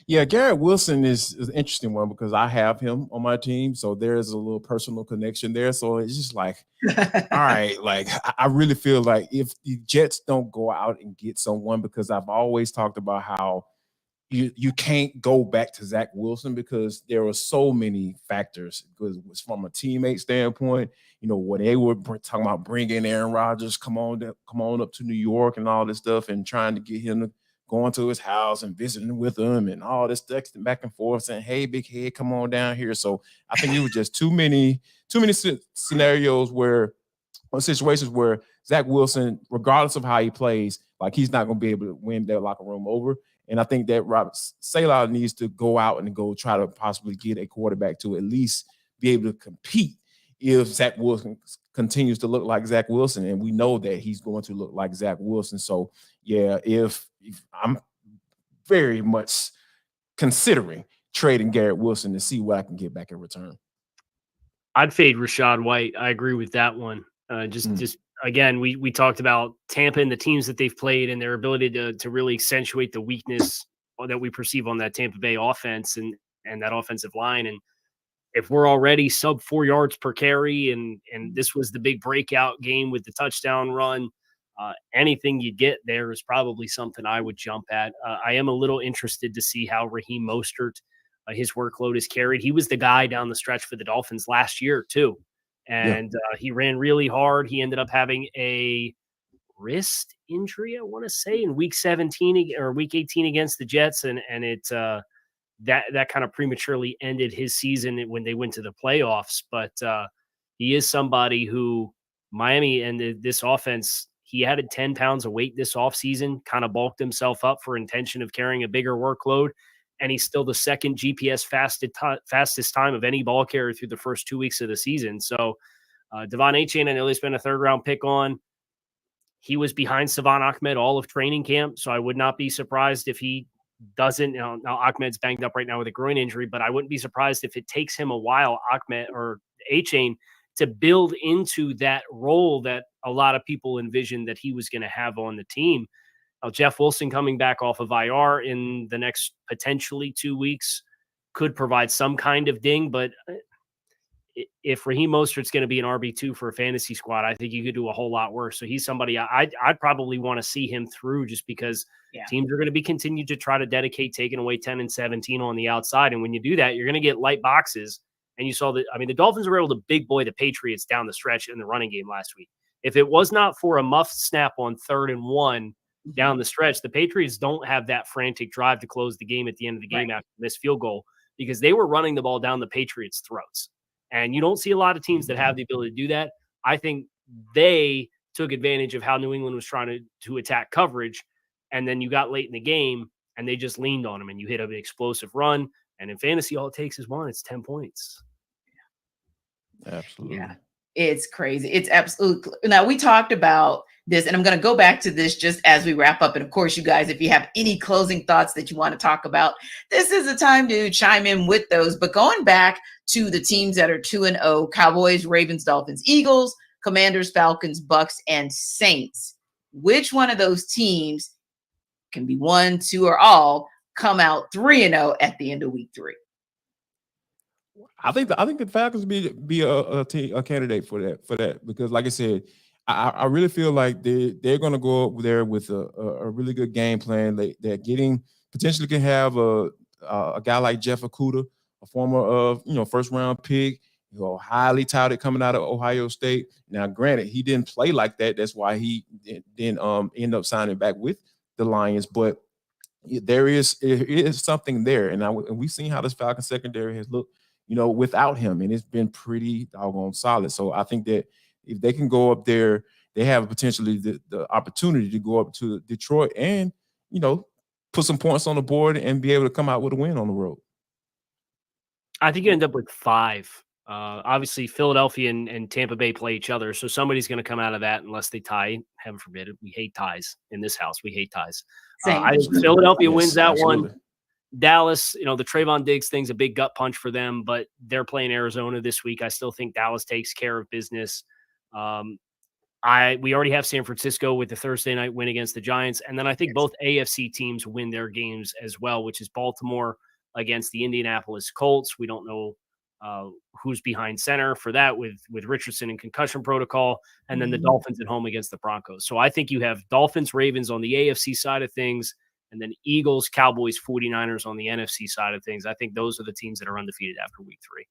Yeah, Garrett Wilson is an interesting one because I have him on my team. So there's a little personal connection there. So it's just like, all right, like I really feel like if the Jets don't go out and get someone, because I've always talked about how you can't go back to Zach Wilson because there were so many factors. Because it was from a teammate standpoint, you know, when they were talking about bringing Aaron Rodgers, come on up to New York and all this stuff and trying to get him to going to his house and visiting with him and all this texting back and forth saying, hey, big head, come on down here. So I think it was just too many scenarios or situations where Zach Wilson, regardless of how he plays, like he's not going to be able to win that locker room over. And I think that Robert Saleh needs to go out and go try to possibly get a quarterback to at least be able to compete if Zach Wilson continues to look like Zach Wilson. And we know that he's going to look like Zach Wilson. So, yeah, if I'm very much considering trading Garrett Wilson to see what I can get back in return. I'd fade Rachaad White. I agree with that one. Just again, we talked about Tampa and the teams that they've played and their ability to really accentuate the weakness that we perceive on that Tampa Bay offense and that offensive line. And if we're already sub 4 yards per carry and this was the big breakout game with the touchdown run, anything you get there is probably something I would jump at. I am a little interested to see how Raheem Mostert, his workload is carried. He was the guy down the stretch for the Dolphins last year too. And he ran really hard. He ended up having a wrist injury, I want to say, in week 17 or week 18 against the Jets. And it that kind of prematurely ended his season when they went to the playoffs. But he is somebody who Miami and this offense, he added 10 pounds of weight this offseason, kind of bulked himself up for intention of carrying a bigger workload. And he's still the second GPS fastest time of any ball carrier through the first 2 weeks of the season. So Devon Achane, I know they spent a 3rd-round pick on. He was behind Savon Ahmed all of training camp, so I would not be surprised if he doesn't. Now Ahmed's banged up right now with a groin injury, but I wouldn't be surprised if it takes him a while, Ahmed or Achane, to build into that role that a lot of people envisioned that he was going to have on the team. Jeff Wilson coming back off of IR in the next potentially 2 weeks could provide some kind of ding, but if Raheem Mostert's going to be an RB2 for a fantasy squad, I think you could do a whole lot worse. So he's somebody I'd probably want to see him through just because teams are going to be continued to try to dedicate taking away 10 and 17 on the outside. And when you do that, you're going to get light boxes. And you saw the Dolphins were able to big boy the Patriots down the stretch in the running game last week. If it was not for a muffed snap on 3rd and 1 down the stretch, the Patriots don't have that frantic drive to close the game at the end of the game after this field goal because they were running the ball down the Patriots' throats. And you don't see a lot of teams that have the ability to do that. I think they took advantage of how New England was trying to attack coverage. And then you got late in the game and they just leaned on them and you hit an explosive run. And in fantasy, all it takes is one. It's 10 points. Absolutely. Yeah. It's crazy. It's absolutely. Now, we talked about this, and I'm going to go back to this just as we wrap up. And of course, you guys, if you have any closing thoughts that you want to talk about, this is the time to chime in with those. But going back to the teams that are 2-0, Cowboys, Ravens, Dolphins, Eagles, Commanders, Falcons, Bucs, and Saints, which one of those teams can be 1, 2, or all come out 3-0 at the end of week 3? I think the Falcons be a candidate for that because, like I said, I really feel like they're going to go up there with a really good game plan. They're getting potentially can have a guy like Jeff Okudah, a former 1st-round pick, highly touted coming out of Ohio State. Now, granted, he didn't play like that. That's why he didn't end up signing back with the Lions, but there is something there, and we've seen how this Falcons secondary has looked, without him, and it's been pretty doggone solid. So I think that if they can go up there, they have potentially the opportunity to go up to Detroit and, put some points on the board and be able to come out with a win on the road. I think you end up with 5. Obviously, Philadelphia and Tampa Bay play each other, so somebody's going to come out of that unless they tie. Heaven forbid it. We hate ties in this house. We hate ties. I think Philadelphia wins that one. Dallas, the Trayvon Diggs thing's a big gut punch for them, but they're playing Arizona this week. I still think Dallas takes care of business. We already have San Francisco with the Thursday night win against the Giants. And then I think both AFC teams win their games as well, which is Baltimore against the Indianapolis Colts. We don't know who's behind center for that with Richardson and concussion protocol, and then the Dolphins at home against the Broncos. So I think you have Dolphins, Ravens on the AFC side of things, and then Eagles, Cowboys, 49ers on the NFC side of things. I think those are the teams that are undefeated after week 3.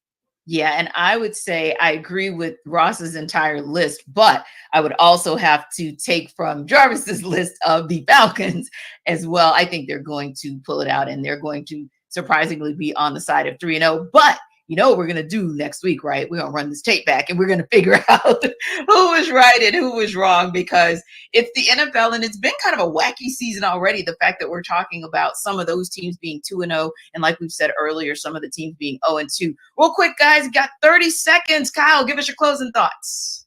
Yeah, and I would say I agree with Ross's entire list, but I would also have to take from Jarvis's list of the Falcons as well. I think they're going to pull it out, and they're going to surprisingly be on the side of 3-0. But you know what we're going to do next week, right? We're going to run this tape back, and we're going to figure out who was right and who was wrong, because it's the NFL, and it's been kind of a wacky season already. The fact that we're talking about some of those teams being 2-0, and like we've said earlier, some of the teams being 0-2. Real quick, guys, you got 30 seconds. Kyle, give us your closing thoughts.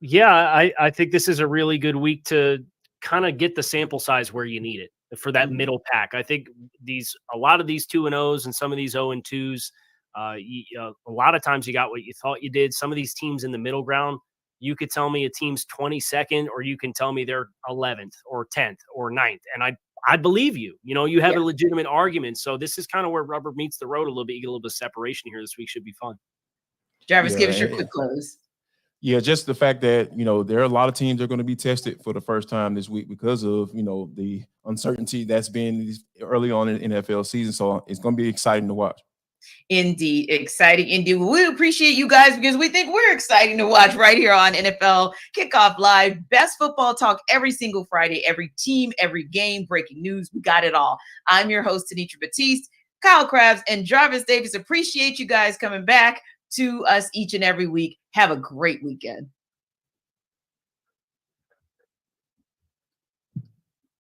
Yeah, I think this is a really good week to kind of get the sample size where you need it for that middle pack. I think a lot of these 2-0s and some of these 0-2s, a lot of times you got what you thought you did. Some of these teams in the middle ground, you could tell me a team's 22nd, or you can tell me they're 11th or 10th or 9th. And I believe you. You know, you have a legitimate argument. So this is kind of where rubber meets the road a little bit. You get a little bit of separation here this week. Should be fun. Jarvis, give us your quick close. Yeah, just the fact that, you know, there are a lot of teams that are going to be tested for the first time this week because of, you know, the uncertainty that's been early on in the NFL season. So it's going to be exciting to watch. Indeed. Exciting. Indeed. We appreciate you guys because we think we're exciting to watch right here on NFL Kickoff Live. Best football talk every single Friday, every team, every game, breaking news. We got it all. I'm your host, Tenitra Batiste, Kyle Krabs, and Jarvis Davis. Appreciate you guys coming back to us each and every week. Have a great weekend.